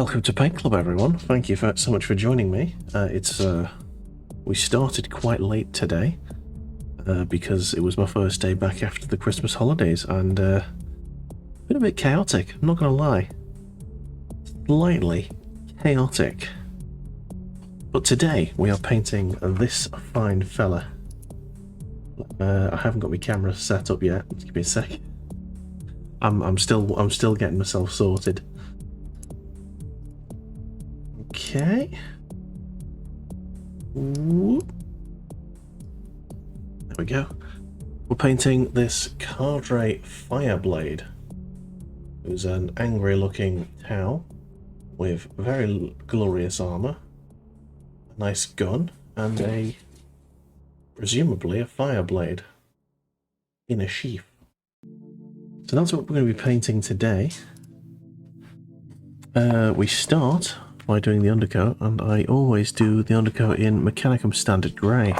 Welcome to Paint Club, everyone. Thank you so much for joining me. We started quite late today because it was my first day back after the Christmas holidays, and been a bit chaotic, I'm not gonna lie. Slightly chaotic. But today we are painting this fine fella. I haven't got my camera set up yet. Just give me a sec. I'm still getting myself sorted. Okay. Whoop. There we go. We're painting this Cadre Fireblade, who's an angry looking Tau with very glorious armor, a nice gun, and presumably a Fireblade in a sheath. So that's what we're going to be painting today. We start by doing the undercoat, and I always do the undercoat in Mechanicum Standard Grey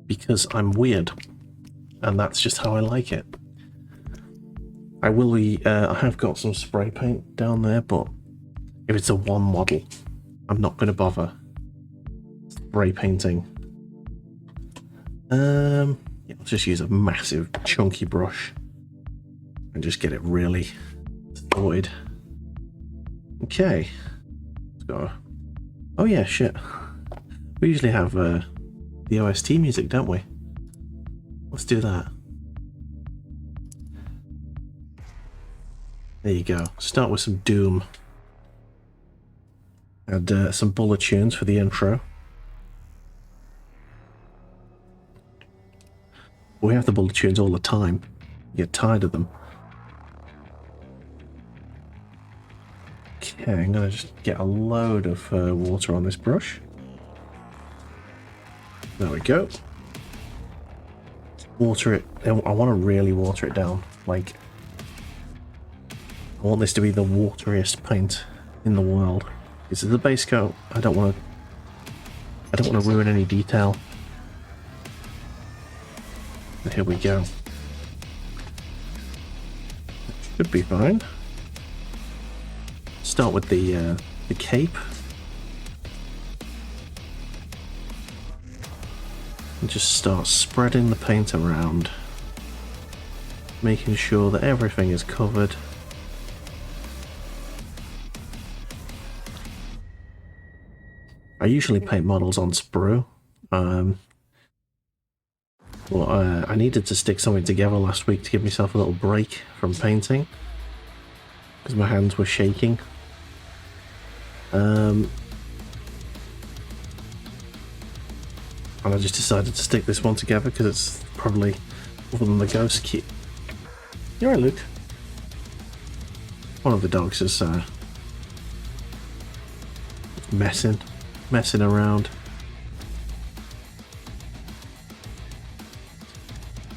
because I'm weird, and that's just how I like it. I have got some spray paint down there, but if it's a one model, I'm not going to bother spray painting. Yeah, I'll just use a massive chunky brush and just get it really sorted. Okay, let's go. Oh yeah, shit. We usually have the OST music, don't we? Let's do that. There you go. Start with some Doom. Add some Bula tunes for the intro. We have the Bula tunes all the time. You get tired of them. Okay, I'm going to just get a load of water on this brush. There we go. Water it. I want to really water it down. Like, I want this to be the wateriest paint in the world. This is the base coat. I don't want to ruin any detail. And here we go. Should be fine. Start with the cape. And just start spreading the paint around, making sure that everything is covered. I usually paint models on sprue. Well, I needed to stick something together last week to give myself a little break from painting because my hands were shaking. And I just decided to stick this one together because it's probably, other than the ghost key. You're right, Luke. One of the dogs is messing around.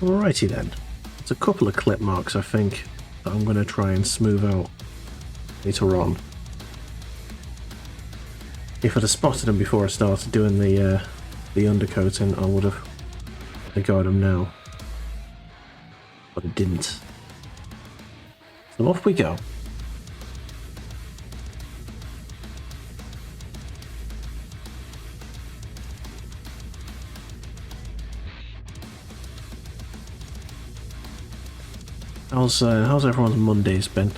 Alrighty then. There's a couple of clip marks I think that I'm going to try and smooth out later on. If I'd have spotted them before I started doing the undercoating, I would have got them now. But I didn't. So off we go. How's everyone's Mondays been?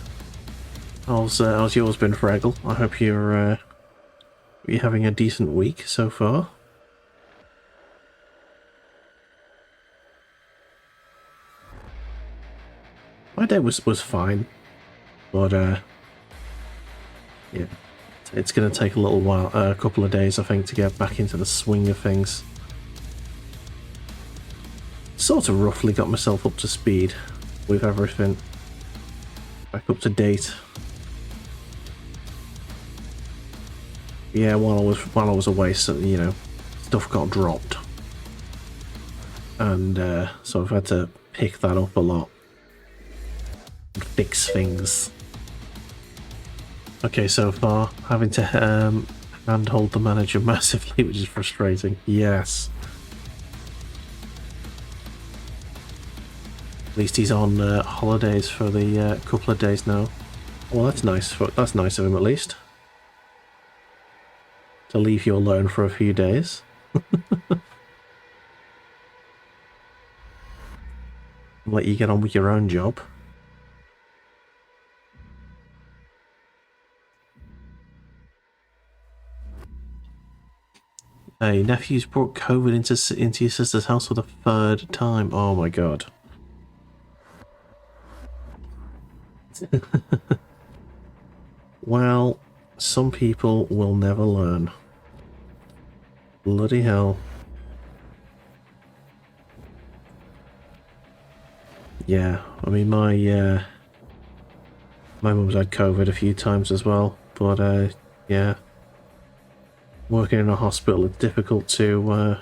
How's yours been, Fraggle? I hope you're having a decent week so far. My day was fine, but yeah, it's going to take a little while, a couple of days I think, to get back into the swing of things. Sort of roughly got myself up to speed with everything, back up to date. Yeah, while I was away, so you know, stuff got dropped, and so I've had to pick that up a lot and fix things. Okay, so far having to handhold the manager massively, which is frustrating. Yes. At least he's on holidays for the couple of days now. Well, that's nice. That's nice of him, at least. To leave you alone for a few days. Let you get on with your own job. Hey, nephew's brought COVID into your sister's house for the 3rd time. Oh my god. Well, some people will never learn. Bloody hell. Yeah, I mean my mum's had COVID a few times as well, but yeah. Working in a hospital is difficult to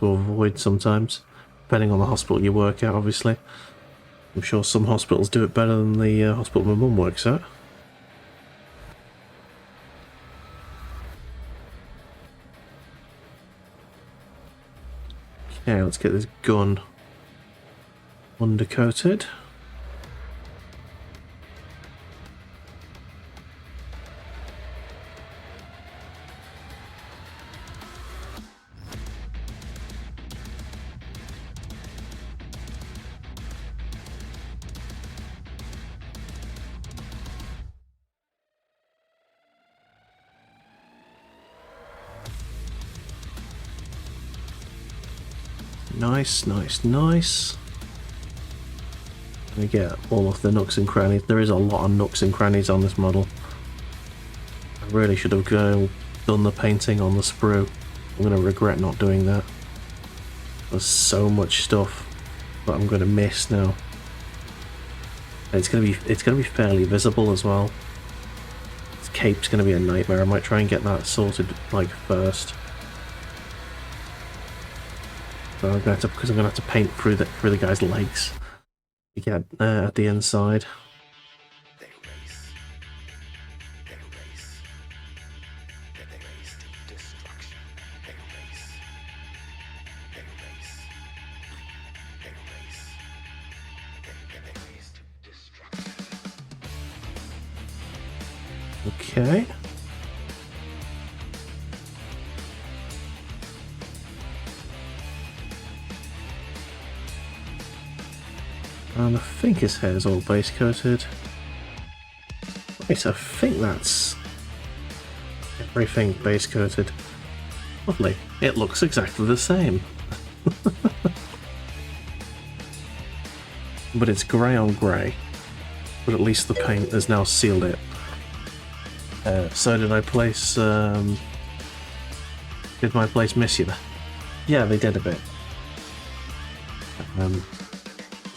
avoid sometimes, depending on the hospital you work at, obviously. I'm sure some hospitals do it better than the hospital my mum works at. Okay, let's get this gun undercoated. Nice, nice, nice. We get all of the nooks and crannies. There is a lot of nooks and crannies on this model. I really should have done the painting on the sprue. I'm going to regret not doing that. There's so much stuff that I'm going to miss now. And it's going to be fairly visible as well. This cape's going to be a nightmare. I might try and get that sorted like first. So I'm going to have to paint through the guy's legs to get at the inside. Okay. And I think his hair's all base coated. Wait, I think that's everything base coated. Lovely. It looks exactly the same. But it's grey on grey. But at least the paint has now sealed it. So did I place... did my place miss you there? Yeah, they did a bit.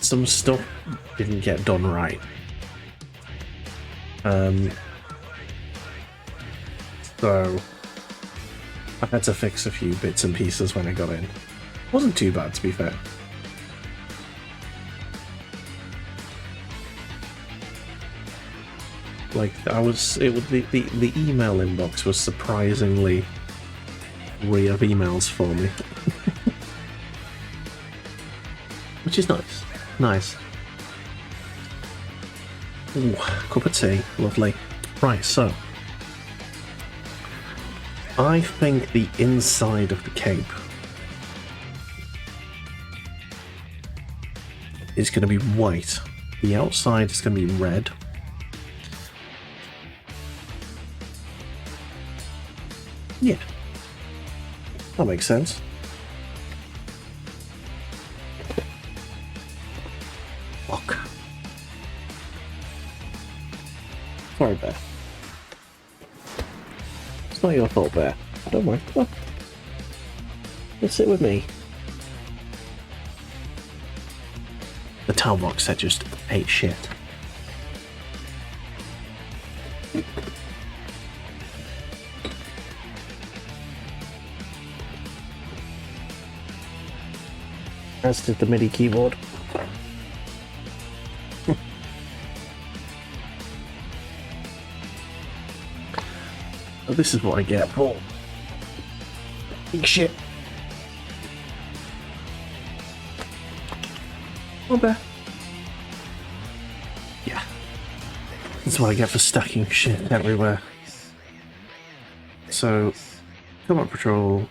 Some stuff didn't get done right. So I had to fix a few bits and pieces when I got in. Wasn't too bad, to be fair. Like the email inbox was surprisingly free of emails for me. Which is nice. Nice. Ooh, cup of tea. Lovely. Right, so I think the inside of the cape is going to be white. The outside is going to be red. Yeah. That makes sense. Fuck. Sorry, Bear. It's not your fault, Bear. Don't worry. Come on. Let's sit with me. The towel box set just ate shit. As did the MIDI keyboard. Oh, this is what I get for big shit. Come on, Bear. Yeah. That's what I get for stacking shit everywhere. So, combat patrol.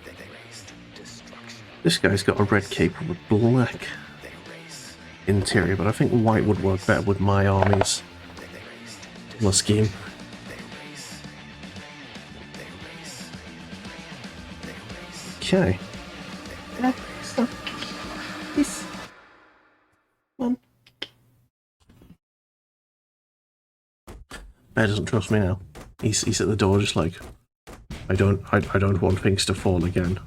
This guy's got a red cape with black interior, but I think white would work better with my army's scheme. Okay. This one. Bear doesn't trust me now. He's at the door, just like, I don't want things to fall again.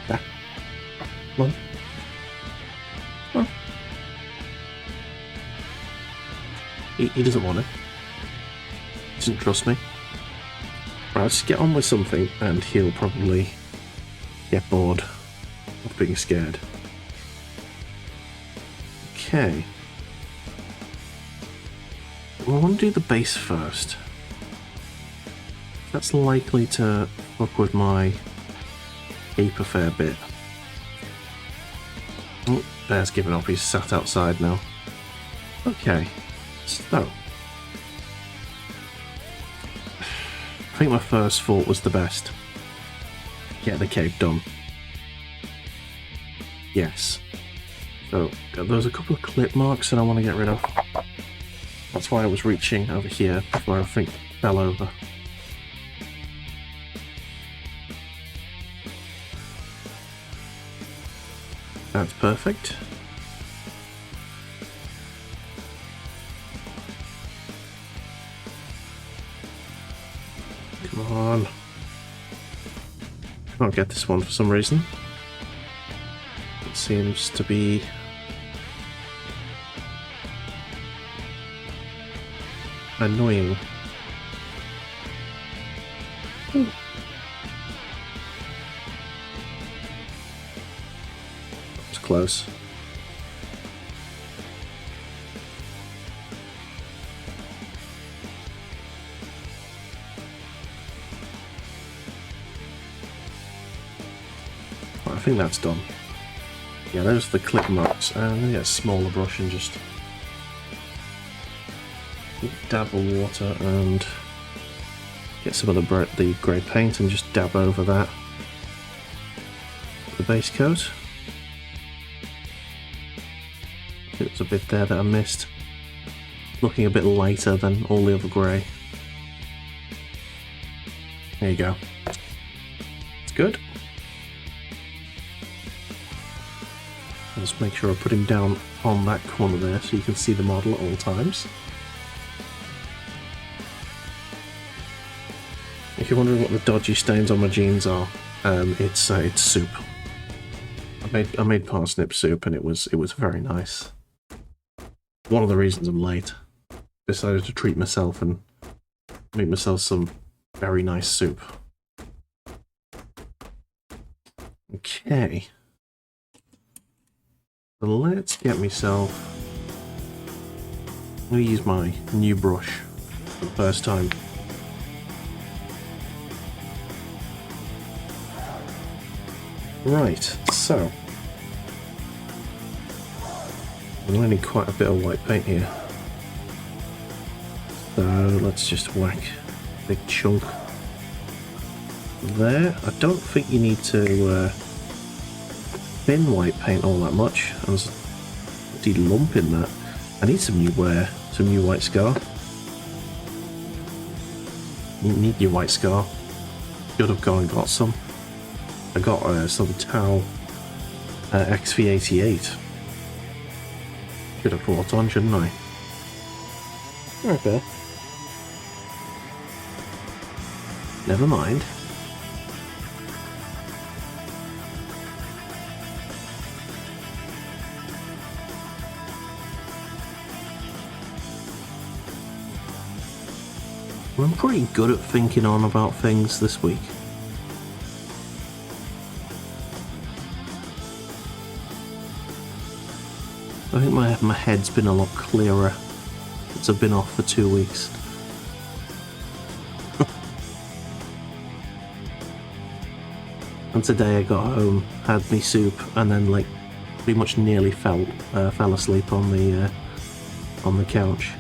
Ah. Come on. Come on. He doesn't want it. He doesn't trust me. Right, let's get on with something, and he'll probably get bored of being scared. Okay. We want to do the base first. That's likely to fuck with my cape a fair bit. Oh, Bear's given up, he's sat outside now. Okay, so I think my first thought was the best. Get the cape done. Yes. So, there's a couple of clip marks that I want to get rid of. That's why I was reaching over here before I think fell over. That's perfect. Come on. Can't get this one for some reason. It seems to be... annoying. Ooh. That was close. Right, I think that's done. Yeah, those are the clip marks. And I'm going to get a smaller brush and just dab of water and get some of the grey paint and just dab over that. The base coat. There's a bit there that I missed. Looking a bit lighter than all the other grey. There you go. It's good. Just make sure I put him down on that corner there so you can see the model at all times. If you're wondering what the dodgy stains on my jeans are, it's soup. I made parsnip soup and it was very nice. One of the reasons I'm late. Decided to treat myself and make myself some very nice soup. Okay. So let's get myself... I'm going to use my new brush for the first time. Right, so I'm going to need quite a bit of white paint here. So let's just whack a big chunk there. I don't think you need to thin white paint all that much. There's a pretty lump in that. I need some new white scar. You need your white scar. Should have gone and got some. I got some Tau XV88. Should have brought on, shouldn't I? Okay. Never mind. I'm pretty good at thinking on about things this week. I think my head's been a lot clearer since I've been off for 2 weeks. And today I got home, had me soup, and then like pretty much nearly fell asleep on the couch.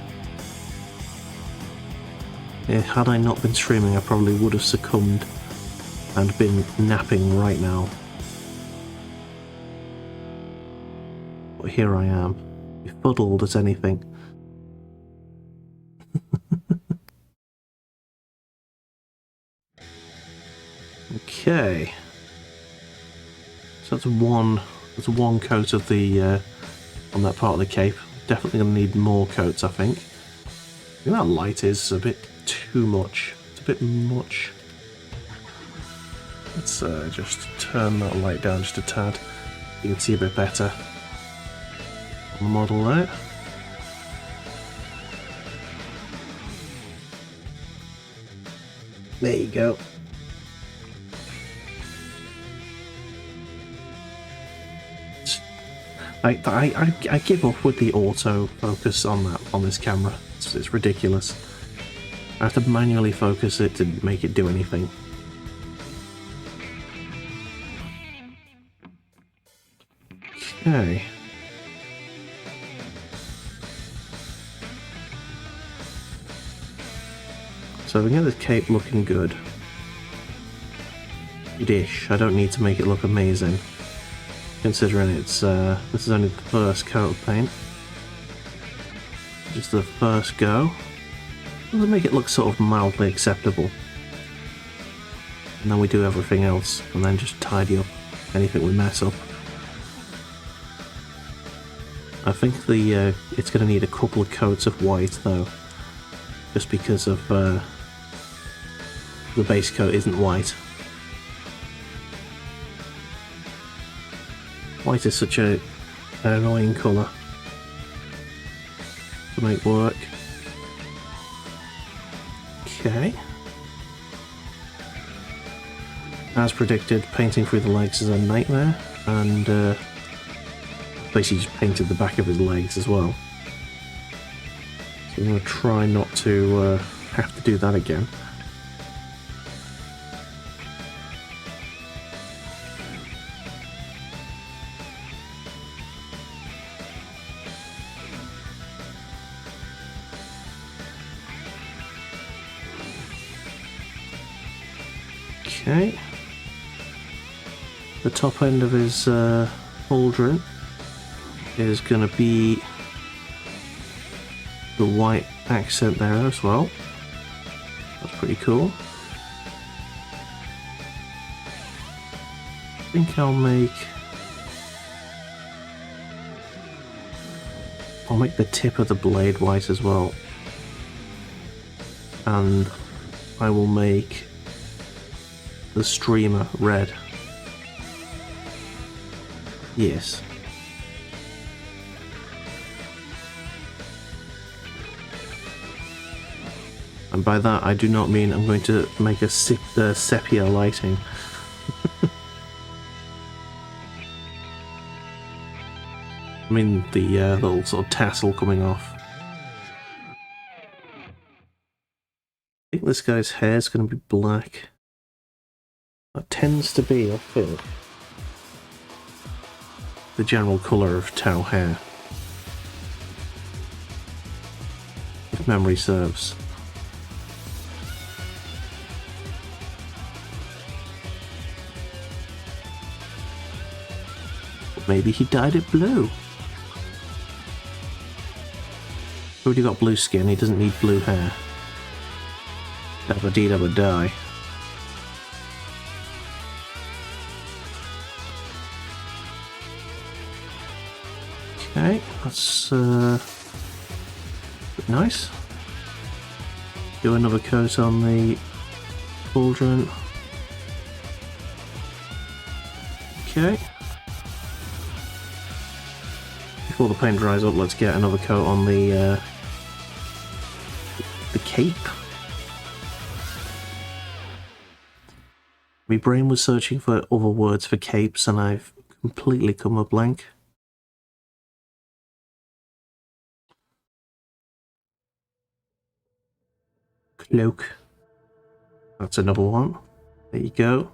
Yeah, had I not been streaming, I probably would have succumbed and been napping right now. But here I am, befuddled as anything. Okay. So that's one coat of the on that part of the cape. Definitely gonna need more coats, I think. I think that light is a bit too much. It's a bit much. Let's just turn that light down just a tad. You can see a bit better on the model there. There you go. I give up with the auto focus on this camera. It's ridiculous. I have to manually focus it to make it do anything. Okay. So we get the cape looking good. Good-ish. I don't need to make it look amazing, considering it's this is only the first coat of paint. Just the first go. We'll make it look sort of mildly acceptable. And then we do everything else, and then just tidy up anything we mess up. I think the it's going to need a couple of coats of white though, just because of the base coat isn't white. White is such an annoying colour to make work. Okay. As predicted, painting through the legs is a nightmare, and basically just painted the back of his legs as well. So I'm going to try not to have to do that again. Okay. The top end of his pauldron is going to be the white accent there as well. That's pretty cool. I think I'll make the tip of the blade white as well, and I will make the streamer red. Yes. And by that I do not mean I'm going to make a sepia lighting. I mean the little sort of tassel coming off. I think this guy's hair is going to be black. That tends to be, I feel, the general colour of Tau hair, if memory serves. But maybe he dyed it blue. Already got blue skin, he doesn't need blue hair. Dabba-dee dabba-die. Okay, that's nice. Do another coat on the pauldron. Okay. Before the paint dries up, let's get another coat on the cape. My brain was searching for other words for capes, and I've completely come a blank. Cloak. That's another one. There you go.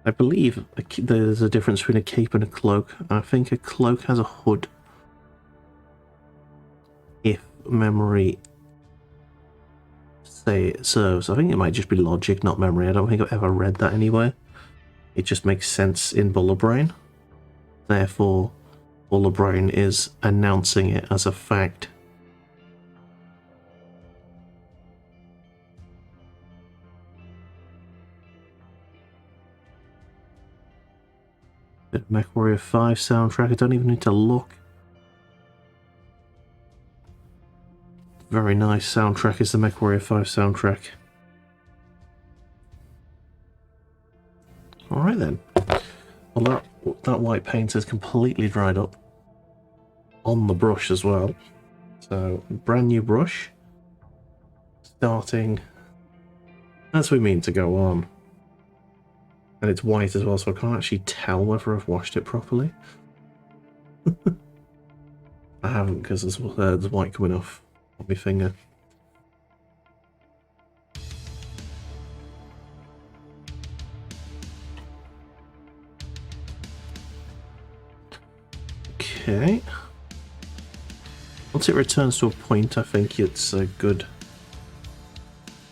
I believe there's a difference between a cape and a cloak. I think a cloak has a hood. If memory serves. I think it might just be logic, not memory. I don't think I've ever read that anywhere. It just makes sense in Bula Brain. Therefore, Bula Brain is announcing it as a fact. MechWarrior 5 soundtrack. I don't even need to look. Very nice soundtrack is the MechWarrior 5 soundtrack. Alright then. Well, that white paint has completely dried up. On the brush as well. So, brand new brush. Starting as we mean to go on. And it's white as well, so I can't actually tell whether I've washed it properly. I haven't, because there's white coming off on my finger. Okay. Once it returns to a point, I think it's a good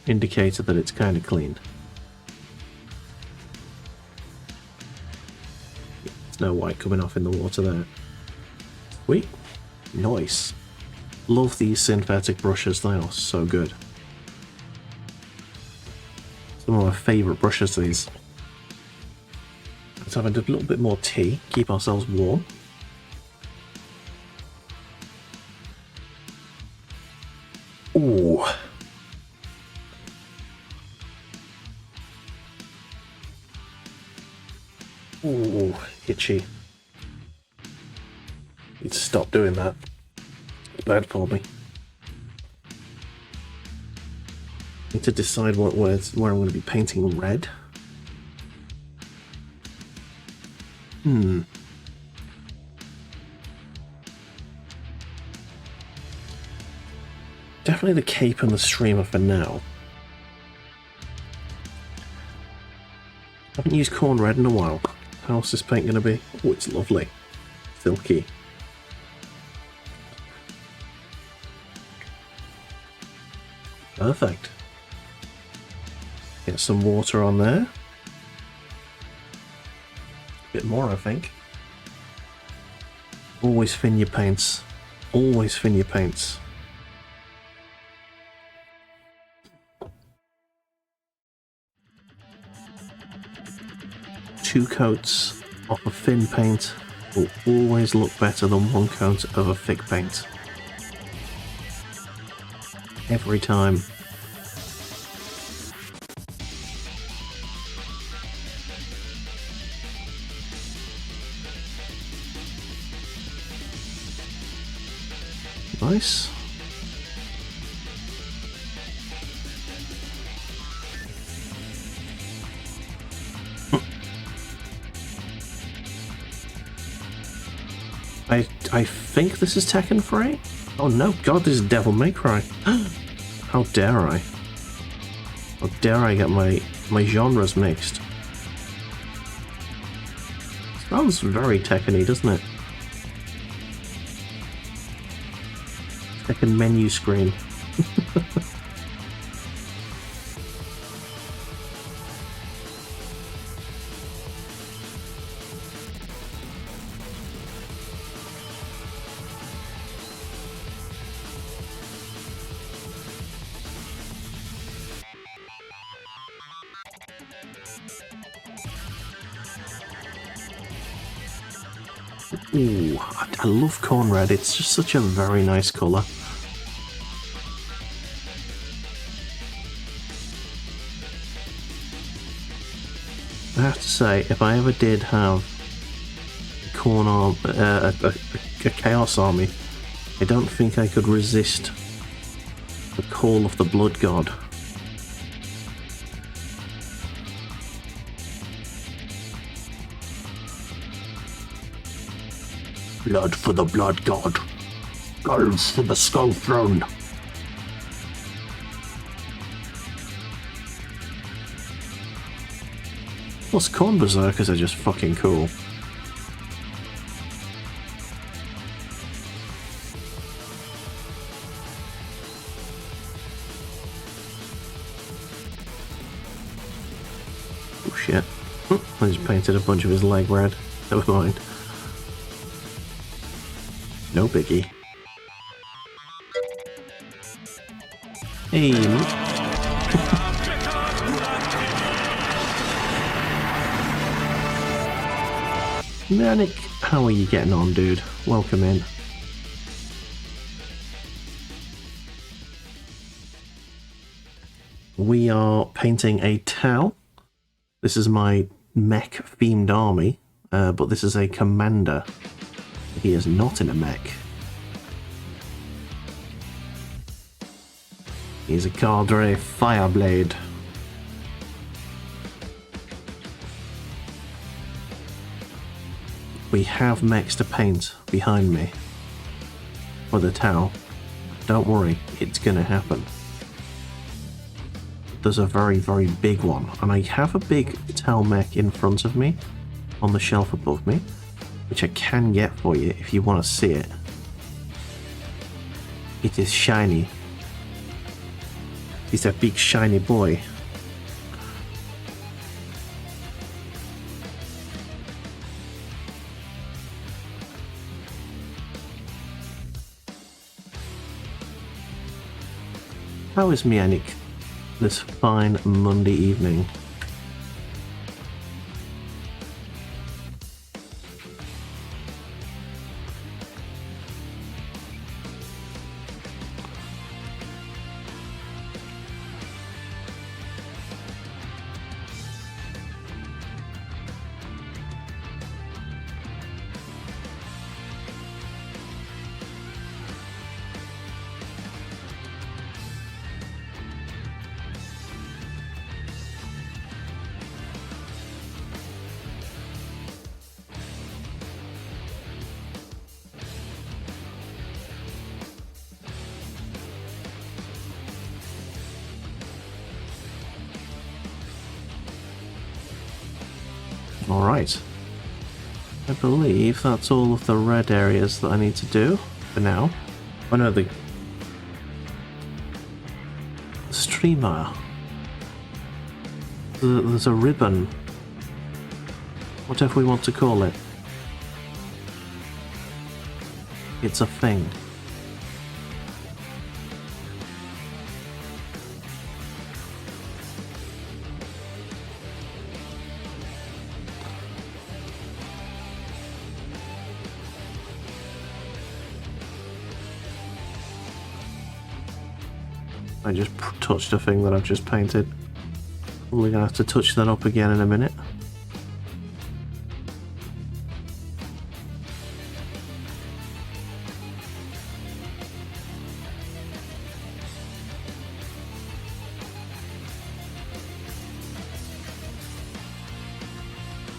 indicator that it's kind of clean. There's no white coming off in the water there. Sweet. Nice. Love these synthetic brushes, they are so good. Some of my favourite brushes, these. Let's have a little bit more tea, keep ourselves warm. Ooh. Ooh, itchy. Need to stop doing that. It's bad for me. Need to decide where I'm going to be painting red. Definitely the cape and the streamer for now. Haven't used corn red in a while. How's this paint going to be? Oh, it's lovely. Silky. Perfect. Get some water on there. A bit more, I think. Always thin your paints. Always thin your paints. Two coats of a thin paint will always look better than one coat of a thick paint. Every time. Nice. I think this is Tekken 3? Oh no, God, this is Devil May Cry. How dare I? How dare I get my genres mixed? Sounds very Tekken-y, doesn't it? Tekken menu screen. Ooh, I love corn red. It's just such a very nice colour. I have to say, if I ever did have a Chaos Army, I don't think I could resist the call of the Blood God. Blood for the Blood God. Skulls for the Skull Throne. Plus, corn berserkers are just fucking cool. Oh shit. I just painted a bunch of his leg red. Never mind. No biggie. Hey. Manic, how are you getting on, dude? Welcome in. We are painting a Tau. This is my mech-themed army, but this is a commander. He is not in a mech. He's a Cadre Fireblade. We have mechs to paint behind me for the Tau. Don't worry, it's gonna happen. There's a very, very big one, and I have a big Tau mech in front of me on the shelf above me, which I can get for you if you want to see it. It is shiny. He's a big shiny boy. How is Mianik this fine Monday evening? Alright. I believe that's all of the red areas that I need to do for now. Oh no, the streamer. There's a ribbon. Whatever we want to call it. It's a thing. I just touched a thing that I've just painted. We're gonna have to touch that up again in a minute.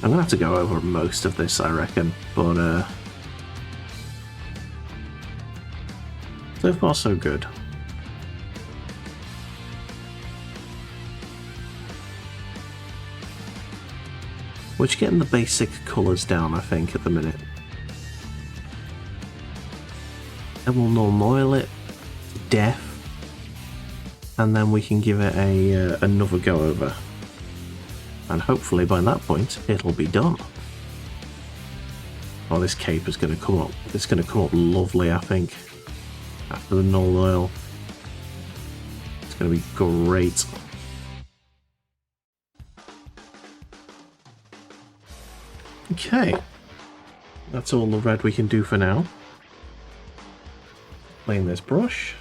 I'm gonna have to go over most of this, I reckon, but so far so good. We're just getting the basic colours down, I think, at the minute. Then we'll normal oil it to death, and then we can give it a another go over. And hopefully by that point, it'll be done. Oh, this cape is going to come up. It's going to come up lovely, I think, after the null oil. It's going to be great. Okay, that's all the red we can do for now. Clean this brush.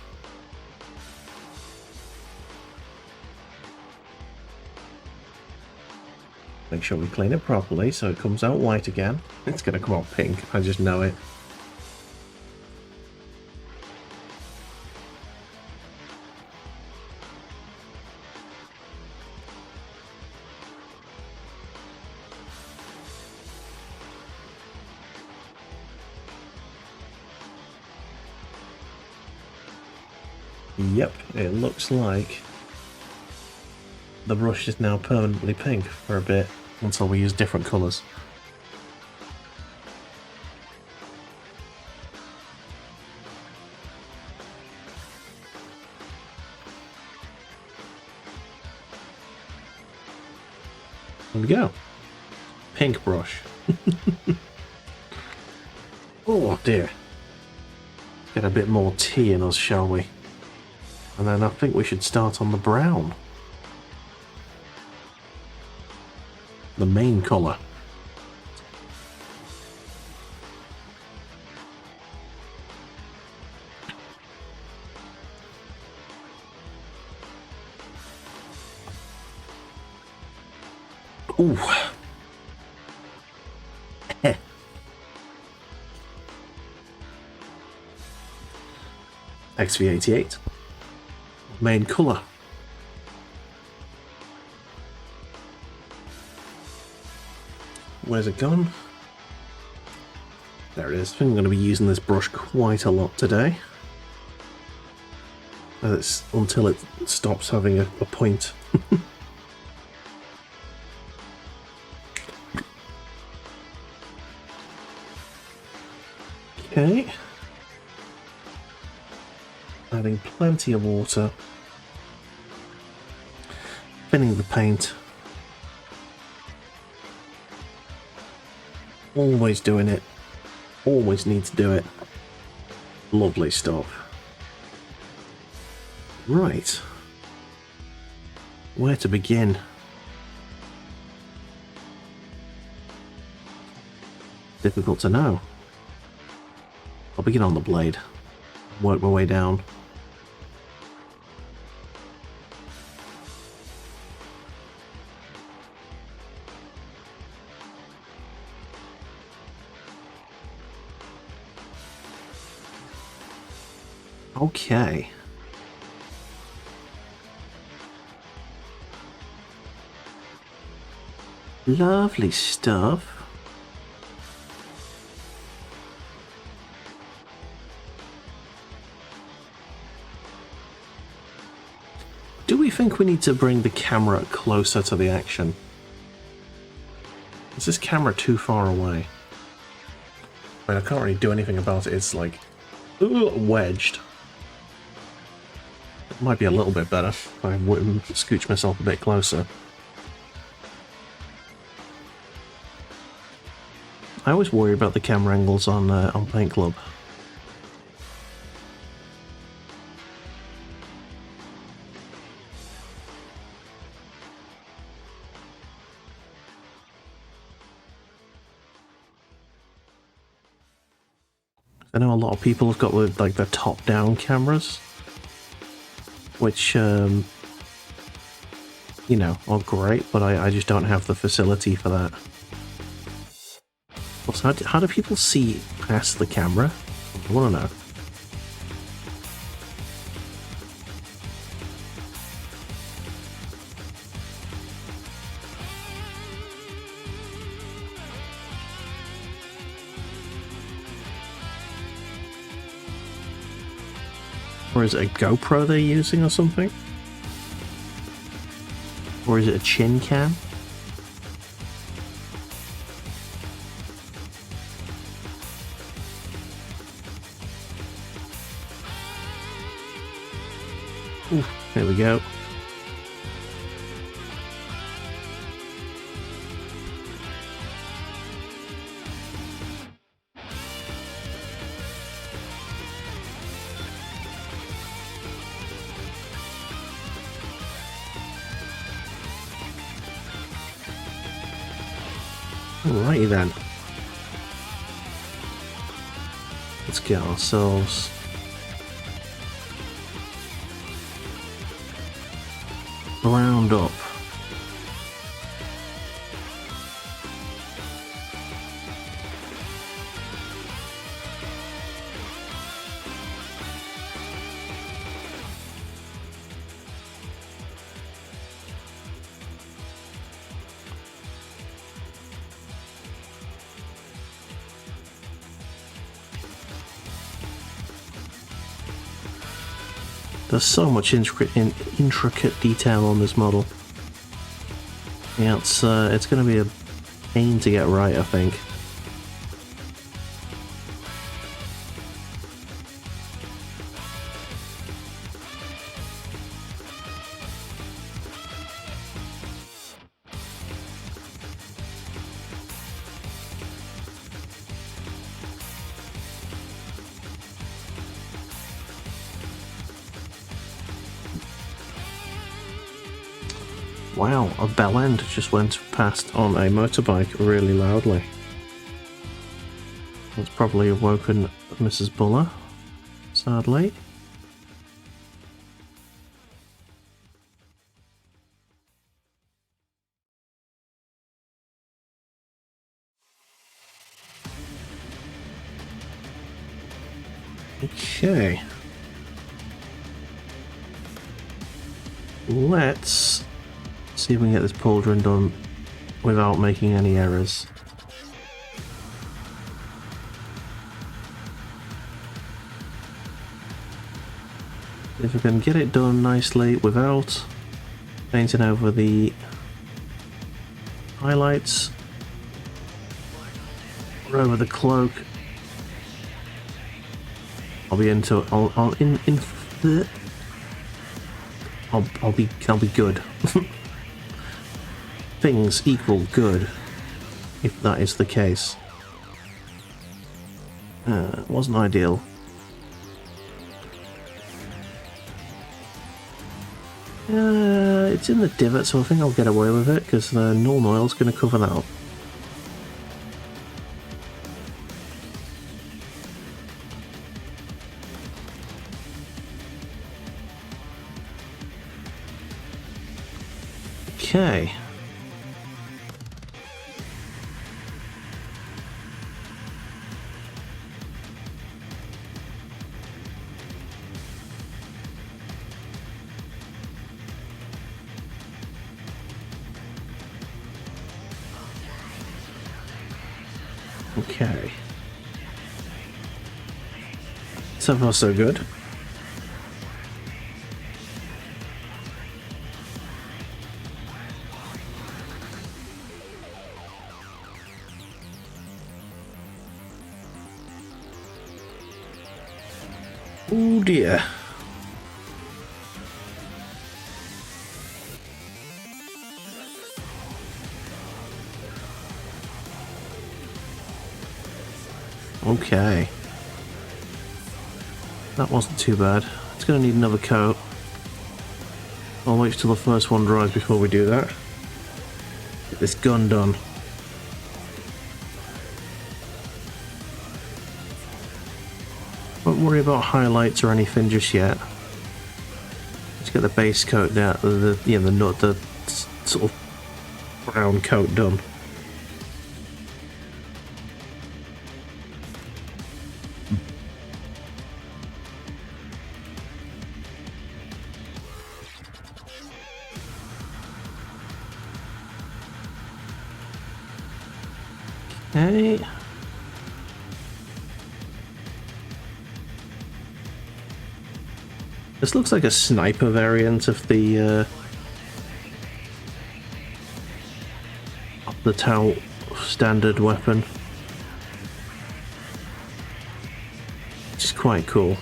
Make sure we clean it properly so it comes out white again. It's going to come out pink, I just know it. Yep, it looks like the brush is now permanently pink for a bit. until we use different colours. There we go. Pink brush. Oh dear. Get a bit more tea in us, shall we? And then I think we should start on the brown. The main colour. Ooh. XV88. Main colour. Where's it gone? There it is. I think I'm going to be using this brush quite a lot today. Until it stops having a point. Okay. Adding plenty of water. Thinning the paint. Always doing it. Always need to do it. Lovely stuff. Right. Where to begin? Difficult to know. I'll begin on the blade. Work my way down. Okay. Lovely stuff. Do we think we need to bring the camera closer to the action? Is this camera too far away? I mean, I can't really do anything about it. It's like wedged. It might be a little bit better if I scooch myself a bit closer. I always worry about the camera angles on Paint Club. I know a lot of people have got like the top-down cameras, which you know, are great, but I just don't have the facility for that. Also, how do people see past the camera? I want to know. Or is it a GoPro they're using or something? Or is it a chin cam? Ooh, there we go. Alrighty then. Let's get ourselves browned up. There's so much intricate detail on this model. Yeah, it's going to be a pain to get right, I think. Wow, a bell end just went past on a motorbike really loudly. That's probably awoken Mrs. Bula, sadly. Okay. Let's see if we can get this pauldron done without making any errors. If we can get it done nicely without painting over the highlights or over the cloak, I'll be into it. I'll be good. Things equal good, if that is the case. Wasn't ideal. It's in the divot, so I think I'll get away with it, because the normal oil's going to cover that up. Okay. Okay. So far so good. Oh dear. Okay. That wasn't too bad. It's going to need another coat. I'll wait till the first one dries before we do that. Get this gun done. Won't worry about highlights or anything just yet. Let's get the base coat down, the sort of brown coat done. Okay. This looks like a sniper variant of the Tau standard weapon, which is quite cool.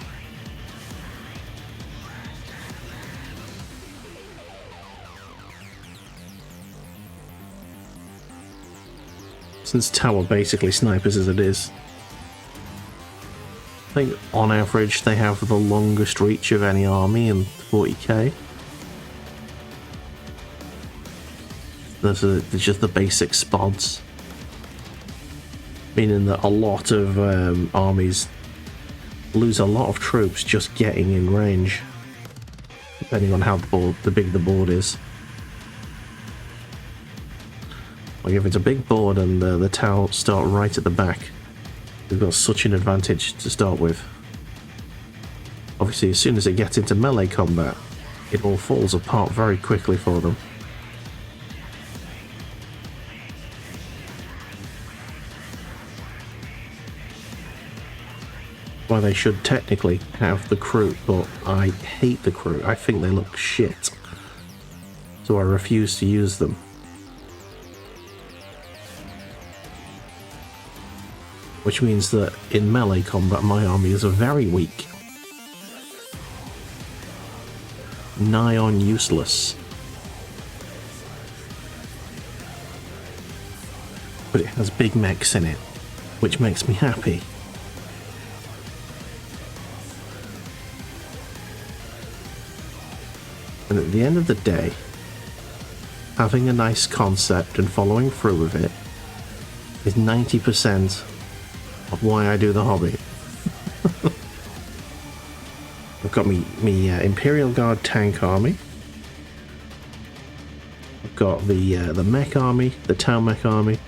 Since Tau are basically snipers as it is. I think on average they have the longest reach of any army in 40k. There's just the basic spods. Meaning that a lot of armies lose a lot of troops just getting in range. Depending on how big the board is. Like if it's a big board and the Tau start right at the back, we've got such an advantage to start with. Obviously, as soon as it gets into melee combat, it all falls apart very quickly for them. Well, they should technically have the crew, but I hate the crew. I think they look shit. So I refuse to use them. which means that in melee combat my armies are very weak. Nigh on useless. But it has big mechs in it, which makes me happy. And at the end of the day, having a nice concept and following through with it is 90% of why I do the hobby. I've got me Imperial Guard tank army. I've got the mech army, the town mech army.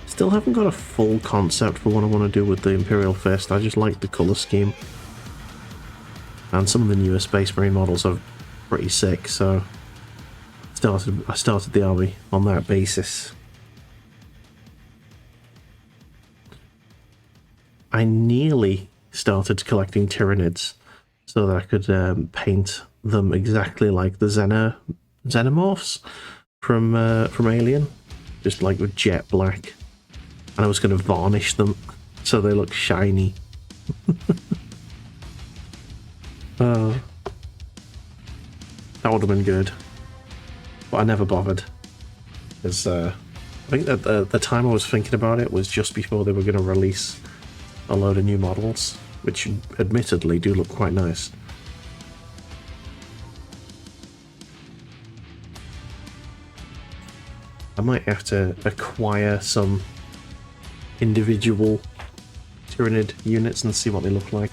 Still haven't got a full concept for what I want to do with the Imperial Fist. I just like the colour scheme. And some of the newer Space Marine models are pretty sick, so I started the army on that basis. I nearly started collecting Tyranids so that I could paint them exactly like the Xenomorphs from Alien, just like with jet black. And I was going to varnish them so they look shiny. That would have been good, but I never bothered, because I think that the time I was thinking about it was just before they were going to release a load of new models, which admittedly do look quite nice. I might have to acquire some individual Tyranid units and see what they look like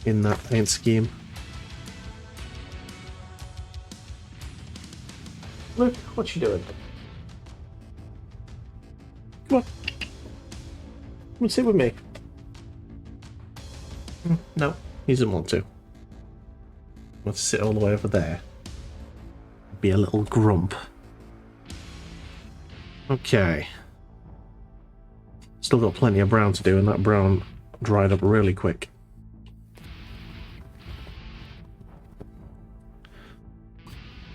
in that paint scheme. Look, what you doing? Come on. Come and sit with me. No, he doesn't want to. Let's sit all the way over there. Be a little grump. Okay. Still got plenty of brown to do, and that brown dried up really quick.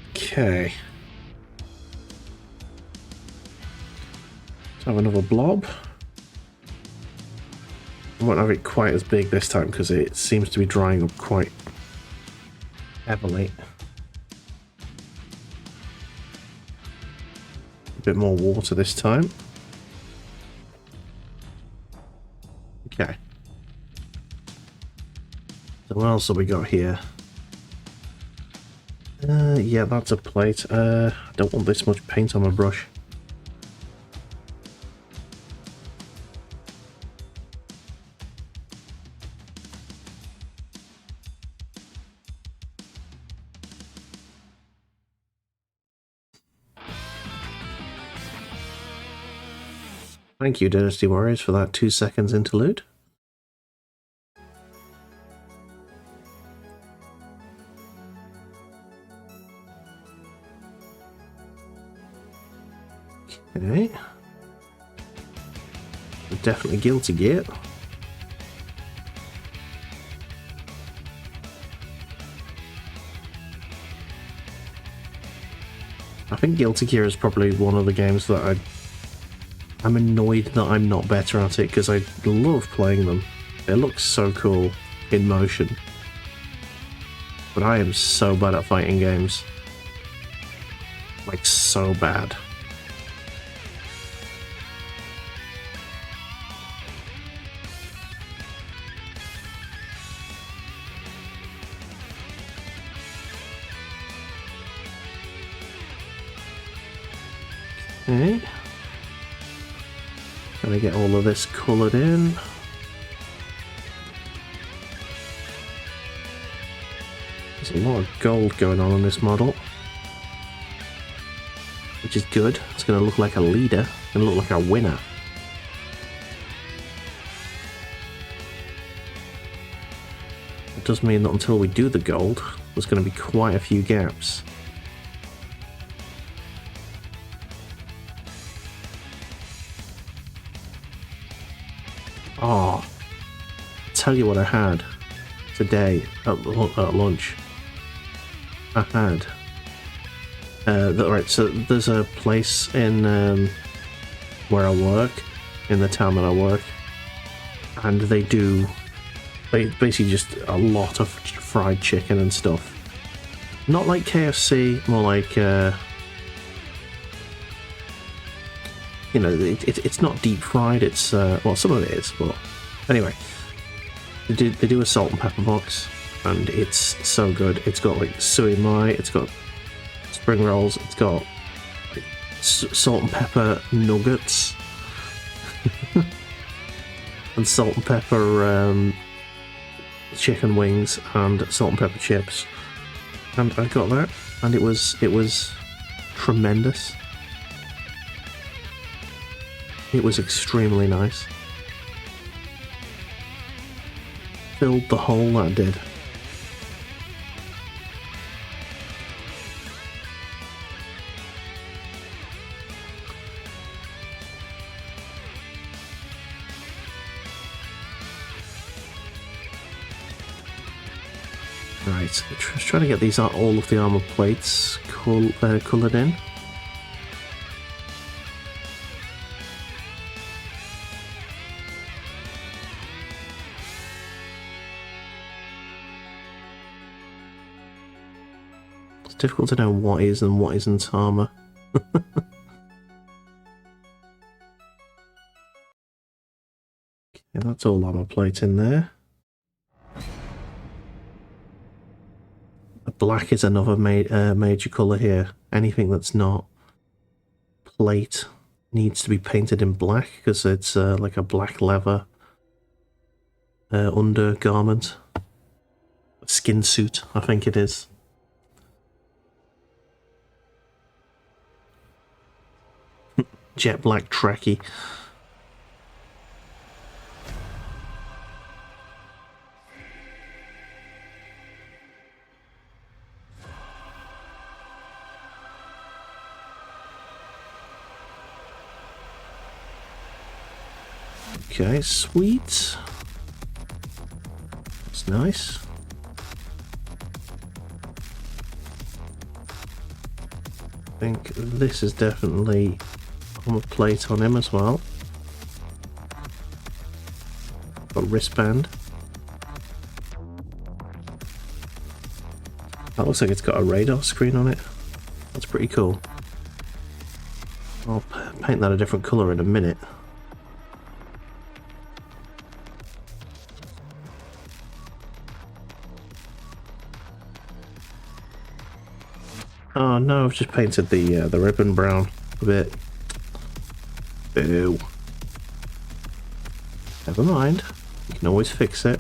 Okay. Let's have another blob. I won't have it quite as big this time because it seems to be drying up quite heavily. A bit more water this time. Okay. So what else have we got here? Yeah, that's a plate. I don't want this much paint on my brush. Thank you, Dynasty Warriors, for that 2 seconds interlude. Okay. Definitely Guilty Gear. I think Guilty Gear is probably one of the games that I'm annoyed that I'm not better at it, because I love playing them. It looks so cool in motion. But I am so bad at fighting games. Like, so bad. Okay. Gonna get all of this coloured in. There's a lot of gold going on this model, which is good. It's gonna look like a leader and look like a winner. It does mean that until we do the gold, there's gonna be quite a few gaps. Oh, I'll tell you what I had today at lunch. I had right, so there's a place in where I work in the town that I work, and they do basically just a lot of fried chicken and stuff. Not like KFC, more like you know, it's not deep fried. It's well, some of it is, but anyway, they do a salt and pepper box, and it's so good. It's got like sui mai, it's got spring rolls, it's got like, salt and pepper nuggets, and salt and pepper chicken wings, and salt and pepper chips. And I got that, and it was tremendous. It was extremely nice. Filled the hole, that did. Right, just trying to get these all of the armor plates coloured in. It's difficult to know what is and what isn't armor. Okay, that's all armor plate in there. Black is another major colour here. Anything that's not plate needs to be painted in black, because it's like a black leather undergarment. A skin suit, I think it is. Jet black trackie. Okay, sweet. That's nice. I think this is definitely on a plate on him as well. Got wristband. That looks like it's got a radar screen on it. That's pretty cool. I'll paint that a different colour in a minute. Oh no, I've just painted the ribbon brown a bit. Boo. Never mind. You can always fix it.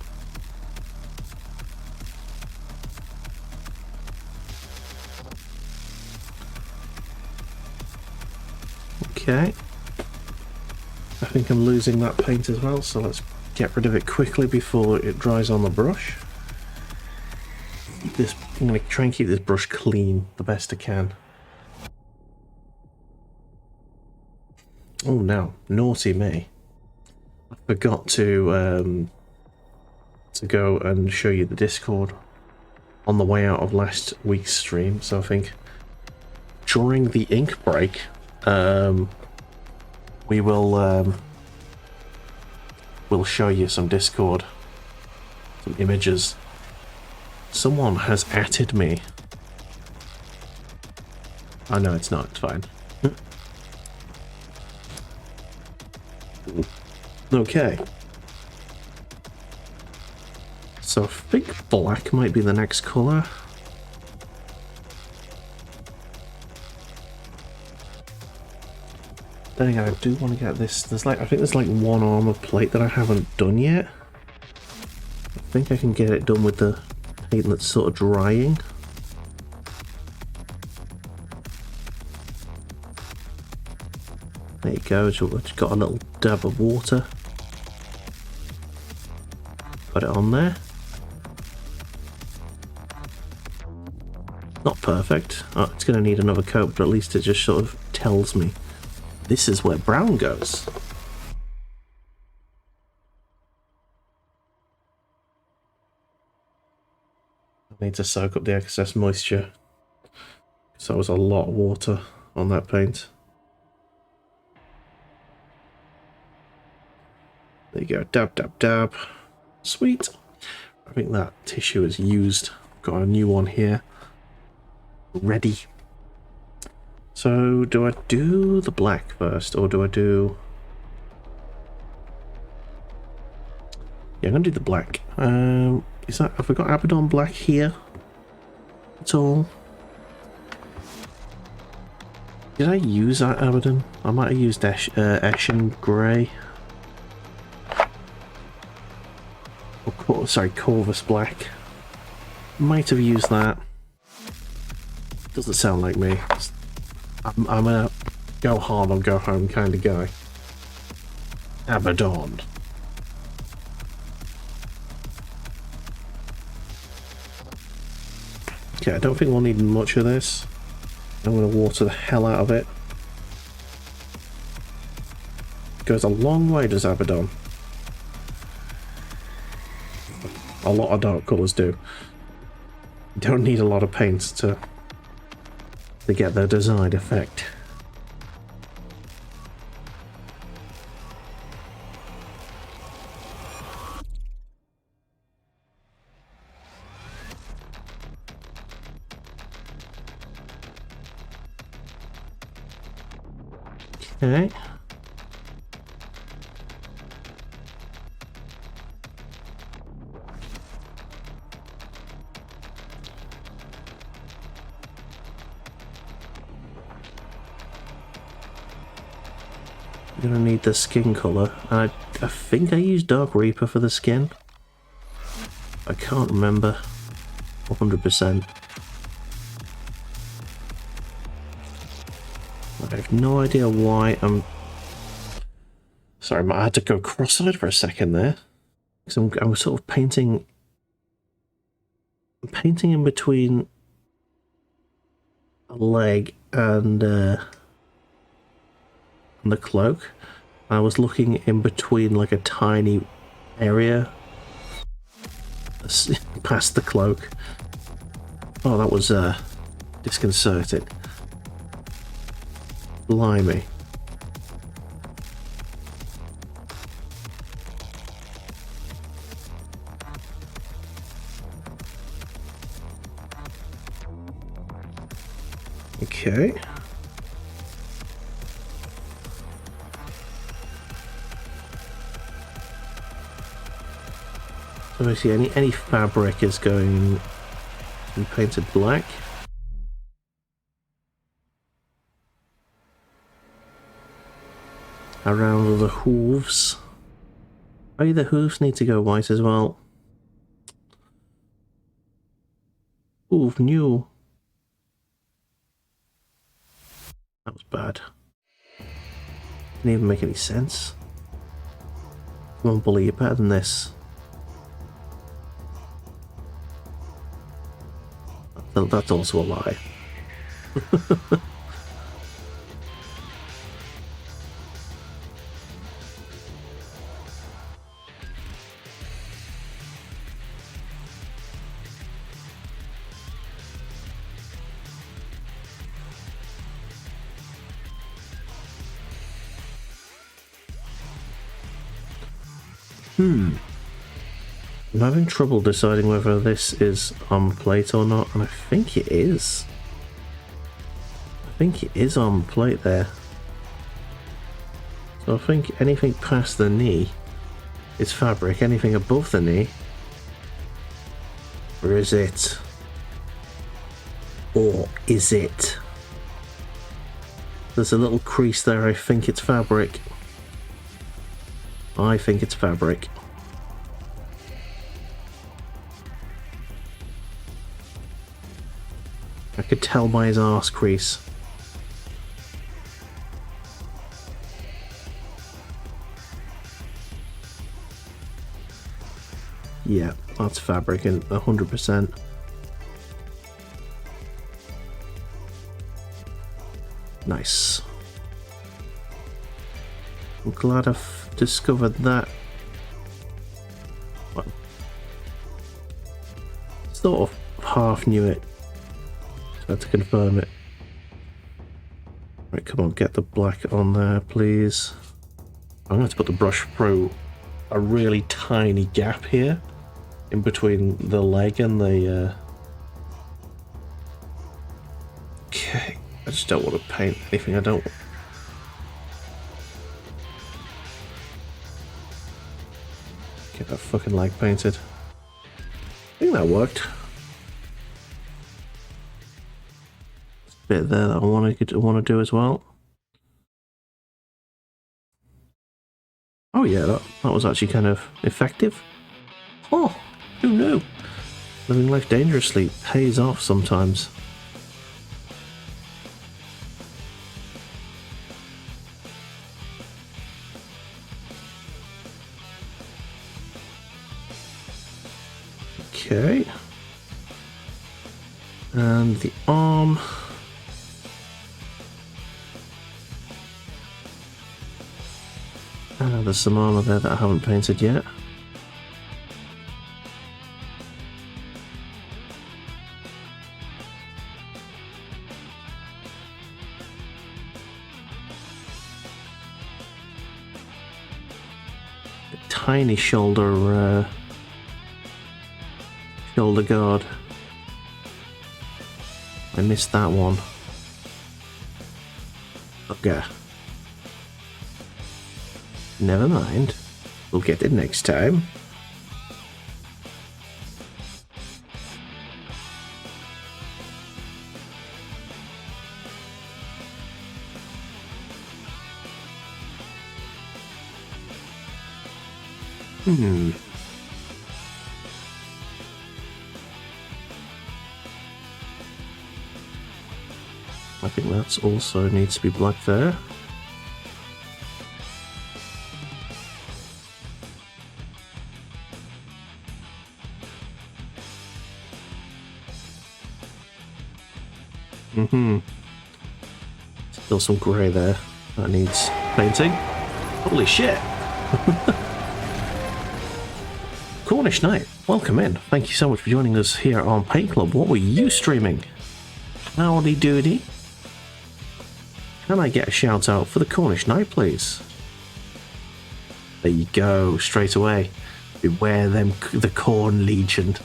Okay. I think I'm losing that paint as well, so let's get rid of it quickly before it dries on the brush. I'm going to try and keep this brush clean the best I can. Oh no, naughty me. I forgot to go and show you the Discord on the way out of last week's stream, so I think during the ink break we will we'll show you some Discord, some images. Someone has atted me. Oh no, it's not, it's fine. Okay. So I think black might be the next colour. Then again, I do want to get this. There's like, I think there's like one armor plate that I haven't done yet. I think I can get it done with the paint that's sort of drying. There you go, it's got a little dab of water. Put it on there. Not perfect. Oh, it's going to need another coat, but at least it just sort of tells me this is where brown goes. I need to soak up the excess moisture. So that was a lot of water on that paint. There you go. Dab, dab, dab. Sweet. I think that tissue is used. Got a new one here. Ready. So, do I do the black first, or do I do... Yeah, I'm going to do the black. Is that... Have we got Abaddon black here? At all? Did I use that Abaddon? I might have used Ashen Grey. Or, sorry, Corvus Black. Might have used that. Doesn't sound like me. I'm a go hard or go home kind of guy. Abaddon. Okay, I don't think we'll need much of this. I'm going to water the hell out of it. Goes a long way, does Abaddon. A lot of dark colours do. You don't need a lot of paint to get the desired effect. Okay. I'm gonna need the skin colour. I think I used Dark Reaper for the skin. I can't remember 100%. I have no idea why I'm... Sorry, I had to go cross-eyed for a second there. Because I was sort of painting in between a leg and the cloak. I was looking in between like a tiny area past the cloak. Oh, that was disconcerting. Blimey. Okay. So basically any fabric is going to be painted black. Around the hooves. Oh, the hooves need to go white as well. Hoof new. That was bad. Didn't even make any sense. Come on, Bully, you're better than this. That's also a lie. I'm having trouble deciding whether this is on plate or not, and I think it is. I think it is on plate there. So I think anything past the knee is fabric, anything above the knee. Or is it? Or is it? There's a little crease there, I think it's fabric. I think it's fabric. I could tell by his arse crease. Yeah, that's fabric and 100%. Nice. I'm glad I've discovered that. Well, sort of half knew it. To confirm it. Right, come on, get the black on there, please. I'm going to put the brush through a really tiny gap here in between the leg and the... Okay, I just don't want to paint anything. I don't... Get that fucking leg painted. I think that worked. Bit there that I want to do as well. Oh yeah, that was actually kind of effective. Oh, who knew? Living life dangerously pays off sometimes. Okay. And the arm. There's some armor there that I haven't painted yet. A tiny shoulder guard. I missed that one. Okay. Never mind. We'll get it next time. I think that's also needs to be black there. Still some grey there. That needs painting. Holy shit! Cornish Knight, welcome in. Thank you so much for joining us here on Paint Club. What were you streaming? Howdy doody. Can I get a shout out for the Cornish Knight, please? There you go, straight away. Beware them, the Corn Legion.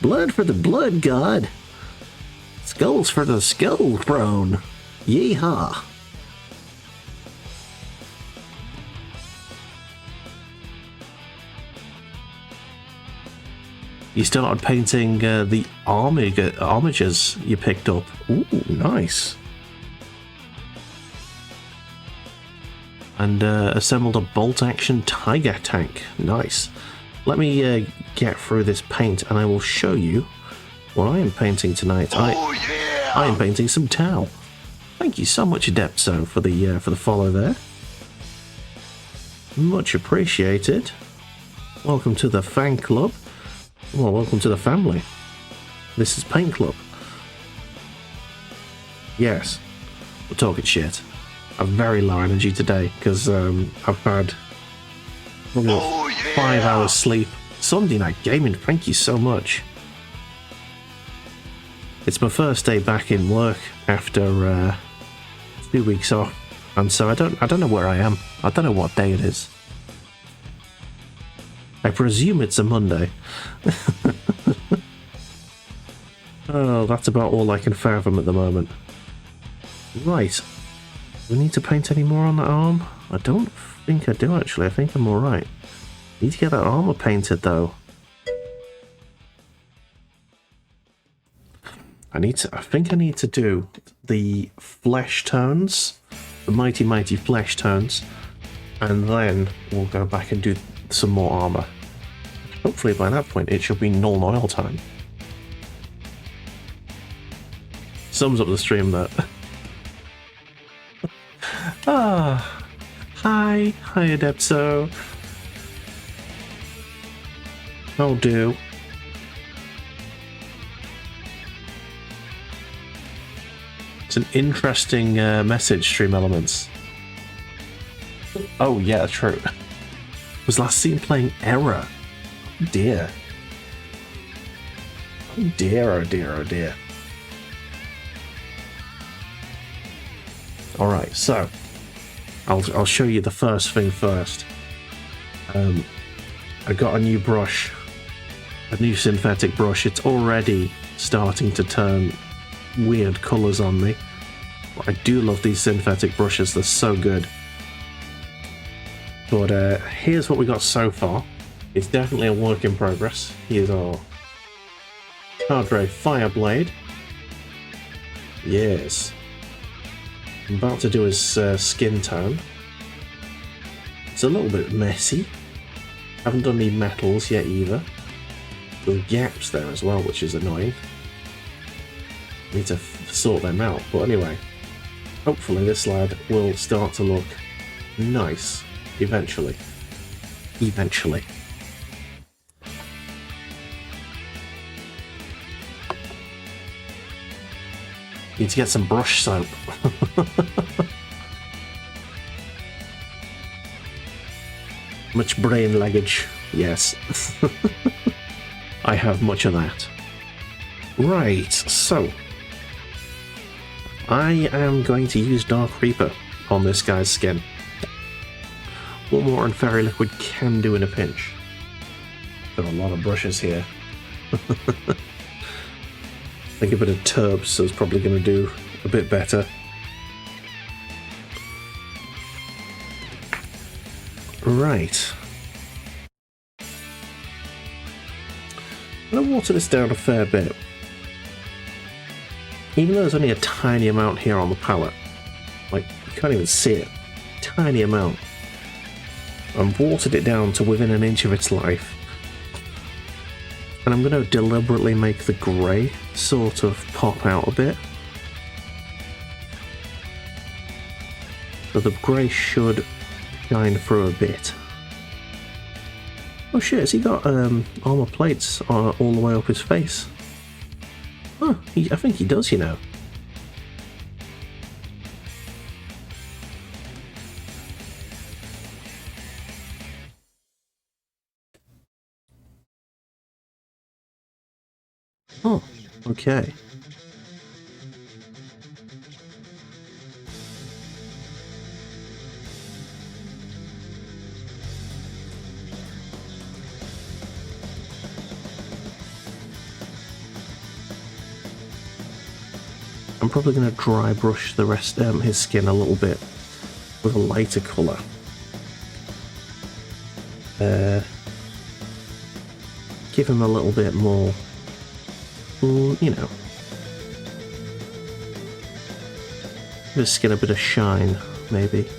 Blood for the blood god. Skulls for the skull throne. Yeehaw. You started painting the armatures you picked up. Ooh, nice. And assembled a bolt-action Tiger tank. Nice. Let me get through this paint and I will show you what I am painting tonight. I am painting some Tau. Thank you so much, Adepso, for the follow there. Much appreciated. Welcome to the fan club. Well, welcome to the family. This is Paint Club. Yes, we're talking shit. I'm very low energy today because I've had probably 5 hours sleep. Sunday night gaming, thank you so much. It's my first day back in work after 2 weeks off, and so I don't know where I am. I don't know what day it is. I presume it's a Monday. Oh, that's about all I can fathom at the moment. Right. Do we need to paint any more on that arm? I don't think I do, actually. I think I'm alright. Need to get that armor painted, though. I think I need to do the flesh tones, the mighty flesh tones, and then we'll go back and do some more armor. Hopefully by that point it should be null oil time. Sums up the stream, that. Hi Adepso. How do? It's an interesting message, Stream Elements. Oh yeah, true. Was last seen playing Error. Oh dear. Oh dear, oh dear, oh dear. Alright, so I'll show you the first thing first. I got a new brush, a new synthetic brush. It's already starting to turn weird colours on me. I do love these synthetic brushes, they're so good. But here's what we got so far. It's definitely a work in progress. Here's our Cadre Fireblade. Yes. I'm about to do his skin tone. It's a little bit messy. Haven't done any metals yet either. There's gaps there as well, which is annoying. Need to sort them out. But anyway, hopefully this lad will start to look nice eventually. Eventually. Need to get some brush soap. Much brain luggage, yes. I have much of that. Right, so I am going to use Dark Reaper on this guy's skin. What more than Fairy Liquid can do in a pinch. Got a lot of brushes here. I think a bit of Turbs is probably going to do a bit better. Right. I'm going to water this down a fair bit. Even though there's only a tiny amount here on the palette. Like, you can't even see it. Tiny amount. I've watered it down to within an inch of its life. And I'm going to deliberately make the grey sort of pop out a bit. So the grey should shine through a bit. Oh shit, has he got armour plates all the way up his face? Huh, I think he does, you know. Oh, okay. I'm probably going to dry brush the rest his skin a little bit with a lighter colour. Give him a little bit more, you know, give his skin a bit of shine, maybe.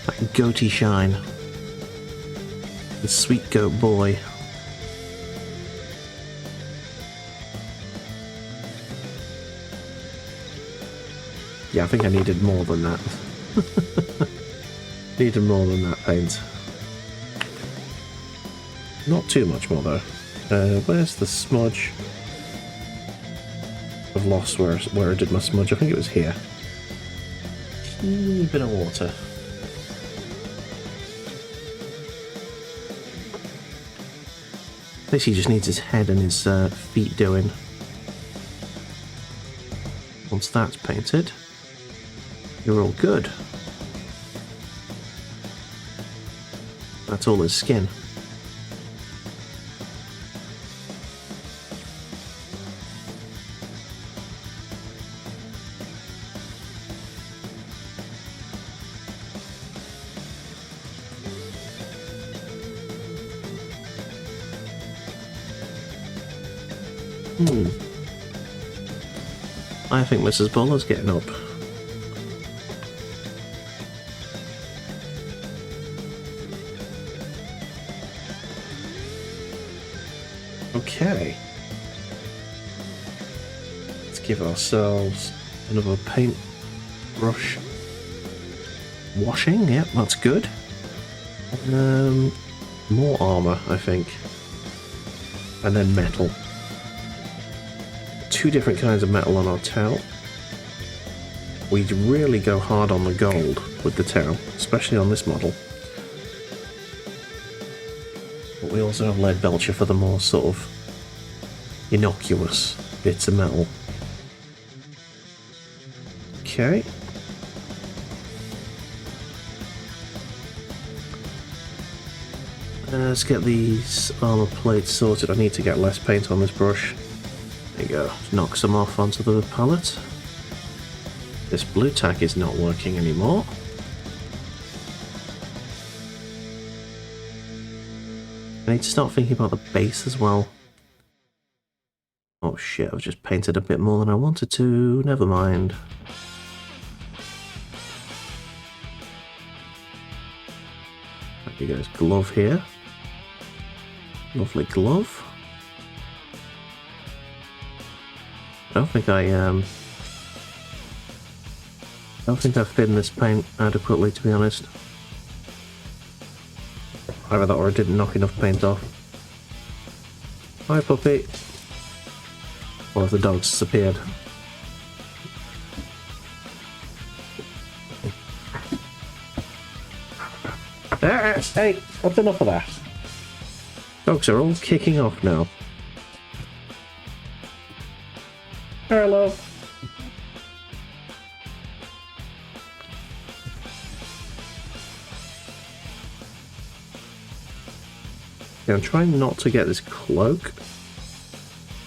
Like goatee shine. The sweet goat boy. Yeah, I think I needed more than that. Needed more than that paint. Not too much more though. Where's the smudge? I've lost where I did my smudge. I think it was here. Teeny bit of water. Basically just needs his head and his feet doing. Once that's painted, you're all good. That's all his skin. I think Mrs. Bula's getting up. Okay. Let's give ourselves another paint brush washing. Yep, that's good. More armour, I think. And then metal. Two different kinds of metal on our towel. We really go hard on the gold with the towel, especially on this model. But we also have lead belcher for the more sort of innocuous bits of metal. Okay. Let's get these armor plates sorted. I need to get less paint on this brush. There you go. Knock some off onto the palette. This blue tack is not working anymore. I need to start thinking about the base as well. Oh shit, I've just painted a bit more than I wanted to. Never mind. There you go, glove here. Lovely glove. I don't think I've thinned this paint adequately, to be honest. Either that or I didn't knock enough paint off. Hi puppy. One of the dogs disappeared. Hey, that's enough of that. Dogs are all kicking off now. Hello. Yeah, I'm trying not to get this cloak.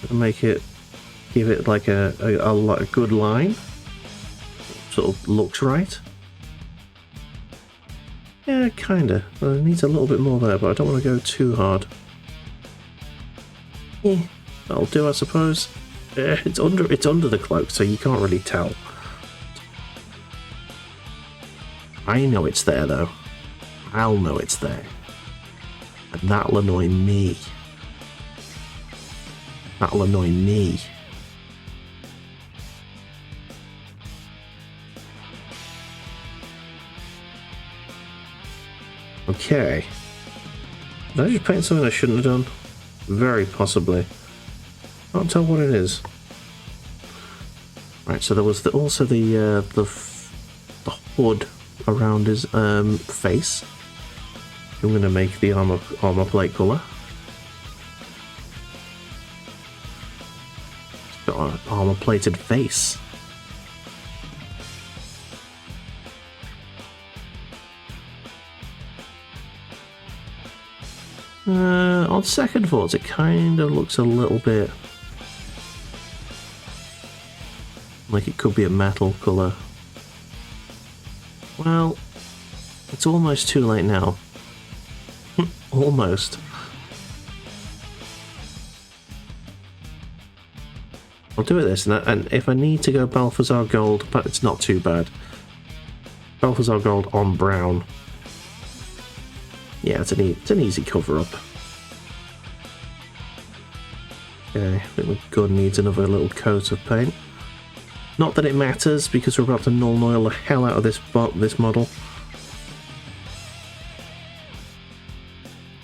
And make it, give it like a good line. Sort of looks right. Yeah, kinda. Well, it needs a little bit more there, but I don't want to go too hard. Yeah, that'll do, I suppose. It's under the cloak, so you can't really tell. I know it's there, though. I'll know it's there. And that'll annoy me. That'll annoy me. Okay. Did I just paint something I shouldn't have done? Very possibly. Can't tell what it is. Right, so there was also the hood around his face. I'm going to make the armor plate colour. It's got an armor plated face. On second thoughts, it kind of looks a little bit like it could be a metal colour. Well, it's almost too late now. Almost. I'll do it this, and if I need to go Balthazar Gold, but it's not too bad. Balthazar Gold on brown. Yeah, it's an easy cover-up. Okay, I think the gun needs another little coat of paint. Not that it matters, because we're about to null oil the hell out of this model.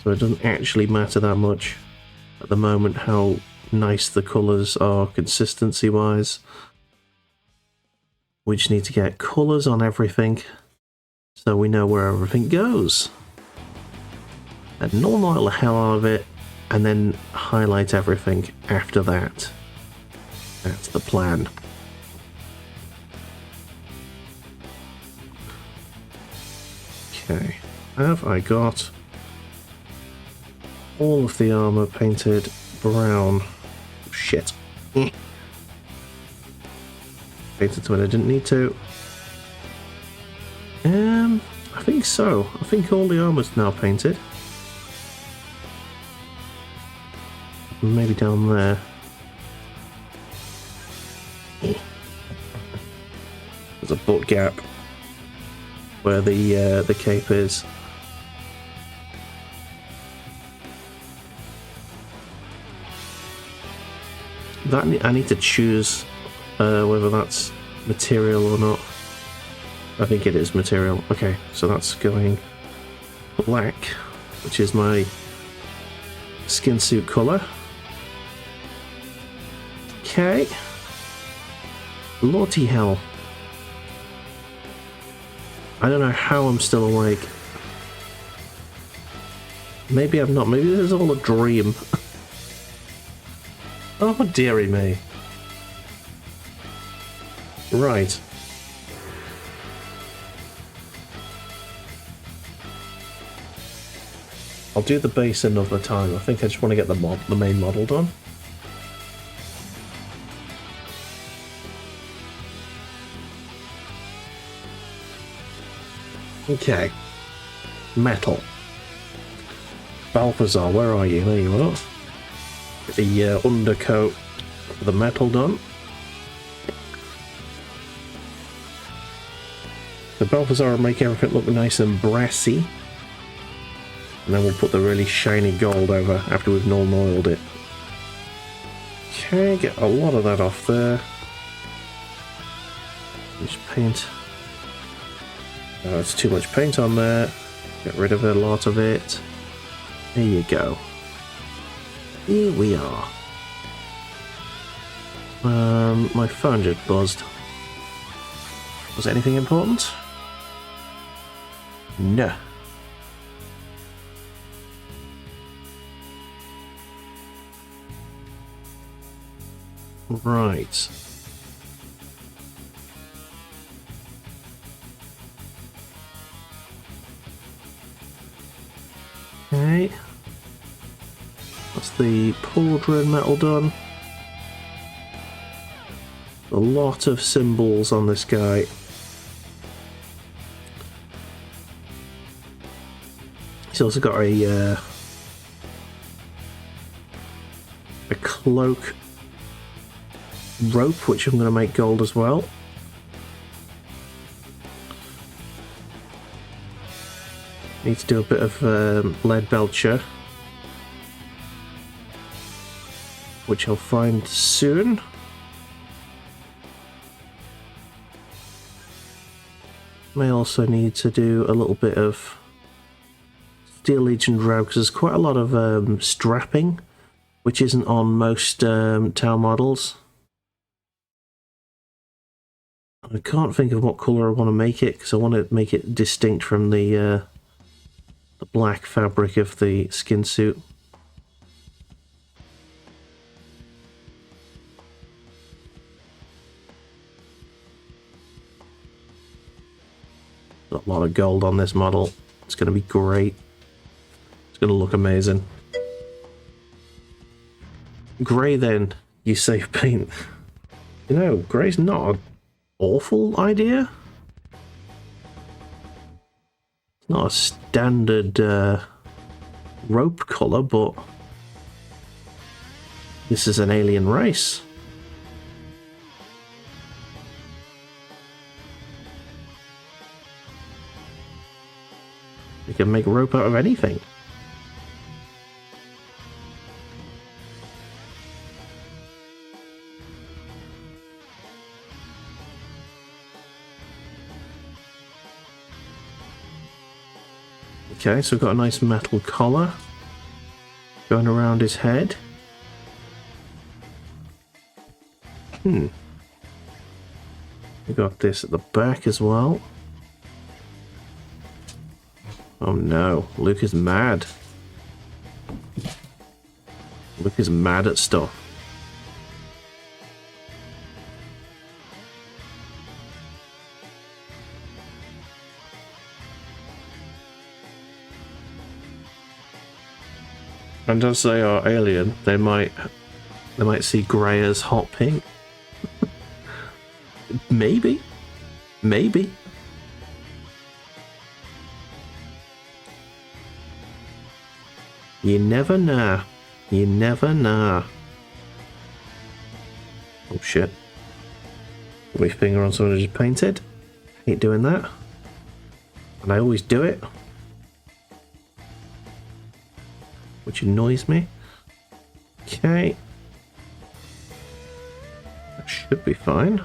So it doesn't actually matter that much at the moment how nice the colours are consistency-wise. We just need to get colours on everything, so we know where everything goes. And null oil the hell out of it, and then highlight everything after that. That's the plan. Okay, have I got all of the armor painted brown? Shit. Painted to it I didn't need to. I think so. I think all the armor's now painted. Maybe down there. There's a butt gap where the cape is. That I need to choose whether that's material or not. I think it is material. Okay, so that's going black, which is my skin suit colour. Okay. Lordy hell. I don't know how I'm still awake. Maybe I'm not. Maybe this is all a dream. Oh, dearie me. Right. I'll do the base another time. I think I just want to get the main model done. Okay. Metal. Balthazar, where are you? There you are. Get the undercoat for the metal done. The Balthazar will make everything look nice and brassy. And then we'll put the really shiny gold over after we've oiled it. Okay, get a lot of that off there. Just paint. Oh, it's too much paint on there. Get rid of a lot of it. There you go. Here we are. My phone just buzzed. Was it anything important? No. Right. Okay. That's the pauldron metal done. A lot of symbols on this guy. He's also got a cloak rope, which I'm going to make gold as well. Need to do a bit of lead belcher, which I'll find soon. May also need to do a little bit of Steel Legion Drow, because there's quite a lot of strapping, which isn't on most tower models. I can't think of what colour I want to make it, because I want to make it distinct from the black fabric of the skin suit. A lot of gold on this model. It's going to be great. It's going to look amazing. Grey then, you save paint. You know, grey's not an awful idea. It's not a standard rope colour, but this is an alien race. You can make rope out of anything. Okay, so we've got a nice metal collar going around his head. We got this at the back as well. Oh no, Luke is mad. Luke is mad at stuff. And as they are alien, they might see grey as hot pink. Maybe. Maybe. You never know. You never know. Oh shit. My finger on something I just painted. Hate doing that. And I always do it, which annoys me. Okay. That should be fine.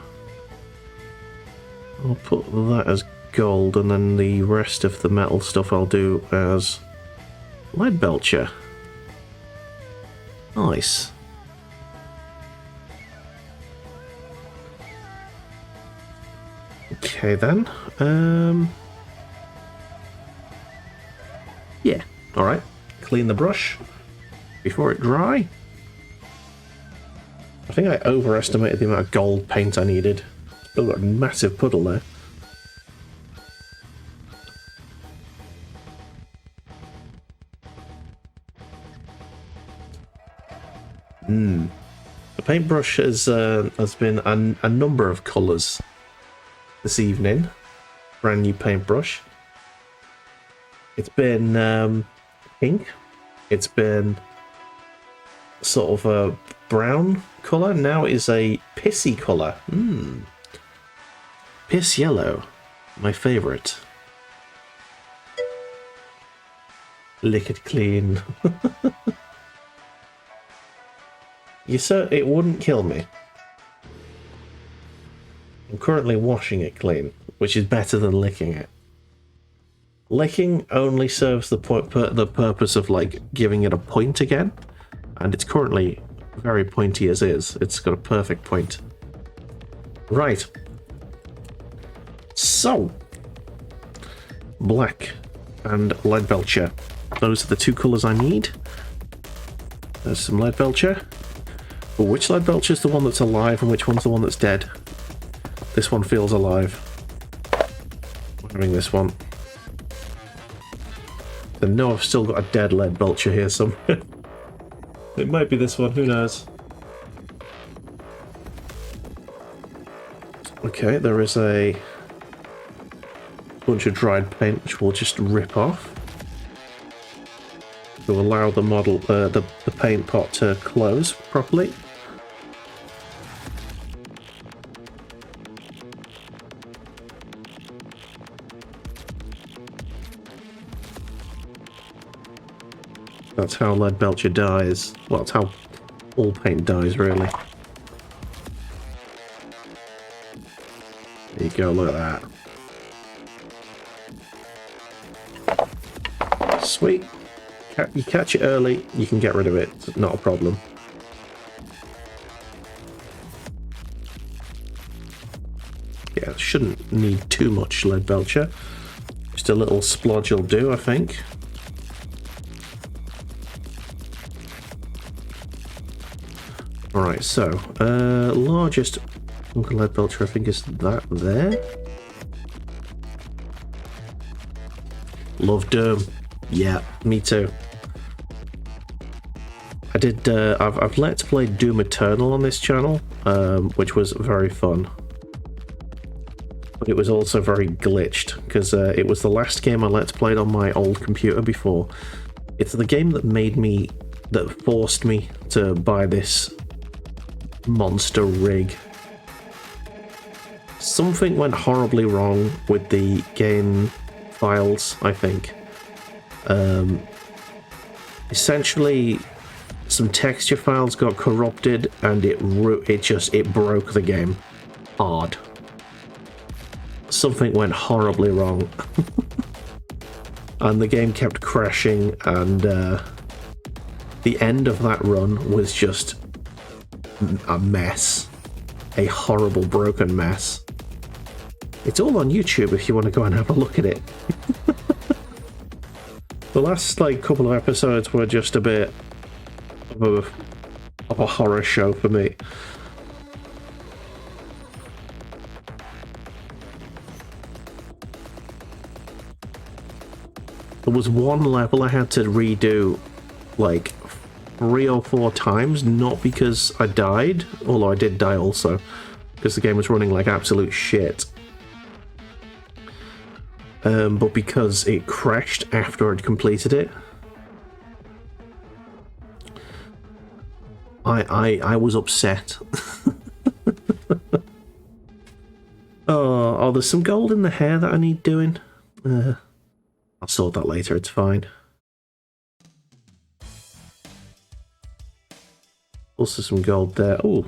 I'll put that as gold, and then the rest of the metal stuff I'll do as lead belcher. Nice. Okay then. Yeah, alright. Clean the brush before it dry. I think I overestimated the amount of gold paint I needed. Still got a massive puddle there. The paintbrush has been a number of colours this evening. Brand new paintbrush. It's been pink. It's been sort of a brown colour. Now it is a pissy colour. Piss yellow. My favourite. Lick it clean. It wouldn't kill me. I'm currently washing it clean, which is better than licking it. Licking only serves the purpose of like giving it a point again, and it's currently very pointy as is. It's got a perfect point. Right. So, black and lead belcher. Those are the two colours I need. There's some lead belcher. But which lead belcher is the one that's alive and which one's the one that's dead? This one feels alive. I'm having this one. I know I've still got a dead lead belcher here somewhere. It might be this one, who knows? Okay, there is a bunch of dried paint which we'll just rip off to allow the model, the paint pot to close properly. That's how lead belcher dies. Well, that's how all paint dies, really. There you go, look at that. Sweet. You catch it early, you can get rid of it. It's not a problem. Yeah, shouldn't need too much lead belcher. Just a little splodge will do, I think. Alright, so, largest lead belcher I think is that there. Love Doom. Yeah, me too. I did, I've Let's Play Doom Eternal on this channel, which was very fun. But it was also very glitched, because it was the last game I Let's Played on my old computer before. It's the game that forced me to buy this monster rig. Something went horribly wrong with the game files, I think. Essentially, some texture files got corrupted, and it broke the game hard. Something went horribly wrong, and the game kept crashing. And the end of that run was just a mess, a horrible broken mess. It's all on YouTube if you want to go and have a look at it. The last couple of episodes were just a bit of a horror show for me. There was one level I had to redo like 3 or 4 times, not because I died, although I did die also, because the game was running like absolute shit. But because it crashed after I'd completed it. I was upset. Oh, there's some gold in the hair that I need doing. I'll sort that later, it's fine. Also some gold there. Oh.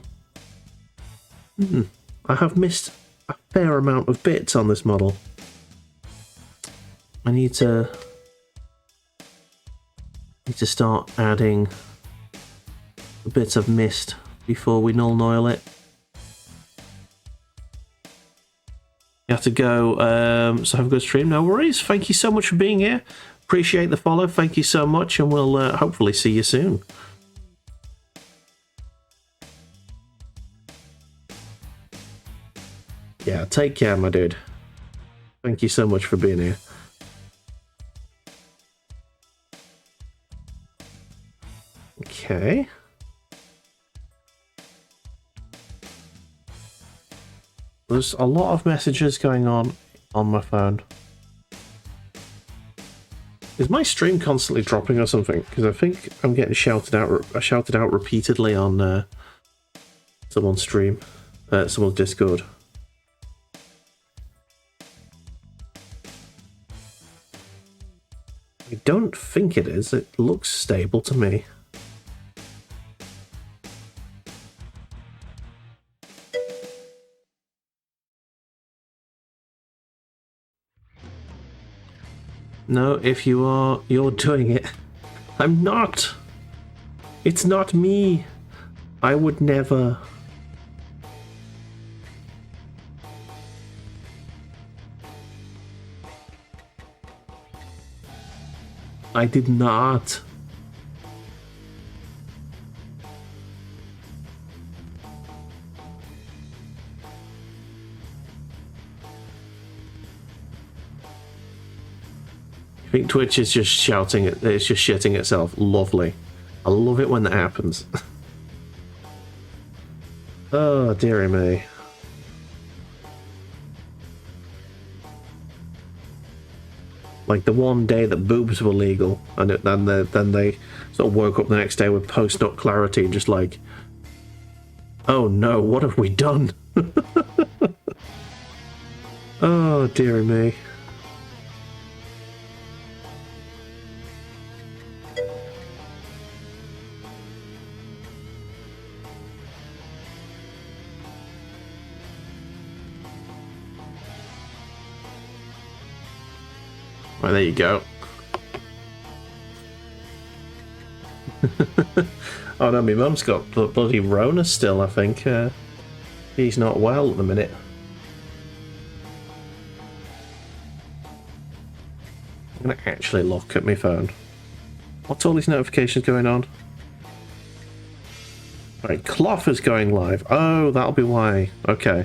I have missed a fair amount of bits on this model. I need to start adding a bit of mist before we null oil it. You have to go, so have a good stream. No worries. Thank you so much for being here. Appreciate the follow. Thank you so much, and we'll hopefully see you soon. Yeah, take care, my dude. Thank you so much for being here. Okay. There's a lot of messages going on my phone. Is my stream constantly dropping or something? Because I think I'm getting shouted out repeatedly on someone's stream, someone's Discord. I don't think it is. It looks stable to me. No, if you are, you're doing it. I'm not. It's not me. I would never. I did not. I think Twitch is just shouting it. It's just shitting itself. Lovely. I love it when that happens. Oh, dearie me. Like the one day that boobs were legal, and then they sort of woke up the next day with post-nut clarity, just like, oh no, what have we done? Oh, dearie me. Right, there you go. Oh no, my mum's got bloody Rona still, I think. He's not well at the minute. I'm gonna actually look at my phone. What's all these notifications going on? Right, Clough is going live. Oh, that'll be why. Okay.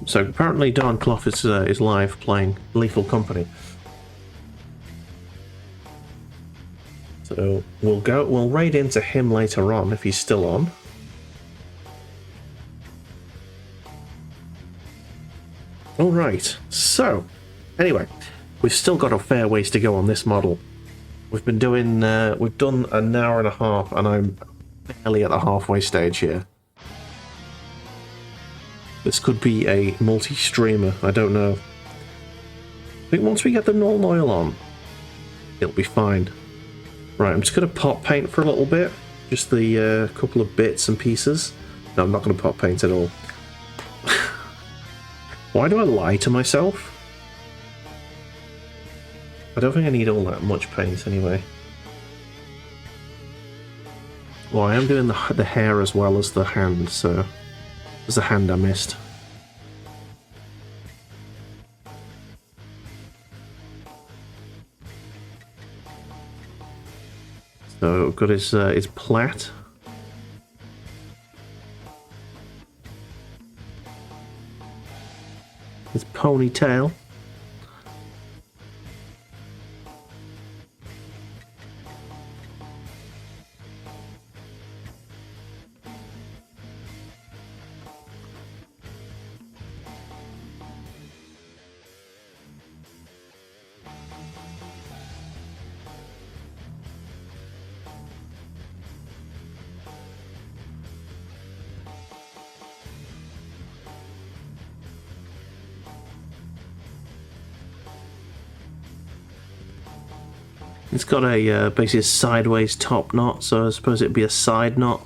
So apparently Don Clough is live playing Lethal Company. So we'll raid into him later on if he's still on. Alright, so anyway, we've still got a fair ways to go on this model. We've done an hour and a half and I'm barely at the halfway stage here. This could be a multi-streamer, I don't know. I think once we get the null oil on, it'll be fine. Right, I'm just going to pop paint for a little bit. Just the couple of bits and pieces. No, I'm not going to pop paint at all. Why do I lie to myself? I don't think I need all that much paint anyway. Well, I am doing the hair as well as the hand, so there's the hand I missed. So got his plait. His ponytail. It's got a basically a sideways top knot, so I suppose it'd be a side knot.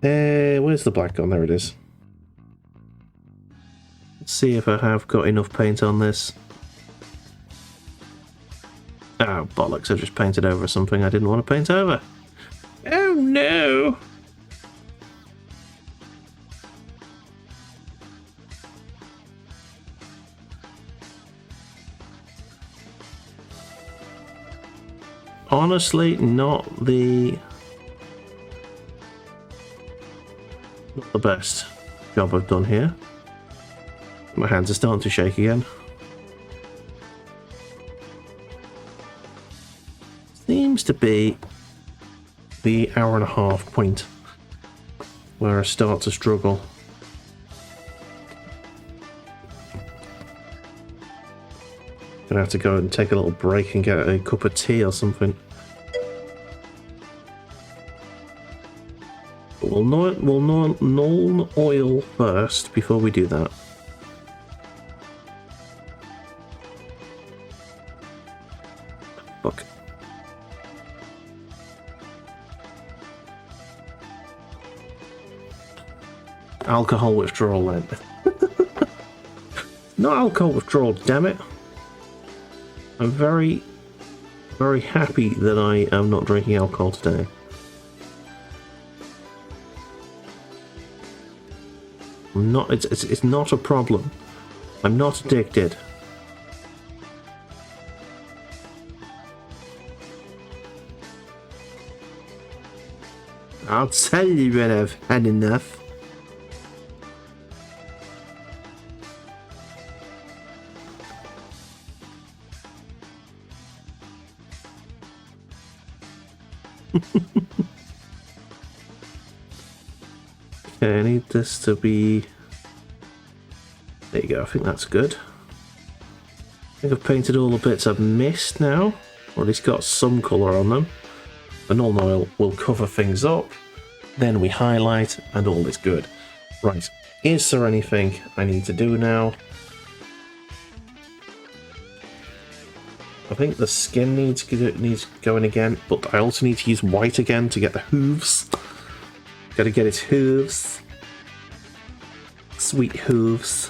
Where's the black gone? There it is. Let's see if I have got enough paint on this. Oh, bollocks, I just painted over something I didn't want to paint over. Oh no! Honestly, not the... Not the best job I've done here. My hands are starting to shake again. Seems to be the hour-and-a-half point where I start to struggle. Gonna have to go and take a little break and get a cup of tea or something. But we'll null oil first before we do that. Fuck. Alcohol withdrawal then. Not alcohol withdrawal, damn it. I'm very, very happy that I am not drinking alcohol today. I'm not. It's not a problem. I'm not addicted. I'll tell you when I've had enough. Okay, I need this to be... There you go, I think that's good. I think I've painted all the bits I've missed now, or at least got some colour on them. The null oil will cover things up, then we highlight, and all is good. Right, is there anything I need to do now? I think the skin needs going again, but I also need to use white again to get the hooves. Gotta get its hooves. Sweet hooves.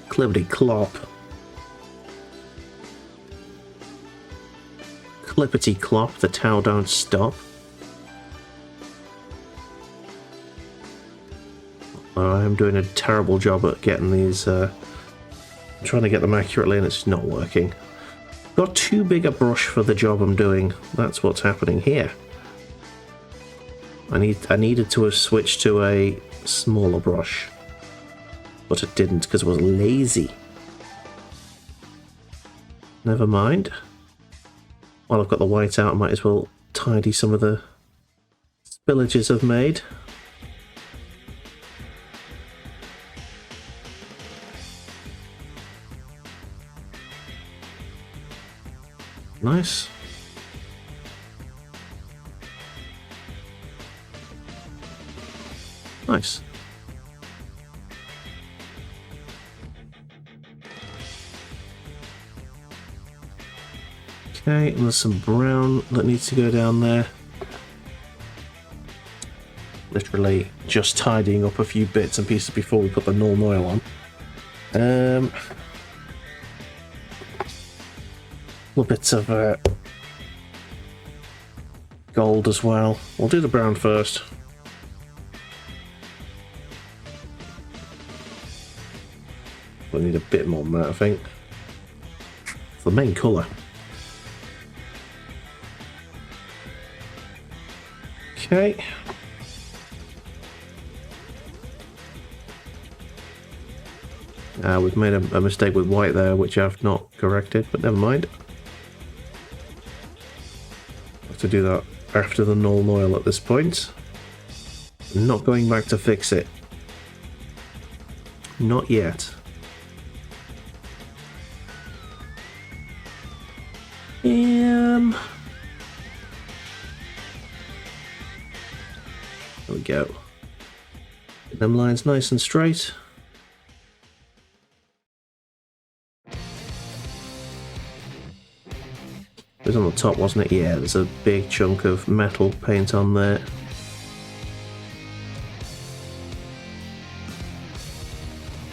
Clippity clop. Clippity clop, the towel don't stop. I'm doing a terrible job at getting these, I'm trying to get them accurately and it's not working. Got too big a brush for the job I'm doing. That's what's happening here. I needed to have switched to a smaller brush, but it didn't because I was lazy. Never mind. While I've got the white out, I might as well tidy some of the spillages I've made. Nice. Nice. Okay, and there's some brown that needs to go down there. Literally just tidying up a few bits and pieces before we put the null oil on. Little bits of gold as well. We'll do the brown first. We'll need a bit more than that, I think. It's the main colour. Okay. We've made a mistake with white there, which I've not corrected, but never mind. Have to do that after the null oil at this point. I'm not going back to fix it. Not yet. There we go. Get them lines nice and straight. It was on the top, wasn't it? Yeah, there's a big chunk of metal paint on there.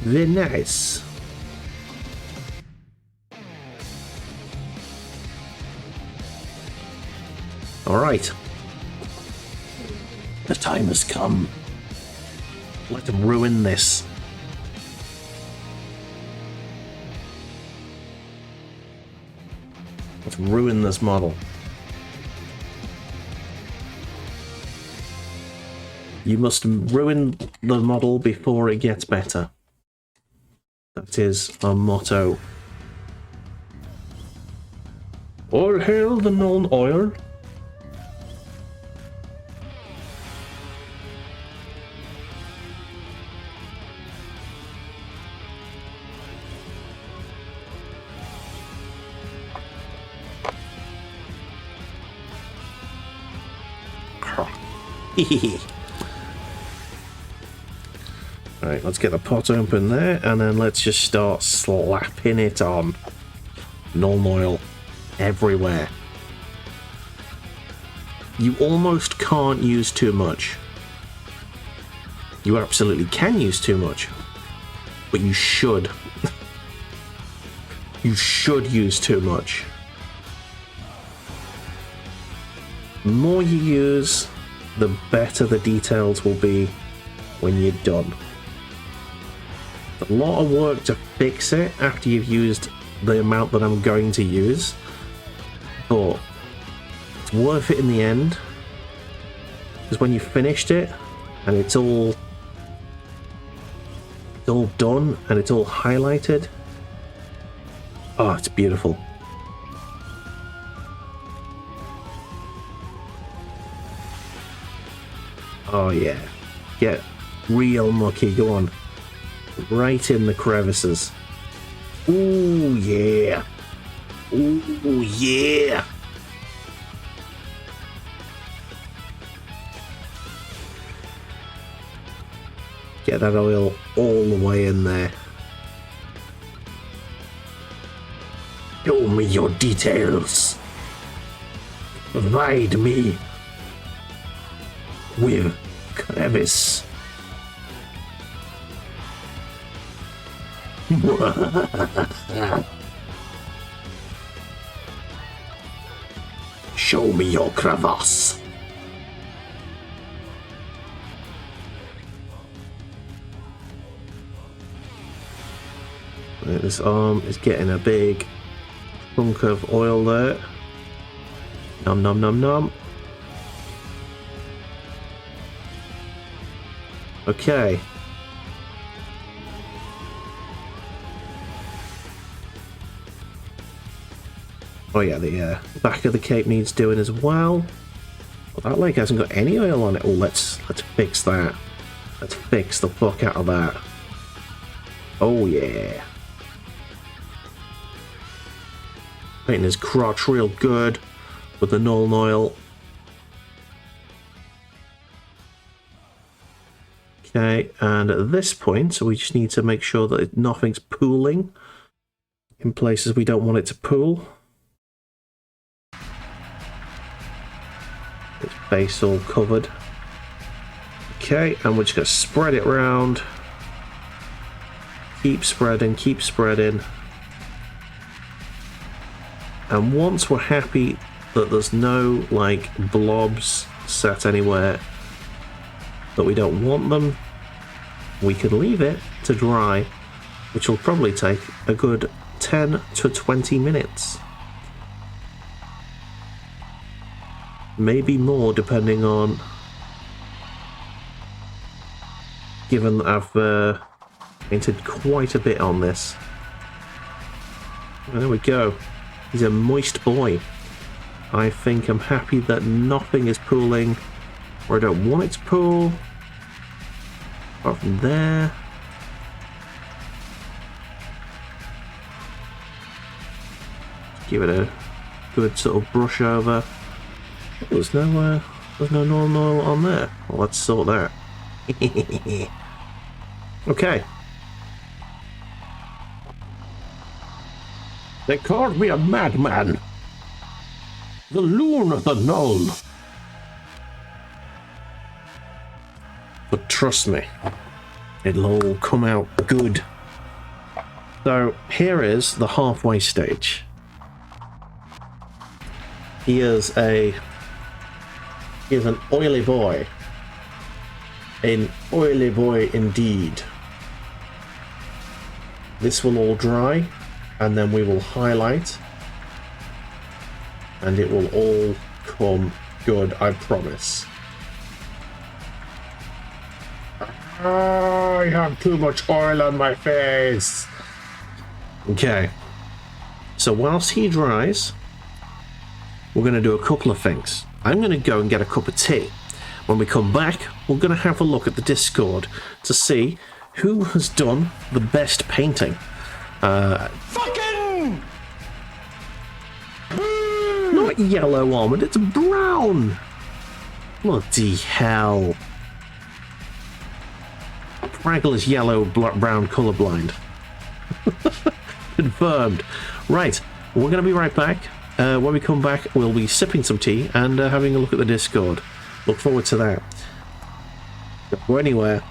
Very nice. Alright. The time has come. Let them ruin this. Let's ruin this model. You must ruin the model before it gets better. That is our motto. All hail the Null Oil. Alright, let's get the pot open there, and then let's just start slapping it on. Null oil everywhere. You almost can't use too much. You absolutely can use too much, but you should. You should use too much. The more you use, the better the details will be when you're done. It's a lot of work to fix it after you've used the amount that I'm going to use, but it's worth it in the end, because when you've finished it and it's all done and it's all highlighted, oh, it's beautiful. Oh yeah, get real mucky, go on. Right in the crevices. Ooh yeah. Ooh yeah. Get that oil all the way in there. Show me your details. Provide me with crevice. Show me your crevasse. This arm is getting a big chunk of oil there. Nom nom nom nom. Okay. Oh yeah, the back of the cape needs doing as well. Well, that leg hasn't got any oil on it. Oh, let's fix that. Let's fix the fuck out of that. Oh yeah. Painting his crotch real good with the Null oil. Okay, and at this point, we just need to make sure that nothing's pooling in places we don't want it to pool. Its base all covered. Okay, and we're just going to spread it around. Keep spreading, keep spreading. And once we're happy that there's no, like, blobs set anywhere that we don't want them, we can leave it to dry, which will probably take a good 10 to 20 minutes. Maybe more, depending on... Given that I've painted quite a bit on this. There we go. He's a moist boy. I think I'm happy that nothing is pooling where I don't want it to pool. Apart from there. Give it a good sort of brush over. There's no normal oil on there. Well, let's sort that. Okay. They called me a madman. The loon of the null. But trust me, it'll all come out good. So here is the halfway stage. Here's an oily boy. An oily boy indeed. This will all dry, and then we will highlight, and it will all come good, I promise. I have too much oil on my face. Okay. So whilst he dries, we're going to do a couple of things. I'm going to go and get a cup of tea. When we come back, we're going to have a look at the Discord to see who has done the best painting. Fucking! Not yellow almond, it's brown. Bloody hell. Praggle is yellow, brown, colourblind. Confirmed. Right, we're going to be right back. When we come back, we'll be sipping some tea and having a look at the Discord. Look forward to that. Don't go anywhere.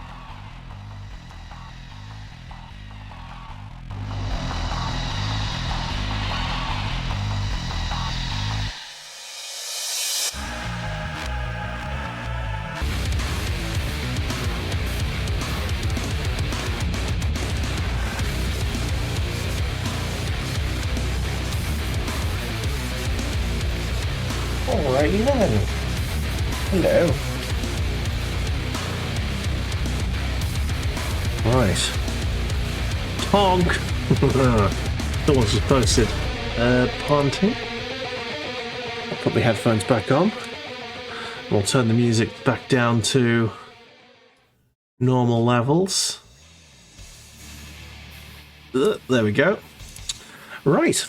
Alrighty then. Hello. Right. Tog. Someone's just posted. Ponting. I'll put my headphones back on. We'll turn the music back down to normal levels. There we go. Right.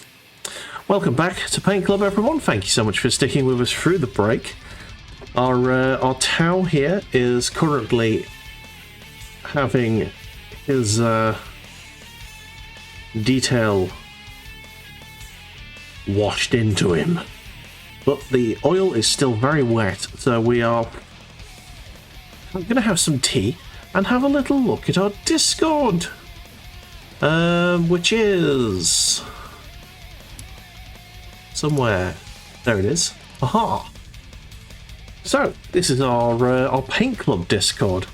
Welcome back to Paint Club, everyone. Thank you so much for sticking with us through the break. Our Tau here is currently having his detail washed into him, but the oil is still very wet, so I'm gonna have some tea and have a little look at our Discord, which is somewhere. There it is. Aha! So, this is our Paint Club Discord.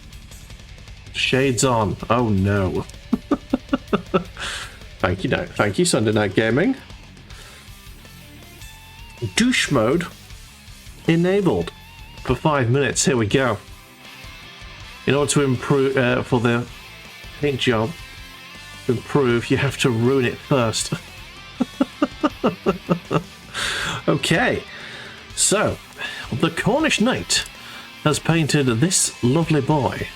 Shades on. Oh no. Thank you, Sunday Night Gaming. Douche mode enabled for 5 minutes. Here we go. In order to improve, for the paint job to improve, you have to ruin it first. Okay, so the Cornish Knight has painted this lovely boy,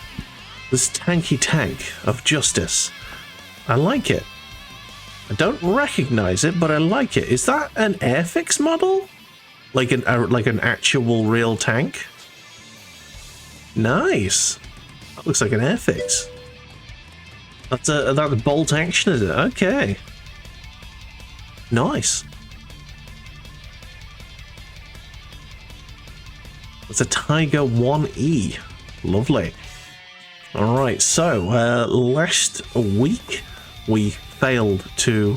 this tanky tank of justice. I like it. I don't recognize it, but I like it. Is that an Airfix model? Like an actual real tank? Nice. That looks like an Airfix. That's a bolt action, is it? Okay. Nice. It's a Tiger 1E. Lovely. Alright, so last week we failed to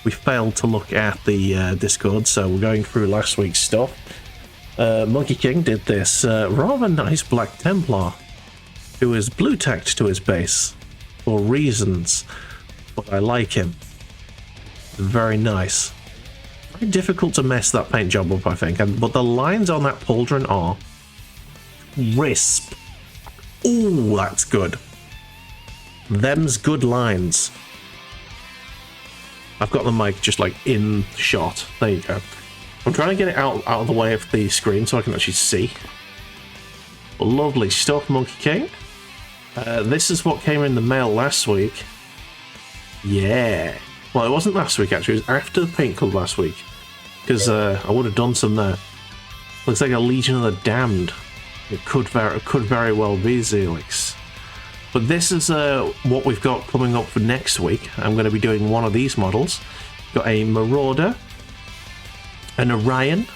look at the Discord, so we're going through last week's stuff. Monkey King did this rather nice Black Templar, who is blue tacked to his base for reasons, but I like him. Very nice. Very difficult to mess that paint job up, I think, but the lines on that pauldron are crisp. Ooh, that's good. Them's good lines. I've got the mic just like in shot. There you go. I'm trying to get it out of the way of the screen so I can actually see. Lovely stuff, Monkey King. This is what came in the mail last week. Yeah. Well, it wasn't last week, actually. It was after the Paint Club last week. Because I would have done some there. Looks like a Legion of the Damned. It could very well be Zelix. But this is what we've got coming up for next week. I'm going to be doing one of these models. Got a Marauder, an Orion,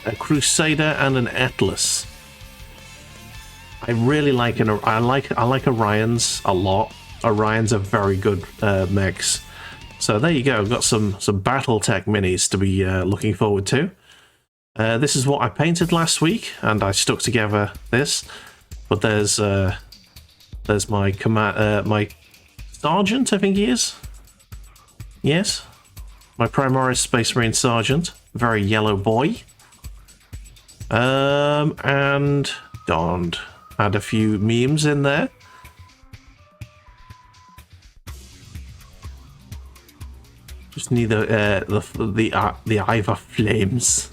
a Crusader, and an Atlas. I really like I like Orions a lot. Orions are very good mechs. So there you go. I've got some BattleTech minis to be looking forward to. This is what I painted last week, and I stuck together this. But there's my my sergeant, I think he is. Yes, my Primaris Space Marine sergeant, very yellow boy. And donned. Had a few memes in there. Just need the Ivor flames.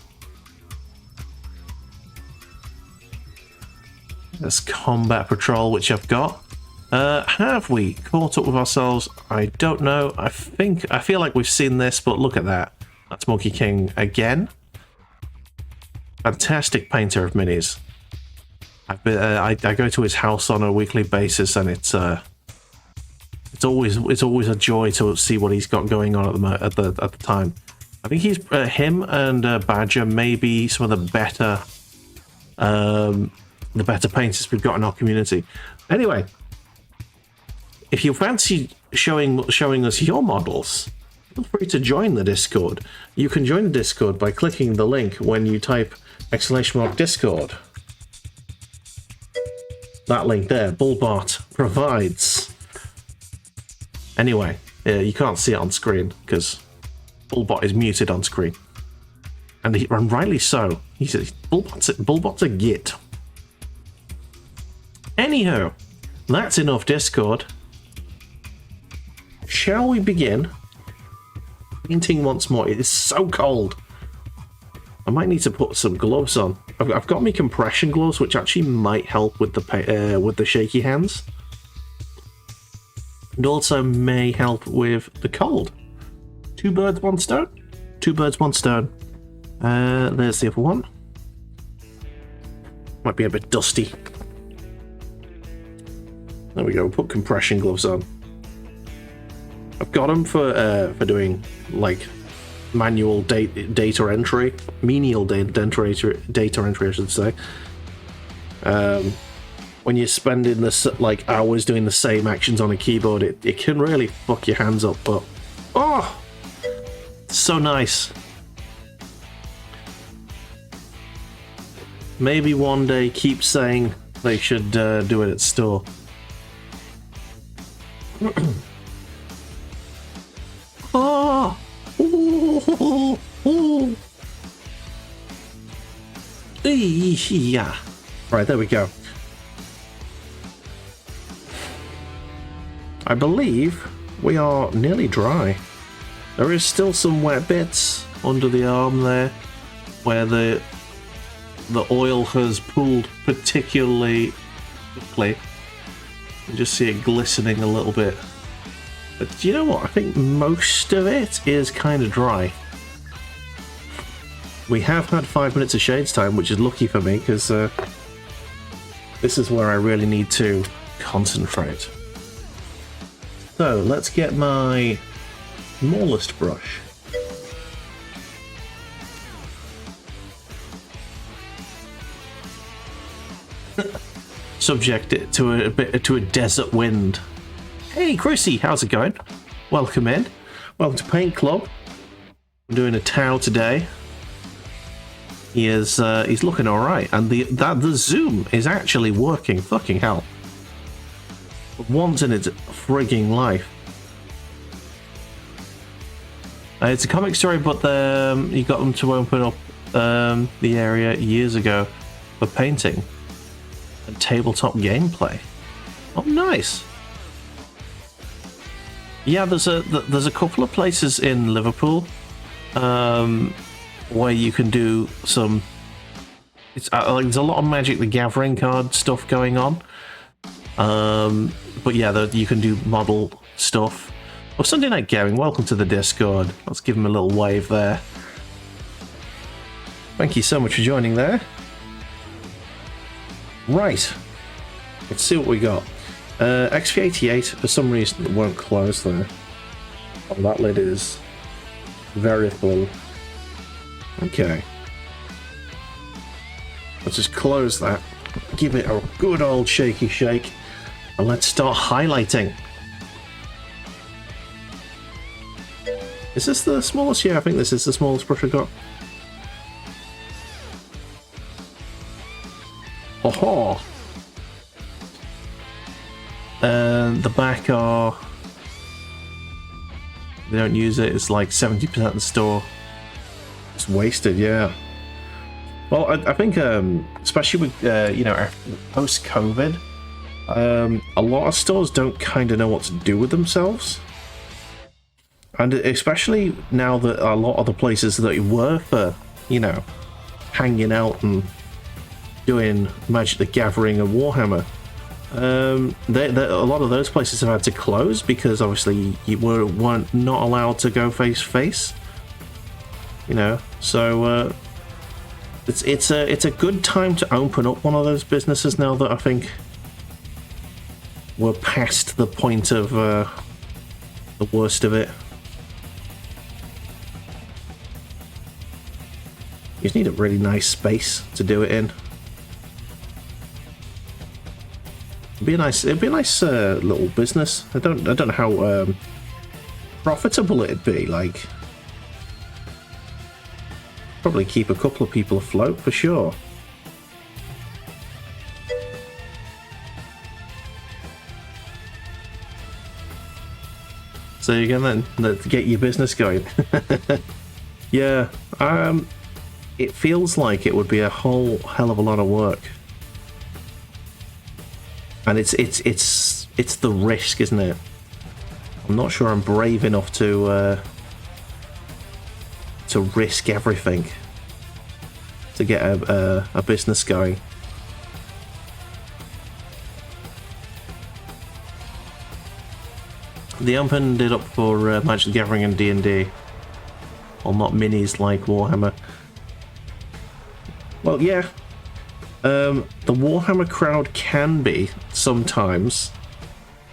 There's combat patrol, which I've got. Have we caught up with ourselves? I don't know. I feel like we've seen this, but look at that. That's Monkey King again. Fantastic painter of minis. I go to his house on a weekly basis, and it's always a joy to see what he's got going on at the time. I think he's him and Badger may be some of the better painters we've got in our community. Anyway, if you fancy showing us your models, feel free to join the Discord. You can join the Discord by clicking the link when you type !Discord. That link there, Bullbot provides. Anyway, you can't see it on screen because Bullbot is muted on screen, and rightly so. He says Bullbot's a git. Anyhow, that's enough Discord. Shall we begin painting once more? It is so cold. I might need to put some gloves on. I've got my compression gloves, which actually might help with the shaky hands, and also may help with the cold. Two birds, one stone. Two birds, one stone. There's the other one. Might be a bit dusty. There we go. Put compression gloves on. I've got them for doing like manual data entry, menial data entry, I should say. When you're spending like hours doing the same actions on a keyboard, it can really fuck your hands up. But oh, so nice. Maybe one day keep saying they should do it at store. Oh, ooh, ooh. Yeah. Right, there we go. I believe we are nearly dry. There is still some wet bits under the arm there, where the oil has pooled particularly quickly. You just see it glistening a little bit. But do you know what? I think most of it is kind of dry. We have had 5 minutes of shades time, which is lucky for me, because this is where I really need to concentrate. So let's get my smallest brush. Subject it to a desert wind. Hey, Chrissy, how's it going? Welcome in. Welcome to Paint Club. I'm doing a Tau today. He's looking all right, and the zoom is actually working. Fucking hell! For once in its frigging life. It's a comic story, but you got them to open up the area years ago for painting and tabletop gameplay. Oh, nice. Yeah, there's a couple of places in Liverpool where you can do some. It's like there's a lot of Magic the Gathering card stuff going on. But yeah, you can do model stuff. Oh, Sunday Night Gaming, welcome to the Discord. Let's give him a little wave there. Thank you so much for joining there. Right, let's see what we got. XP88, for some reason it won't close there. Oh, that lid is very full. Okay. Let's just close that, give it a good old shaky shake, and let's start highlighting. Is this the smallest? Yeah, I think this is the smallest brush I've got. Oh-ho! And the back are... they don't use it, it's like 70% of the store. It's wasted, yeah. Well, I think, especially with, you know, post-COVID, a lot of stores don't kind of know what to do with themselves. And especially now that a lot of the places that were for, you know, hanging out and doing Magic the Gathering and Warhammer, a lot of those places have had to close because obviously you weren't not allowed to go face to face. You know, so it's a good time to open up one of those businesses now that I think we're past the point of the worst of it. You just need a really nice space to do it in. It'd be a nice little business. I don't know how profitable it'd be. Like, probably keep a couple of people afloat for sure. So you can then get your business going. Yeah, it feels like it would be a whole hell of a lot of work. And it's the risk, isn't it? I'm not sure I'm brave enough to risk everything to get a business going. They opened it up for Magic the Gathering and D&D. Well, not minis like Warhammer. Well, yeah. The Warhammer crowd can be sometimes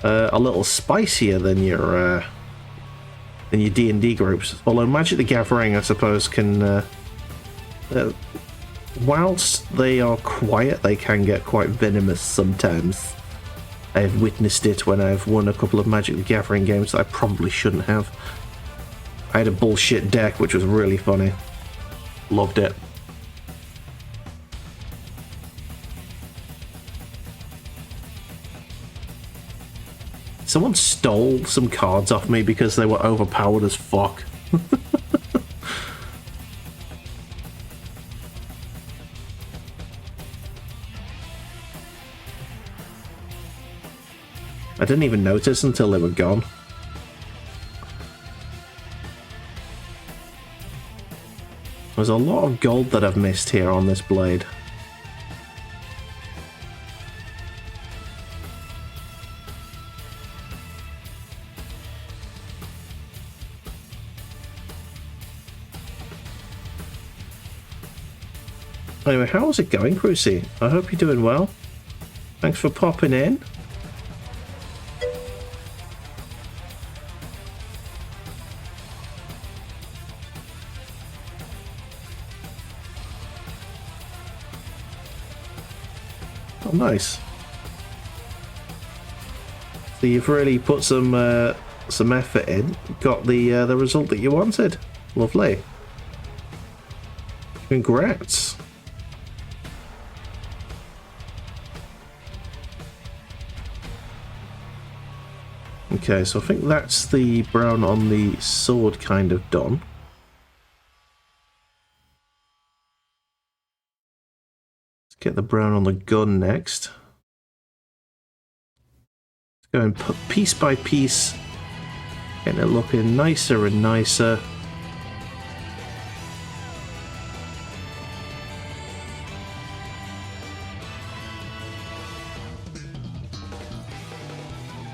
a little spicier than your D&D groups. Although Magic the Gathering, I suppose, can whilst they are quiet, they can get quite venomous sometimes. I've witnessed it when I've won a couple of Magic the Gathering games that I probably shouldn't have. I had a bullshit deck which was really funny. Loved it. Someone stole some cards off me because they were overpowered as fuck. I didn't even notice until they were gone. There's a lot of gold that I've missed here on this blade. Anyway, how's it going, Crucy? I hope you're doing well. Thanks for popping in. Oh, nice. So you've really put some effort in, got the result that you wanted. Lovely. Congrats. Okay, so I think that's the brown on the sword kind of done. Let's get the brown on the gun next. Let's go and piece by piece, getting it looking nicer and nicer.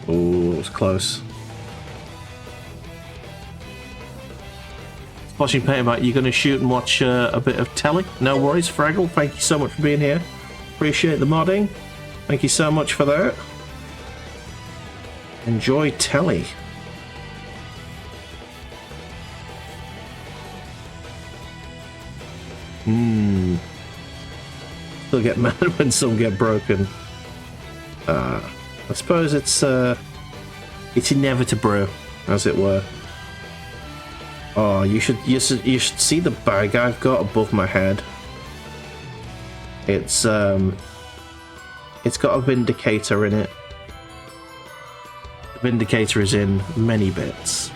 Oh, it was close. Watching paint about, you going to shoot and watch a bit of telly? No worries, Fraggle. Thank you so much for being here. Appreciate the modding. Thank you so much for that. Enjoy telly. Still get mad when some get broken. I suppose it's inevitable, as it were. Oh, you should see the bag I've got above my head. It's got a Vindicator in it. The Vindicator is in many bits.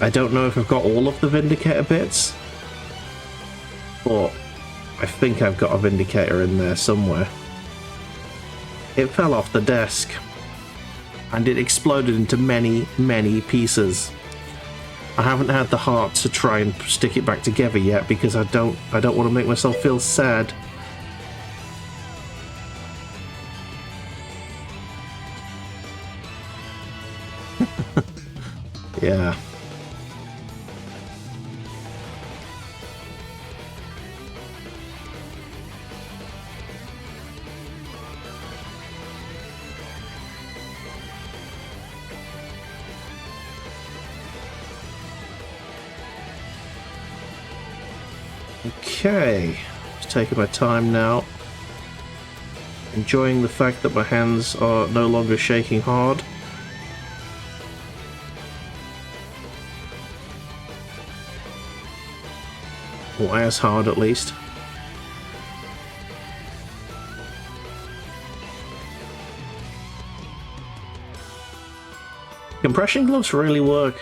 I don't know if I've got all of the Vindicator bits, but I think I've got a Vindicator in there somewhere. It fell off the desk. and it exploded into many, many pieces. I haven't had the heart to try and stick it back together yet because I don't want to make myself feel sad. Yeah. Okay, just taking my time now, enjoying the fact that my hands are no longer shaking hard. Or as hard at least. Compression gloves really work.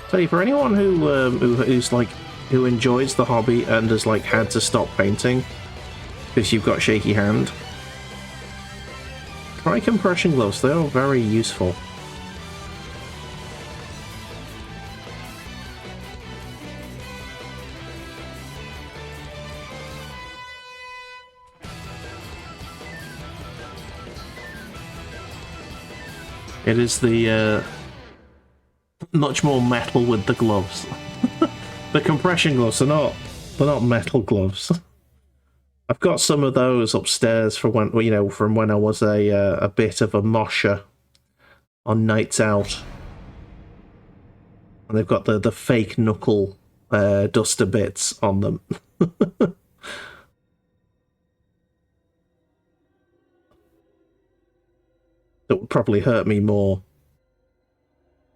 Tell you, for anyone who enjoys the hobby and has like had to stop painting because you've got shaky hand, try compression gloves. They are very useful. It is the much more metal with the gloves. The compression gloves are they're not metal gloves. I've got some of those upstairs from when I was a bit of a mosher on nights out, and they've got the fake knuckle duster bits on them. That would probably hurt me more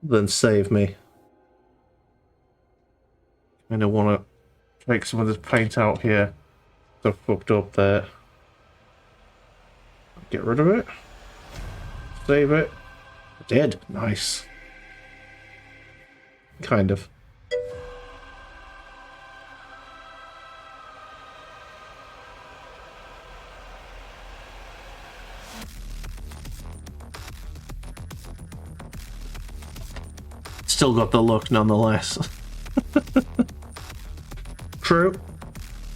than save me. And I want to take some of this paint out here. So fucked up there. Get rid of it. Save it. Dead. Nice. Kind of. Still got the look nonetheless. True.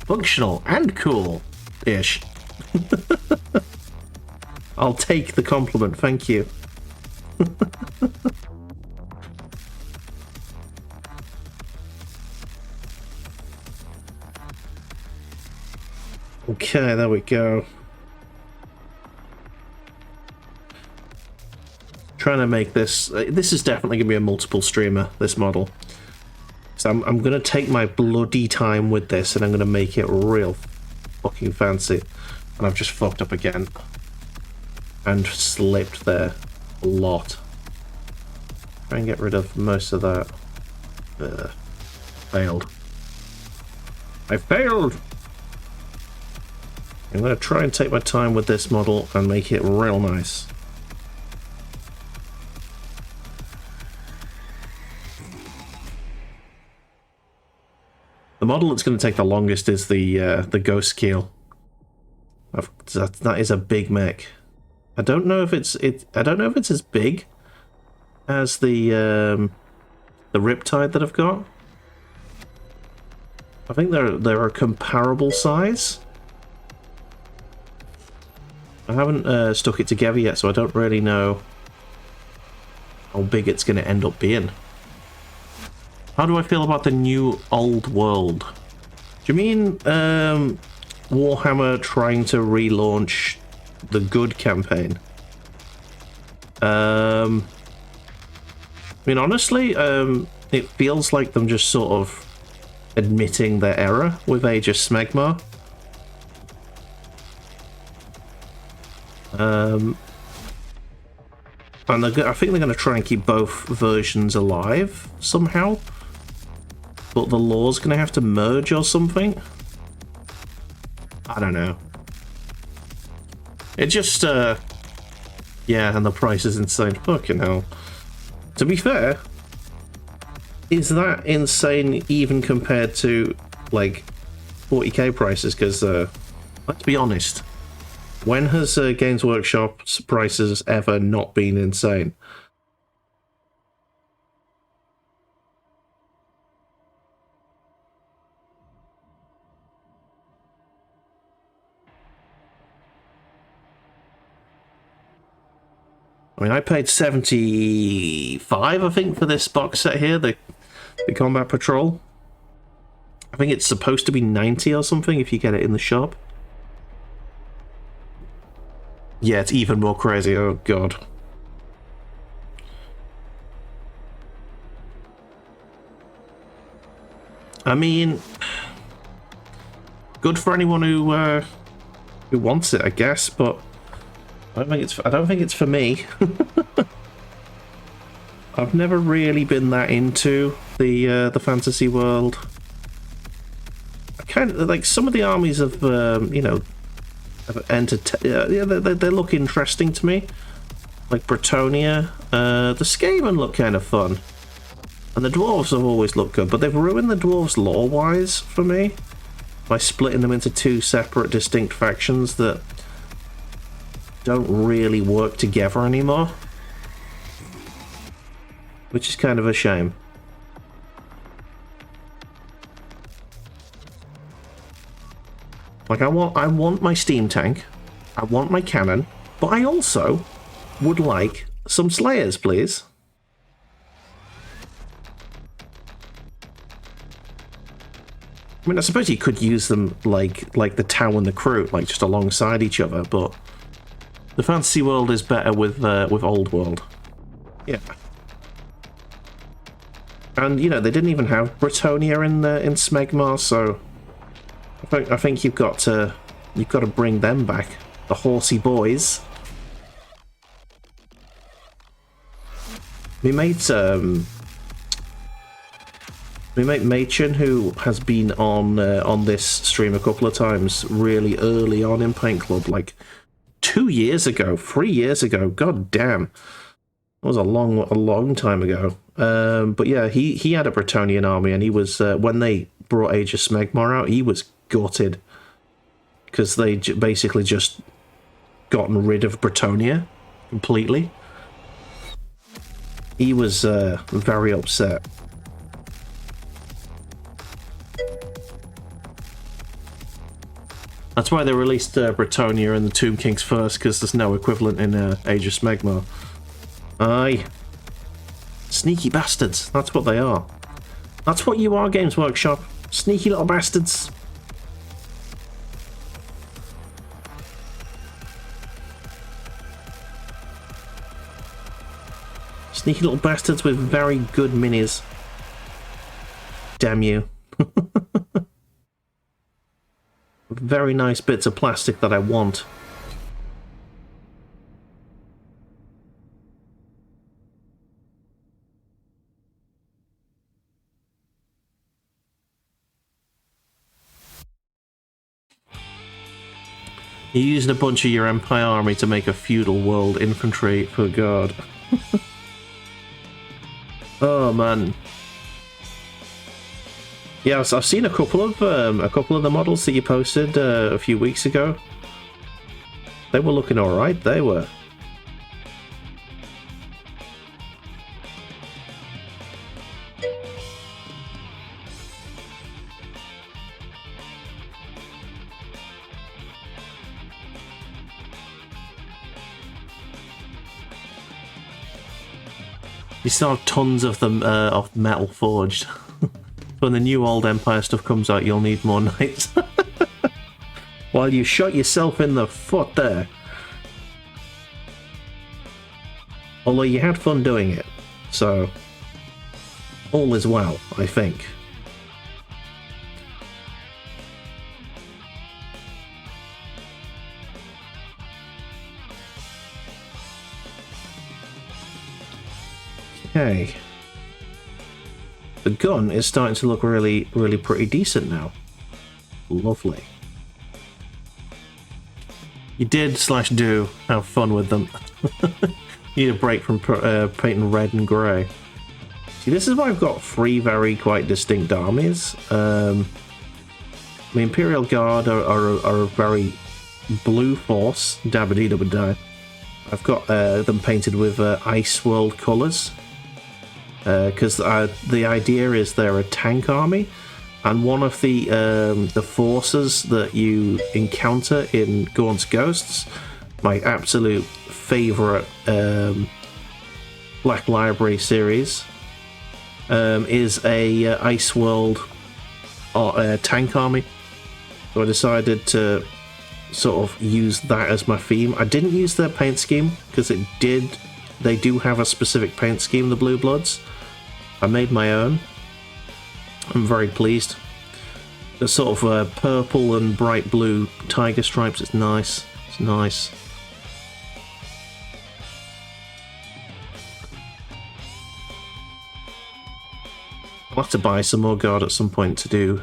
Functional and cool-ish. I'll take the compliment, thank you. Okay, there we go. Trying to make this... this is definitely going to be a multiple streamer, this model. So I'm going to take my bloody time with this and I'm going to make it real fucking fancy. And I've just fucked up again. And slipped there a lot. Try and get rid of most of that. Failed. I failed! I'm going to try and take my time with this model and make it real nice. The model that's going to take the longest is the Ghost Keel. That is a big mech. I don't know if it's as big as the Riptide that I've got. I think they're a comparable size. I haven't stuck it together yet, so I don't really know how big it's going to end up being. How do I feel about the new old world? Do you mean Warhammer trying to relaunch the good campaign? I mean, honestly, it feels like them just sort of admitting their error with Age of Smegma. And I think they're going to try and keep both versions alive somehow. But the lore's going to have to merge or something. I don't know. It just, yeah, and the price is insane. Fucking hell. To be fair, is that insane even compared to, like, 40k prices? Because, let's be honest, When has Games Workshop's prices ever not been insane? I mean, I paid 75, I think, for this box set here, the Combat Patrol. I think it's supposed to be 90 or something if you get it in the shop. Yeah, it's even more crazy. Oh, God. I mean, good for anyone who wants it, I guess, but I don't think it's for me. I've never really been that into the fantasy world. I kind of like some of the armies of you know, have yeah, they look interesting to me. Like Bretonia, the Skaven look kind of fun, and the dwarves have always looked good, but they've ruined the dwarves lore-wise for me by splitting them into two separate, distinct factions that don't really work together anymore, which is kind of a shame. Like I want my steam tank, I want my cannon, but I also would like some slayers, please. I mean, I suppose you could use them like the Tau and the Crew, like just alongside each other, but the fantasy world is better with old world. Yeah. And you know, they didn't even have Bretonia in Smegmar, so I think you've got to bring them back, the horsey boys. My mate Machin, who has been on this stream a couple of times, really early on in Paint Club, like 2 years ago, 3 years ago. God damn, that was a long time ago. But yeah, he had a Bretonian army, and he was when they brought Age of Smegmar out, he was gutted because they basically just gotten rid of Bretonia completely. He was very upset. That's why they released Bretonia and the Tomb Kings first, because there's no equivalent in Age of Smegmar. Aye. Sneaky bastards, that's what they are. That's what you are, Games Workshop. Sneaky little bastards. Sneaky little bastards with very good minis. Damn you. Very nice bits of plastic that I want. You're using a bunch of your Empire army to make a feudal world infantry, for God. Oh man. Yeah, I've seen a couple of the models that you posted a few weeks ago. They were looking all right. They were. You still have tons of them of metal forged. When the new old Empire stuff comes out, you'll need more knights. While you shot yourself in the foot there. Although you had fun doing it, so all is well, I think. Okay. The gun is starting to look really pretty decent now. Lovely. You did / do have fun with them. Need a break from painting red and grey. See, this is why I've got 3 very quite distinct armies. The Imperial Guard are a very Blue Force, dabba dabba die. I've got them painted with Ice World colours. Because the idea is they're a tank army, and one of the forces that you encounter in Gaunt's Ghosts, my absolute favourite Black Library series, is a Ice World tank army. So I decided to sort of use that as my theme. I didn't use their paint scheme because they do have a specific paint scheme, the Blue Bloods. I made my own. I'm very pleased. The sort of purple and bright blue tiger stripes, it's nice. It's nice. I'll have to buy some more guard at some point to do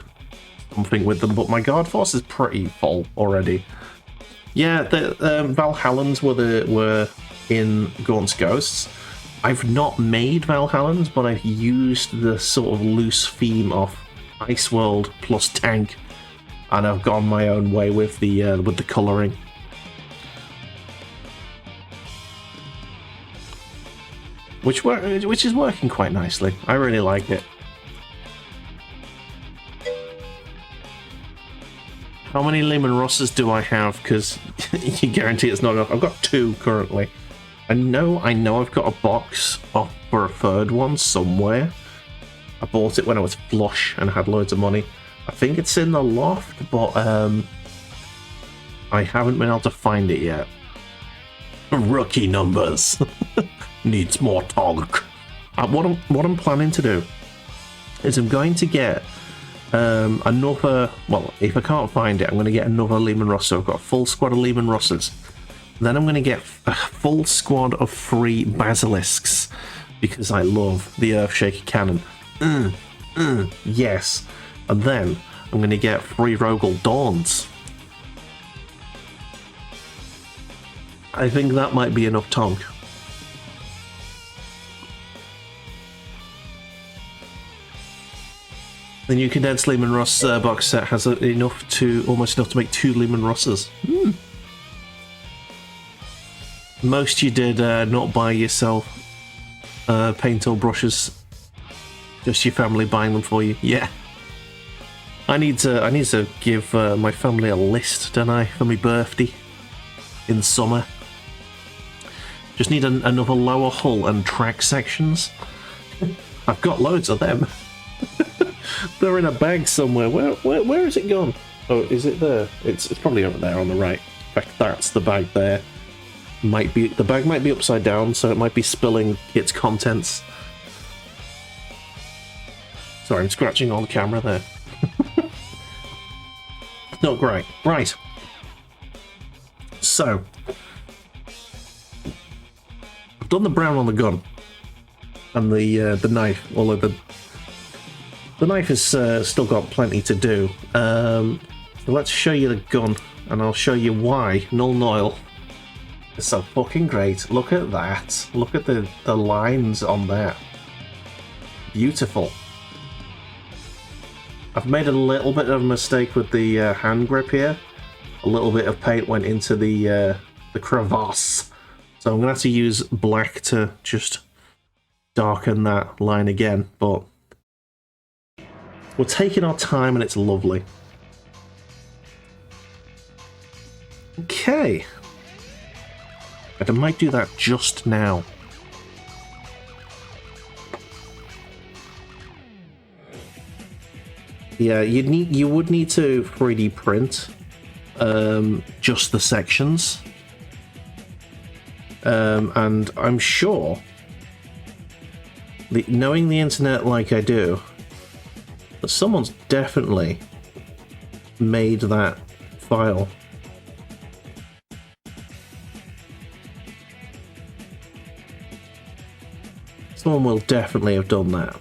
something with them, but my guard force is pretty full already. Yeah, the Valhallans were in Gaunt's Ghosts. I've not made Valhallans, but I've used the sort of loose theme of Ice World plus tank, and I've gone my own way with the colouring. Which is working quite nicely. I really like it. How many Lehman Rosses do I have? Because you guarantee it's not enough. I've got 2 currently. I know I've got a box for a third one somewhere. I bought it when I was flush and had loads of money. I think it's in the loft, but I haven't been able to find it yet. Rookie numbers. Needs more talk. What I'm planning to do is I'm going to get another... Well, if I can't find it, I'm going to get another Lehman Ross. So I've got a full squad of Lehman Rosses. Then I'm going to get a full squad of 3 Basilisks, because I love the Earthshaker Cannon. Yes. And then I'm going to get 3 Rogel Dawns. I think that might be enough tonk. The new condensed Lehman Ross box set has almost enough to make 2 Lehman Rosses. Most you did not buy yourself paint or brushes, just your family buying them for you. Yeah, I need to give my family a list, don't I, for my birthday in summer. Just need another lower hull and track sections. I've got loads of them. They're in a bag somewhere. Where is it gone? Oh, is it there? It's probably over there on the right. In fact, that's the bag there. The bag might be upside down, so it might be spilling its contents. Sorry, I'm scratching on the camera there. Not great. Right. So, I've done the brown on the gun and the knife, although the knife has still got plenty to do. So let's show you the gun, and I'll show you why Null Noil is so fucking great. Look at that. Look at the lines on that. Beautiful. I've made a little bit of a mistake with the hand grip here. A little bit of paint went into the crevasse. So I'm going to have to use black to just darken that line again, but we're taking our time and it's lovely. Okay. But I might do that just now. Yeah, you would need to 3D print just the sections. And I'm sure, knowing the internet like I do, that someone's definitely made that file. Someone will definitely have done that.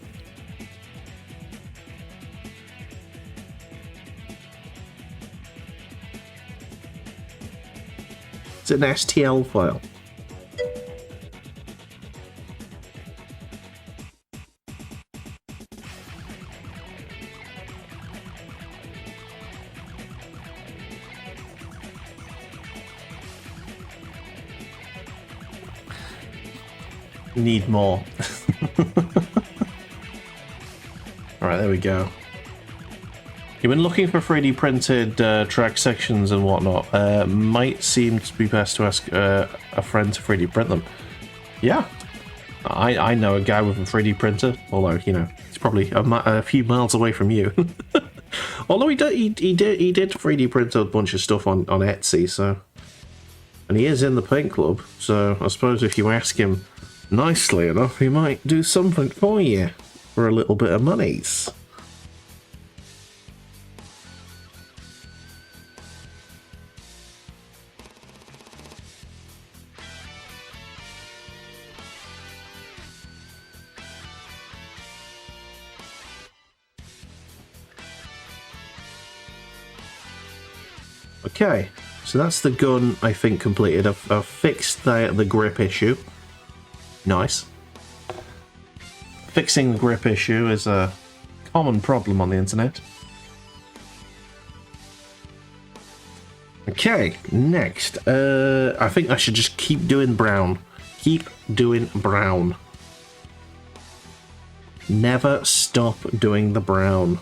It's an STL file. Need more. Alright, there we go. You've been looking for 3D printed track sections and whatnot. Might seem to be best to ask a friend to 3D print them. Yeah. I know a guy with a 3D printer, although, you know, he's probably a few miles away from you. Although he did 3D print a bunch of stuff on Etsy, so... And he is in the paint club, so I suppose if you ask him nicely enough, he might do something for you for a little bit of monies. Okay, so that's the gun, I think, completed. I've fixed the grip issue. Nice. Fixing the grip issue is a common problem on the internet. Okay, next. I think I should just keep doing brown. Keep doing brown. Never stop doing the brown.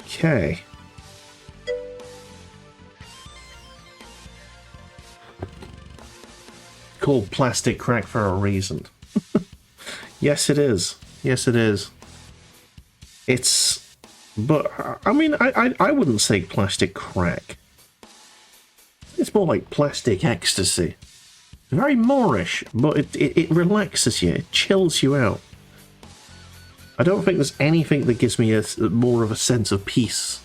Okay. Called plastic crack for a reason. Yes, it is. Yes, it is. It's... But, I mean, I wouldn't say plastic crack. It's more like plastic ecstasy. Very Moorish, but it relaxes you. It chills you out. I don't think there's anything that gives me more of a sense of peace.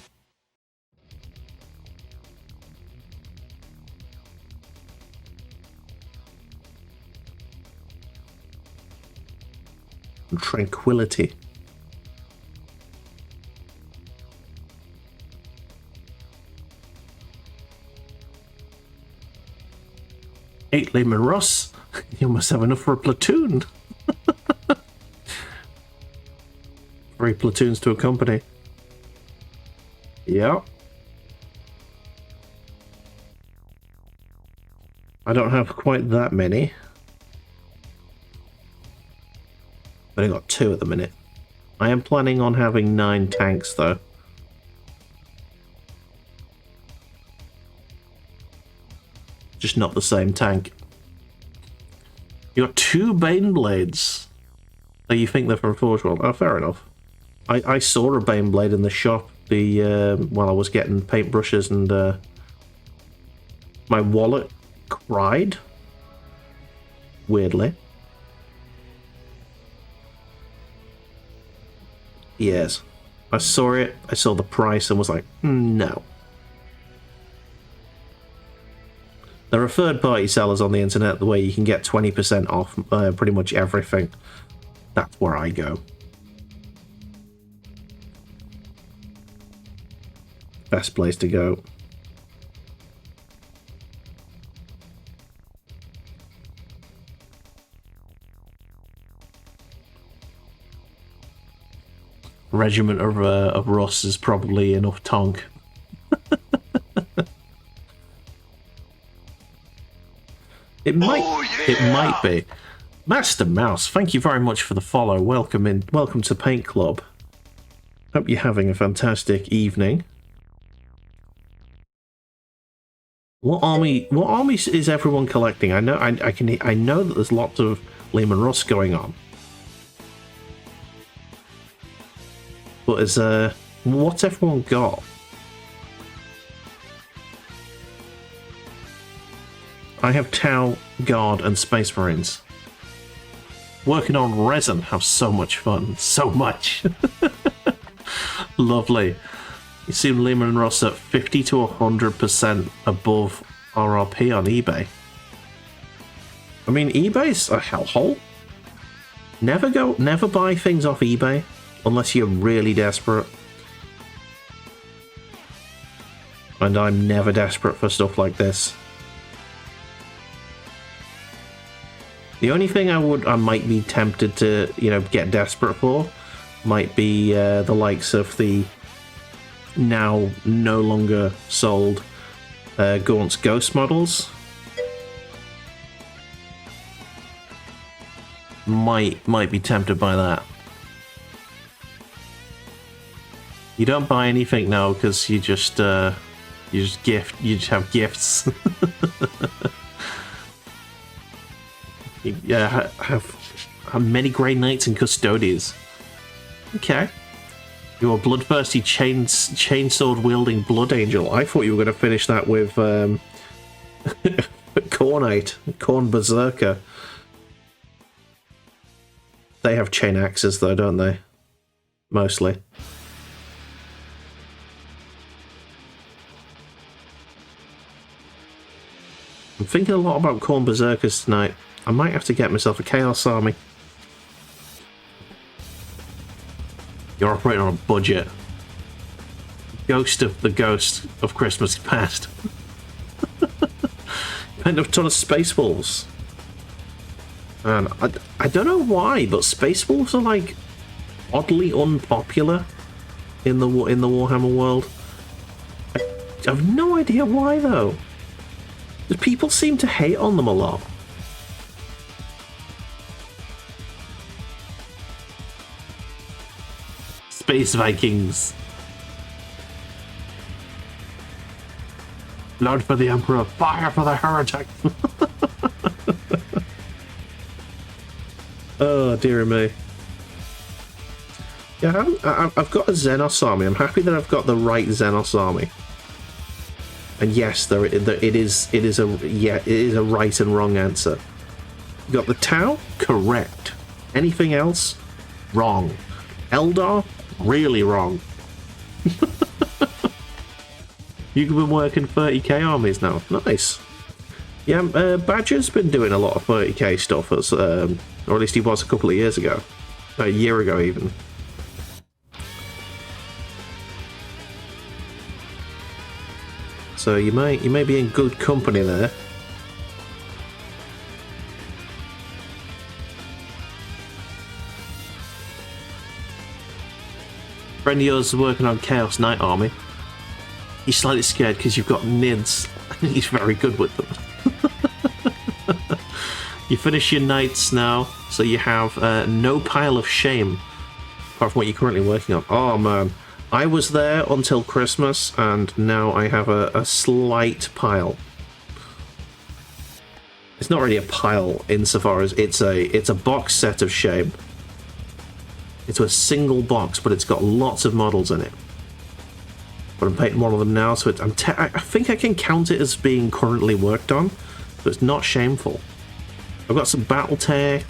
And tranquility. Eight Lehman Ross, you must have enough for a platoon. 3 platoons to a company. Yeah. I don't have quite that many. But I got 2 at the minute. I am planning on having 9 tanks though. Just not the same tank. You got 2 Bane Blades. Oh, you think they're from Forge World? Oh, fair enough. I saw a Bane Blade in the shop while I was getting paintbrushes, and my wallet cried. Weirdly. Yes. I saw it, I saw the price and was like, no. There are third-party sellers on the internet the way you can get 20% off pretty much everything. That's where I go. Best place to go. Regiment of Ross is probably enough tonk. It might be. Master Mouse, thank you very much for the follow. Welcome to Paint Club. Hope you're having a fantastic evening. What army is everyone collecting? I know I know that there's lots of Lehman Russ going on. But is what's everyone got? I have Tau, Guard, and Space Marines. Working on resin, have so much fun. So much. Lovely. You see Lehman Ross at 50 to 100% above RRP on eBay. I mean, eBay's a hellhole. Never buy things off eBay unless you're really desperate. And I'm never desperate for stuff like this. The only thing I might be tempted to, get desperate for might be the likes of the now no longer sold Gaunt's Ghost models. might be tempted by that. You don't buy anything now because you just have gifts. Yeah, have many grey knights and custodians. Okay. You're a bloodthirsty chainsword wielding blood angel. I thought you were going to finish that with Cornite, Corn Berserker. They have chain axes though, don't they? Mostly. I'm thinking a lot about Corn Berserkers tonight. I might have to get myself a Chaos Army. You're operating on a budget. Ghost of the ghost of Christmas past. Kind of a ton of Space Wolves. And I don't know why, but Space Wolves are like oddly unpopular in the Warhammer world. I have no idea why though. People seem to hate on them a lot. Space Vikings. Blood for the Emperor, fire for the heretic. Oh, dear me. Yeah, I've got a Xenos army. I'm happy that I've got the right Xenos army. And yes, it is a right and wrong answer. You got the Tau? Correct. Anything else? Wrong. Eldar? Really wrong. You've been working 30k armies now. Nice. Yeah, Badger's been doing a lot of 30k stuff, or at least he was a couple of years ago. A year ago, even. So you may be in good company there. Friend of yours is working on Chaos Knight army. He's slightly scared because you've got Nids. He's very good with them. You finish your knights now, so you have no pile of shame, apart from what you're currently working on. Oh man, I was there until Christmas, and now I have a slight pile. It's not really a pile insofar as it's a box set of shame. It's a single box, but it's got lots of models in it. But I'm painting one of them now, so I think I can count it as being currently worked on, so it's not shameful. I've got some BattleTech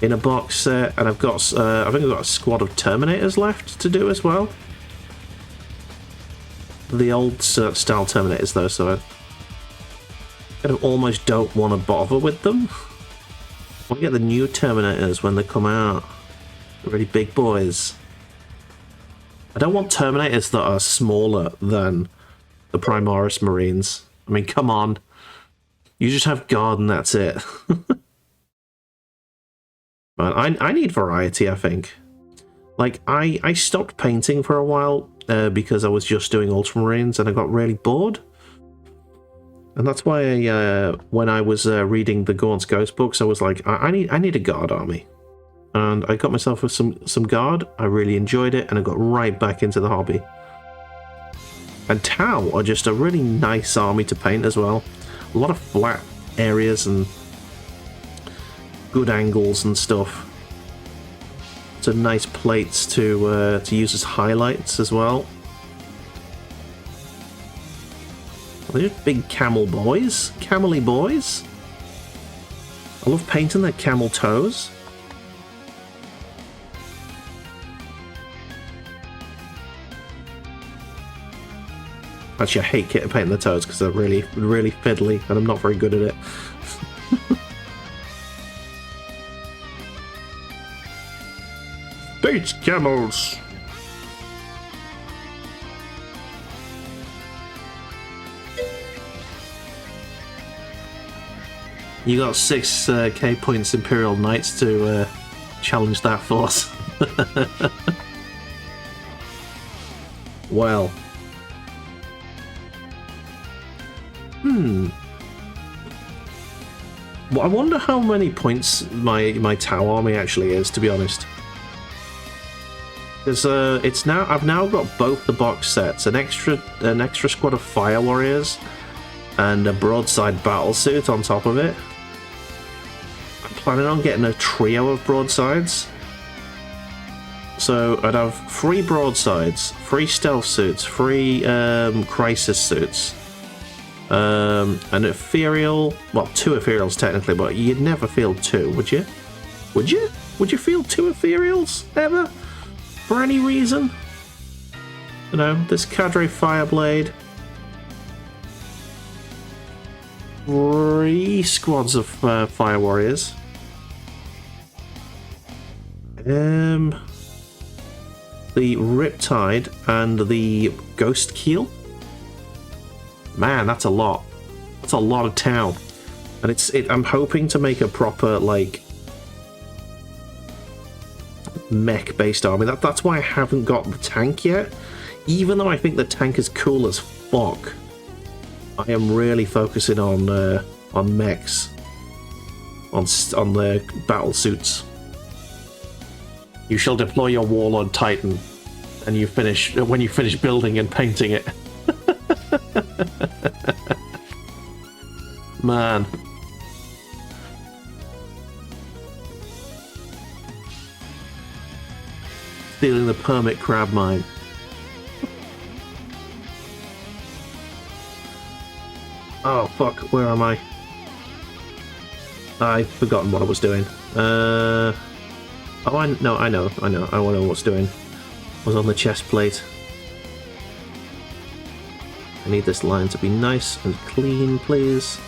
in a box set, and I've got I think I've got a squad of Terminators left to do as well. The old style Terminators though, so I kind of almost don't want to bother with them. I want to get the new Terminators when they come out. The really big boys. I don't want Terminators that are smaller than the Primaris Marines. I mean, come on. You just have Guard and that's it. But I need variety, I think. Like, I stopped painting for a while because I was just doing Ultramarines and I got really bored. And that's why when I was reading the Gaunt's Ghost books, I was like, I need a Guard army. And I got myself with some Guard. I really enjoyed it, and I got right back into the hobby. And Tau are just a really nice army to paint as well. A lot of flat areas and good angles and stuff. So nice plates to use as highlights as well. They're just big camel boys, camely boys. I love painting their camel toes. Actually, I hate painting the toes because they're really, really fiddly, and I'm not very good at it. Space camels! You got 6k points Imperial Knights to challenge that force. Well. Well, I wonder how many points my Tau army actually is, to be honest. Because I've now got both the box sets, an extra squad of fire warriors, and a broadside battle suit on top of it. I'm planning on getting a trio of broadsides. So I'd have 3 broadsides, 3 stealth suits, 3 crisis suits, an ethereal, well, 2 ethereals technically, but you'd never field 2, would you? Would you? Would you field 2 ethereals ever? For any reason? You know, this Cadre Fireblade. 3 squads of fire warriors. The Riptide and the Ghost Keel. Man, that's a lot. That's a lot of Tau. And I'm hoping to make a proper, like, mech-based army. That's why I haven't got the tank yet. Even though I think the tank is cool as fuck, I am really focusing on mechs, on the battle suits. You shall deploy your Warlord Titan, and when you finish building and painting it. Man. Stealing the permit crab mine. Oh fuck, where am I? I've forgotten what I was doing. Oh, I know, I know what's doing. I was on the chest plate. I need this line to be nice and clean, please.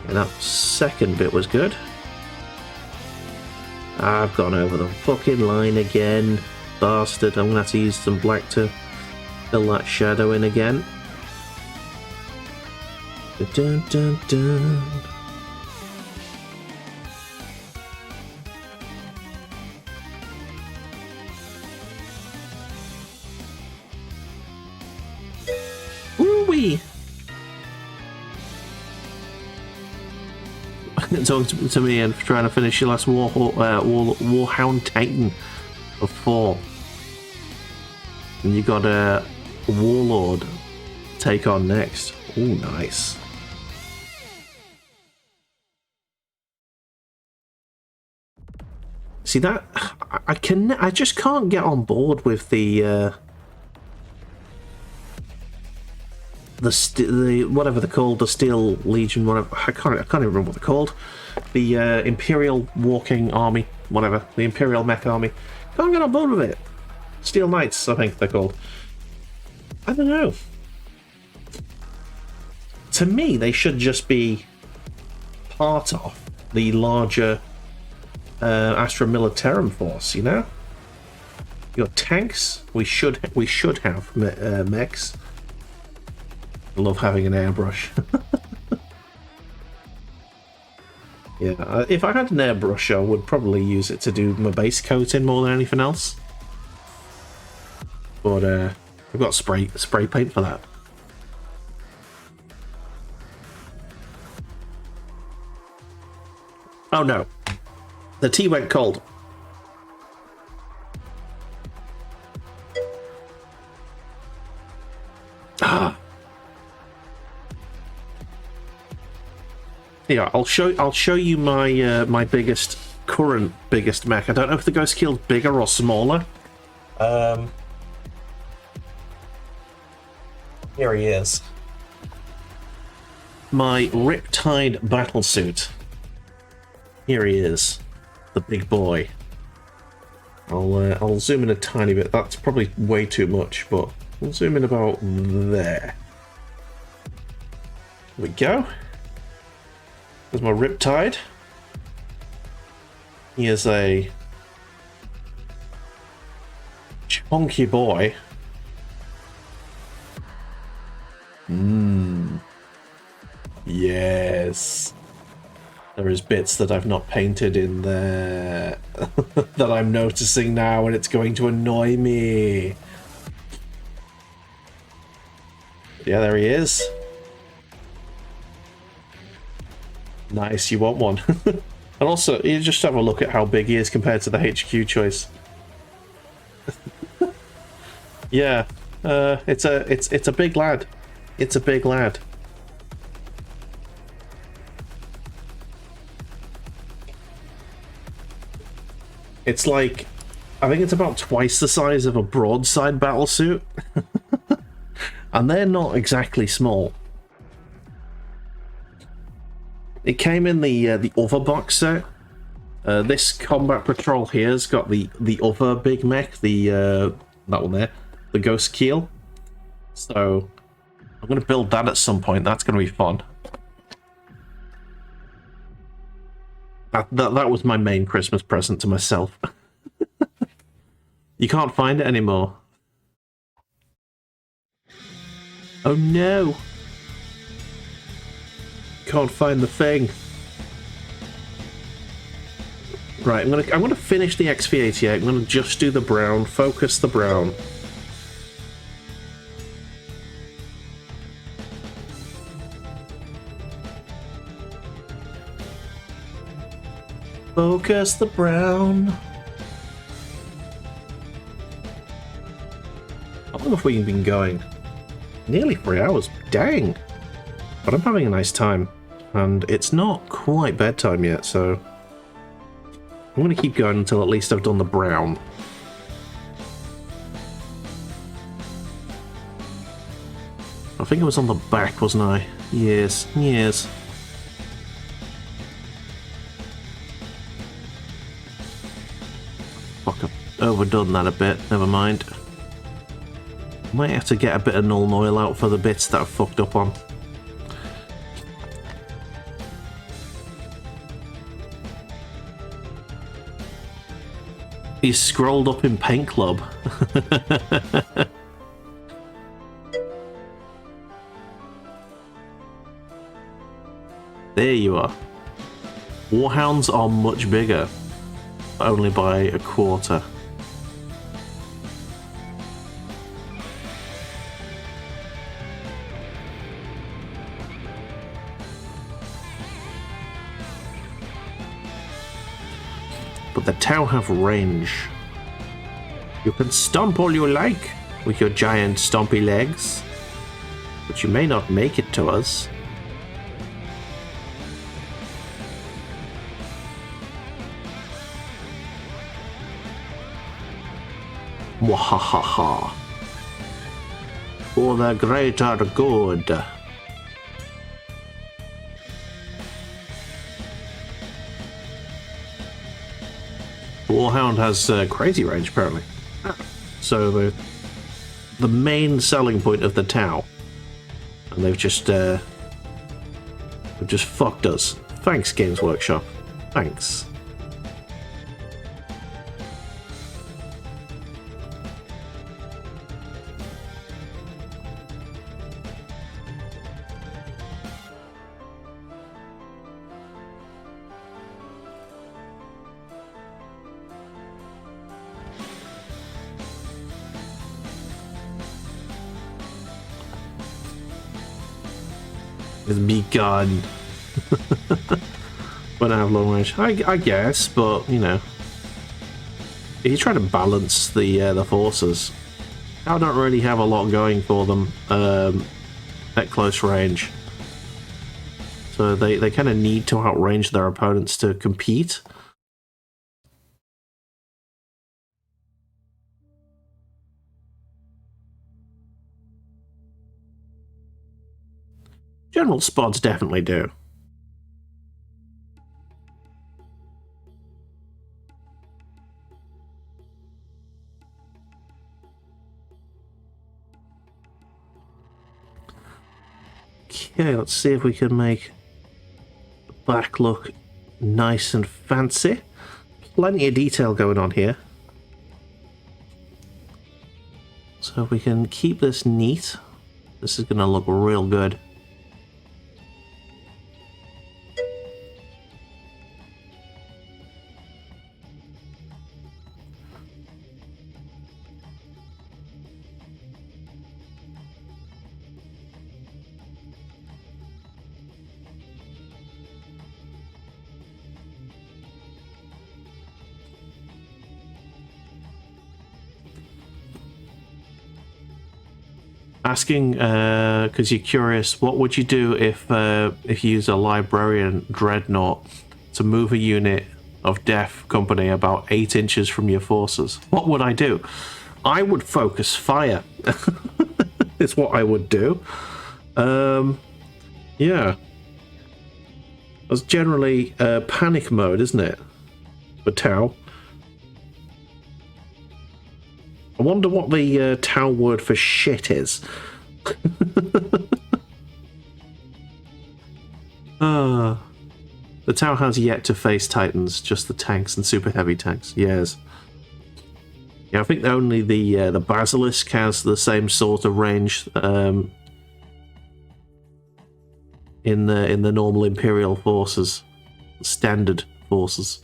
And that second bit was good. I've gone over the fucking line again. Bastard, I'm gonna have to use some black to fill that shadow in again. Dun, dun, dun. Woo-wee! Talking to me and trying to finish your last Warhound Titan of 4. And you got a Warlord take on next. Ooh, nice. See that? I just can't get on board with the whatever they're called, the Steel Legion, whatever. I can't even remember what they're called. The Imperial Walking Army, whatever. The Imperial Mech Army. Can't get on board with it. Steel Knights, I think they're called. I don't know. To me, they should just be part of the larger Astra Militarum force, you know? Your tanks, we should have mechs. I love having an airbrush. Yeah, if I had an airbrush, I would probably use it to do my base coating more than anything else. But I've got spray paint for that. Oh no, the tea went cold. Ah. Yeah, I'll show you my my current biggest mech. I don't know if the Ghost Keel's bigger or smaller. Here he is. My Riptide battlesuit. Here he is, the big boy. I'll zoom in a tiny bit. That's probably way too much, but we'll zoom in about there. There we go. There's my Riptide. He is a chunky boy. Yes. There is bits that I've not painted in there that I'm noticing now, and it's going to annoy me. Yeah, there he is. Nice, you want one. And also, you just have a look at how big he is compared to the HQ choice. Yeah, it's a big lad. It's a big lad. It's like, I think it's about twice the size of a broadside battlesuit. And they're not exactly small. It came in the other box set. This combat patrol here's got the other big mech, that one there, the Ghost Keel. So I'm going to build that at some point. That's going to be fun. That was my main Christmas present to myself. You can't find it anymore. Oh no! Can't find the thing. Right, I'm gonna finish the X-V88. I'm gonna just do the brown. Focus the brown. Focus the brown. How long have we been going? Nearly 3 hours. Dang! But I'm having a nice time. And it's not quite bedtime yet, so I'm going to keep going until at least I've done the brown. I think I was on the back, wasn't I? Yes, yes. Fuck, I've overdone that a bit. Never mind. Might have to get a bit of null oil out for the bits that I've fucked up on. He's scrolled up in Paint Club. There you are. Warhounds are much bigger, only by a quarter. But the Tau have range. You can stomp all you like with your giant stompy legs, but you may not make it to us. Mwahaha. For the greater good. Warhound has crazy range, apparently. So the main selling point of the Tau, and they've just fucked us. Thanks, Games Workshop. Thanks. Be gone. When I have long range, I guess, but you know, if you try to balance the forces, I don't really have a lot going for them at close range. So they kind of need to outrange their opponents to compete. General spots definitely do. Okay, let's see if we can make the back look nice and fancy. Plenty of detail going on here. So if we can keep this neat, this is going to look real good. Asking because you're curious, what would you do if you use a librarian dreadnought to move a unit of Death Company about 8 inches from your forces? What would I do? I would focus fire. It's what I would do. Yeah. That's generally panic mode, isn't it? For Tau. I wonder what the Tau word for shit is. The Tau has yet to face Titans, just the tanks and super heavy tanks. Yes. Yeah, I think only the Basilisk has the same sort of range in the normal Imperial forces, standard forces.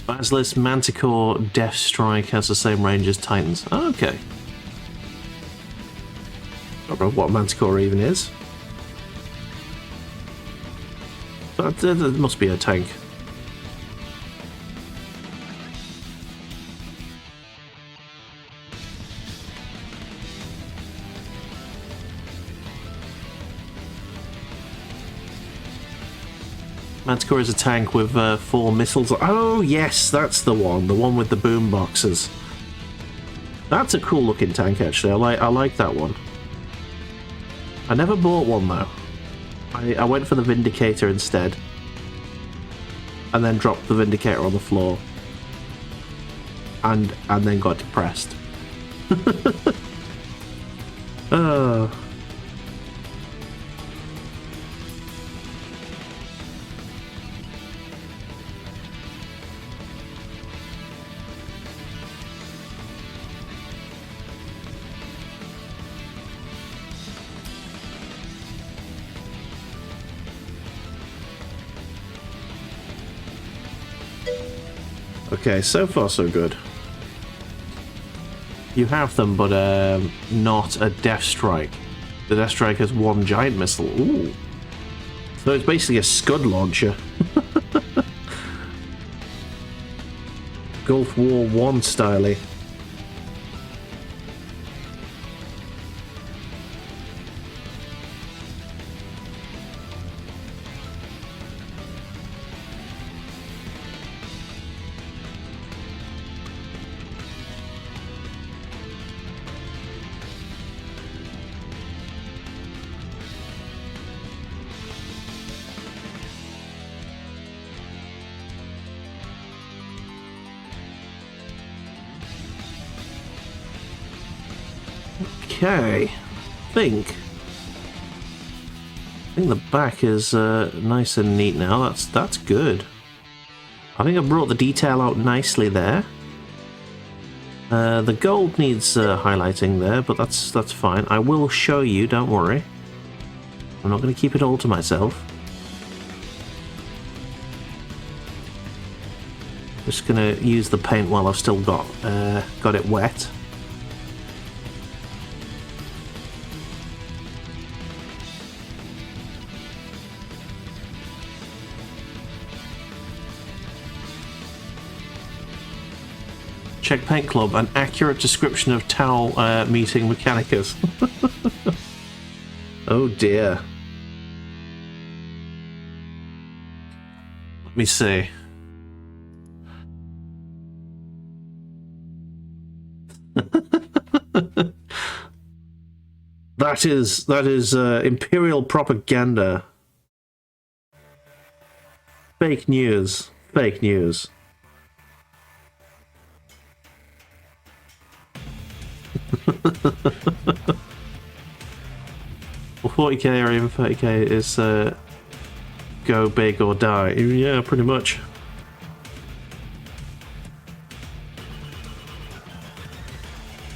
Basilisk, Manticore, Death Strike has the same range as Titans. Oh, okay. I don't know what Manticore even is. But there must be a tank. Manticore is a tank with 4 missiles. Oh, yes, that's the one with the boom boxes. That's a cool looking tank, actually. I like that one. I never bought one, though. I went for the Vindicator instead. And then dropped the Vindicator on the floor. And then got depressed. Oh. Okay, so far so good. You have them, but not a Death Strike. The Death Strike has 1 giant missile. Ooh. So it's basically a Scud launcher. Gulf War 1 style-y. Okay, I think the back is nice and neat now. That's good. I think I brought the detail out nicely there. The gold needs highlighting there, but that's fine. I will show you, don't worry. I'm not going to keep it all to myself. Just going to use the paint while I've still got it wet. Check Paint Club, an accurate description of Tau meeting Mechanicus. Oh dear. Let me see. That is Imperial propaganda. Fake news. Fake news. Well, 40k or even 30k is go big or die. Yeah, pretty much.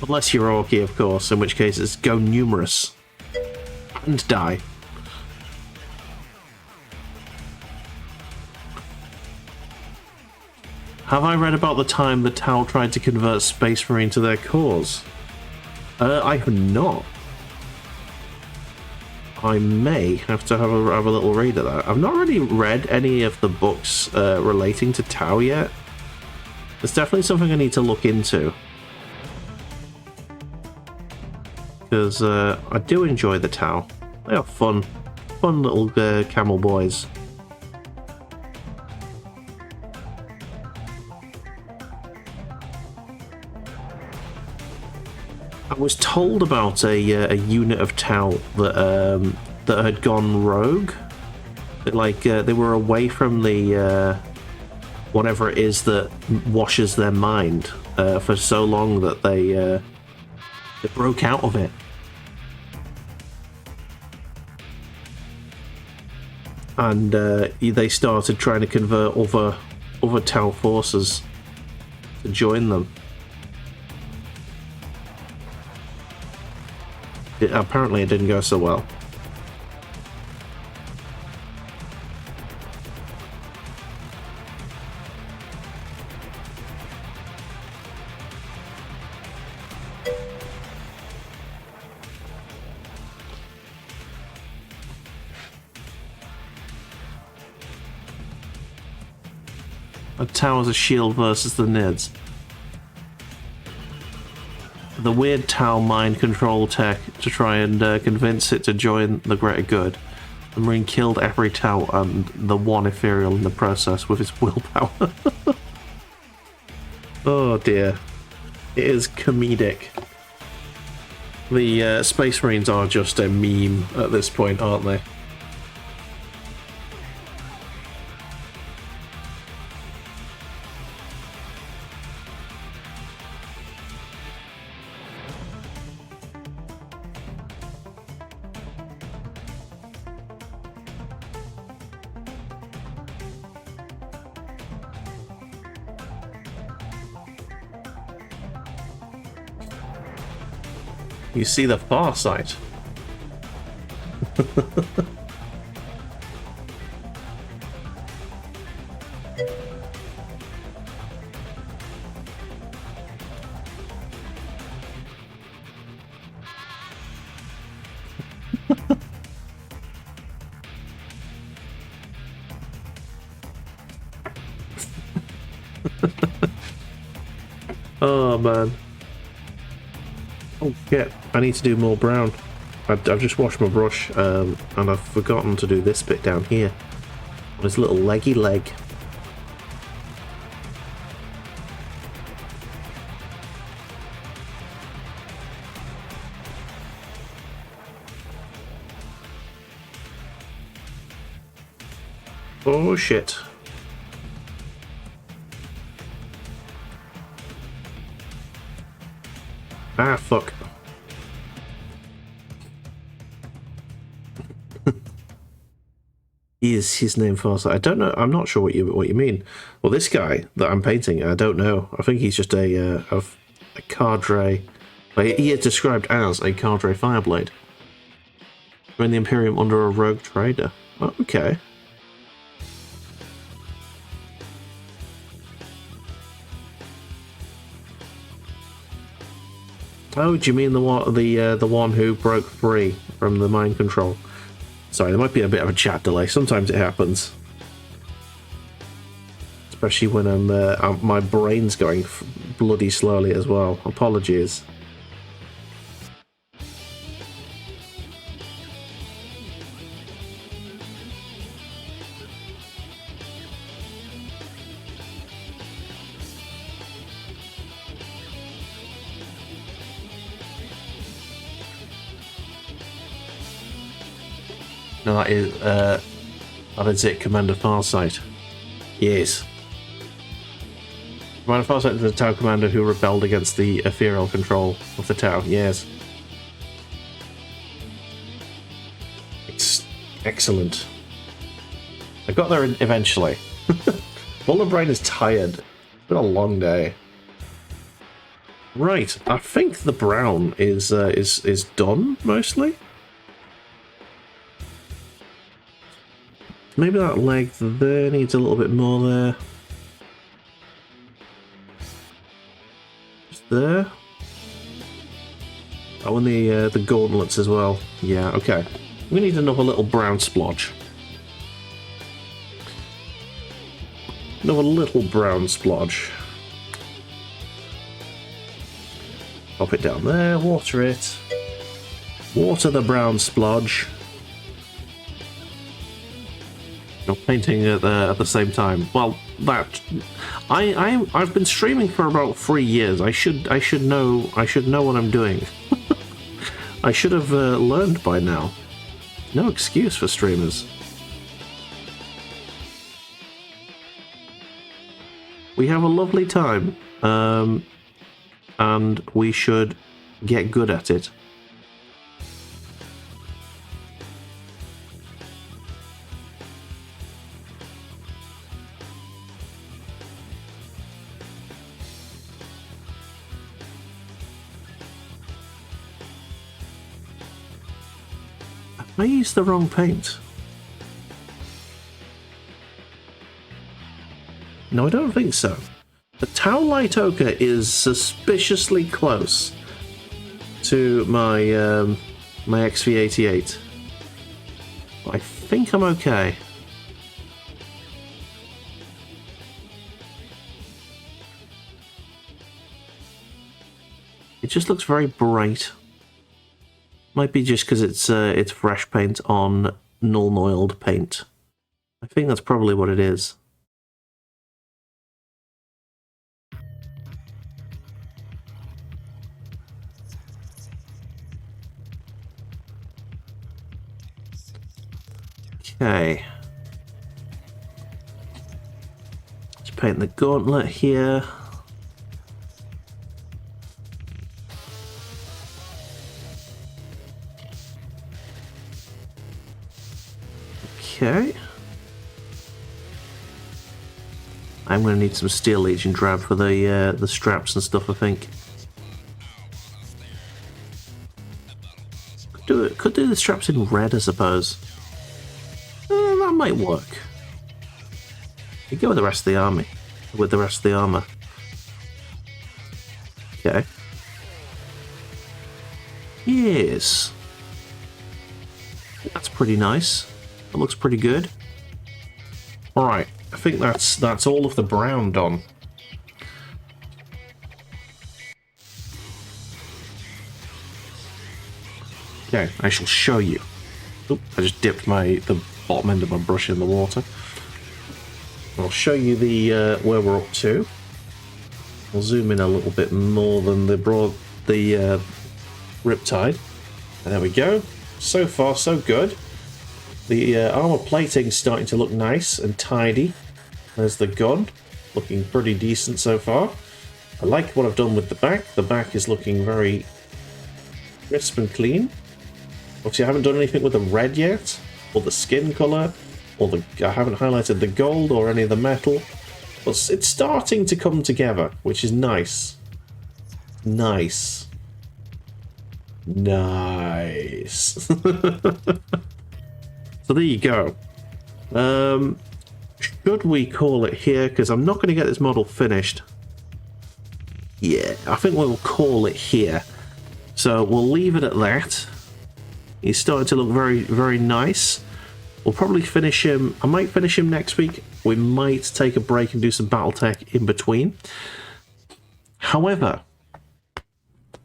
Unless you're Orky, of course, in which case it's go numerous and die. Have I read about the time the Tau tried to convert Space Marine to their cause? I have not. I may have to have a little read of that. I've not really read any of the books relating to Tau yet. It's definitely something I need to look into. Because I do enjoy the Tau. They are fun little camel boys. I was told about a unit of Tau that that had gone rogue. Like they were away from the whatever it is that washes their mind for so long that they broke out of it. And they started trying to convert other Tau forces to join them. Apparently it didn't go so well. A Tau as a shield versus the Nids. The weird Tau mind control tech to try and convince it to join the greater good. The Marine killed every Tau and the one ethereal in the process with its willpower. Oh dear. It is comedic. The Space Marines are just a meme at this point, aren't they? You see the far sight. Oh man. Oh shit, I need to do more brown. I've just washed my brush and I've forgotten to do this bit down here. This little leggy leg. Oh shit. Ah, fuck. Is his name Farsight? I don't know. I'm not sure what you mean. Well, this guy that I'm painting, I don't know. I think he's just a cadre. He is described as a Cadre Fireblade. We're in the Imperium under a rogue trader. Oh, okay. Oh, do you mean the one who broke free from the mind control? Sorry, there might be a bit of a chat delay. Sometimes it happens, especially when my brain's going bloody slowly as well. Apologies. No, that is it, Commander Farsight. Yes. Commander Farsight is the Tau commander who rebelled against the ethereal control of the Tau. Yes. Excellent. I got there eventually. Bula brain is tired. It's been a long day. Right, I think the brown is done mostly. Maybe that leg there needs a little bit more there. Just there. Oh, and the gauntlets as well. Yeah, okay. We need another little brown splodge. Another little brown splodge. Pop it down there, water it. Water the brown splodge. Not painting at the same time. Well, that I've been streaming for about 3 years. I should know what I'm doing. I should have learned by now. No excuse for streamers. We have a lovely time, and we should get good at it. I used the wrong paint. No, I don't think so. The Tau Light Ochre is suspiciously close to my my XV88. I think I'm okay. It just looks very bright. Might be just because it's fresh paint on null-oiled paint. I think that's probably what it is. Okay. Let's paint the gauntlet here. Okay. I'm going to need some steel legion drab for the straps and stuff, I think. Could do the straps in red, I suppose. That might work. You go with the rest of the army. With the rest of the armor. Okay. Yes. That's pretty nice. That looks pretty good. Alright, I think that's all of the brown done. Okay, I shall show you. Oop, I just dipped the bottom end of my brush in the water. I'll show you the where we're up to. I'll zoom in a little bit more than the Riptide. And there we go. So far, so good. The armor plating's starting to look nice and tidy. There's the gun, looking pretty decent so far. I like what I've done with the back. The back is looking very crisp and clean. Obviously, I haven't done anything with the red yet, or the skin color, or I haven't highlighted the gold or any of the metal. But it's starting to come together, which is nice. Nice. Nice. So there you go. Should we call it here? Because I'm not going to get this model finished. Yeah, I think we'll call it here. So we'll leave it at that. He's starting to look very, very nice. We'll probably finish him. I might finish him next week. We might take a break and do some Battletech in between. However,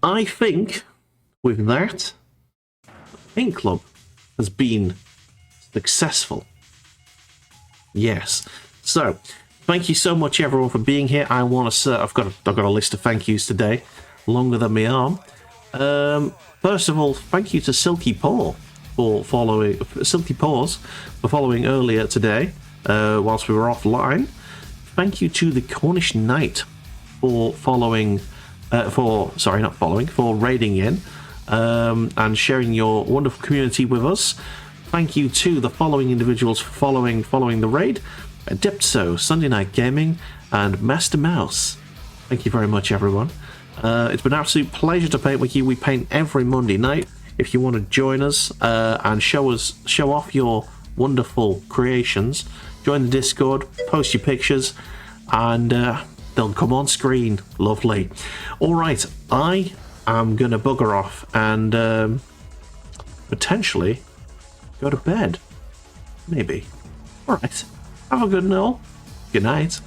I think with that, Paint Club has been successful. Yes. So, thank you so much everyone for being here. I want to I've got a list of thank yous today, longer than my arm. First of all, thank you to Silky Paws for following earlier today, whilst we were offline. Thank you to the Cornish Knight for for raiding in and sharing your wonderful community with us. Thank you to the following individuals for following the raid: Adepto, Sunday Night Gaming, and Master Mouse. Thank you very much, everyone. It's been an absolute pleasure to paint with you. We paint every Monday night. If you want to join us and show off your wonderful creations, join the Discord, post your pictures, and they'll come on screen. Lovely. All right, I I'm gonna bugger off and potentially go to bed. Maybe. Alright. Have a good night. Good night.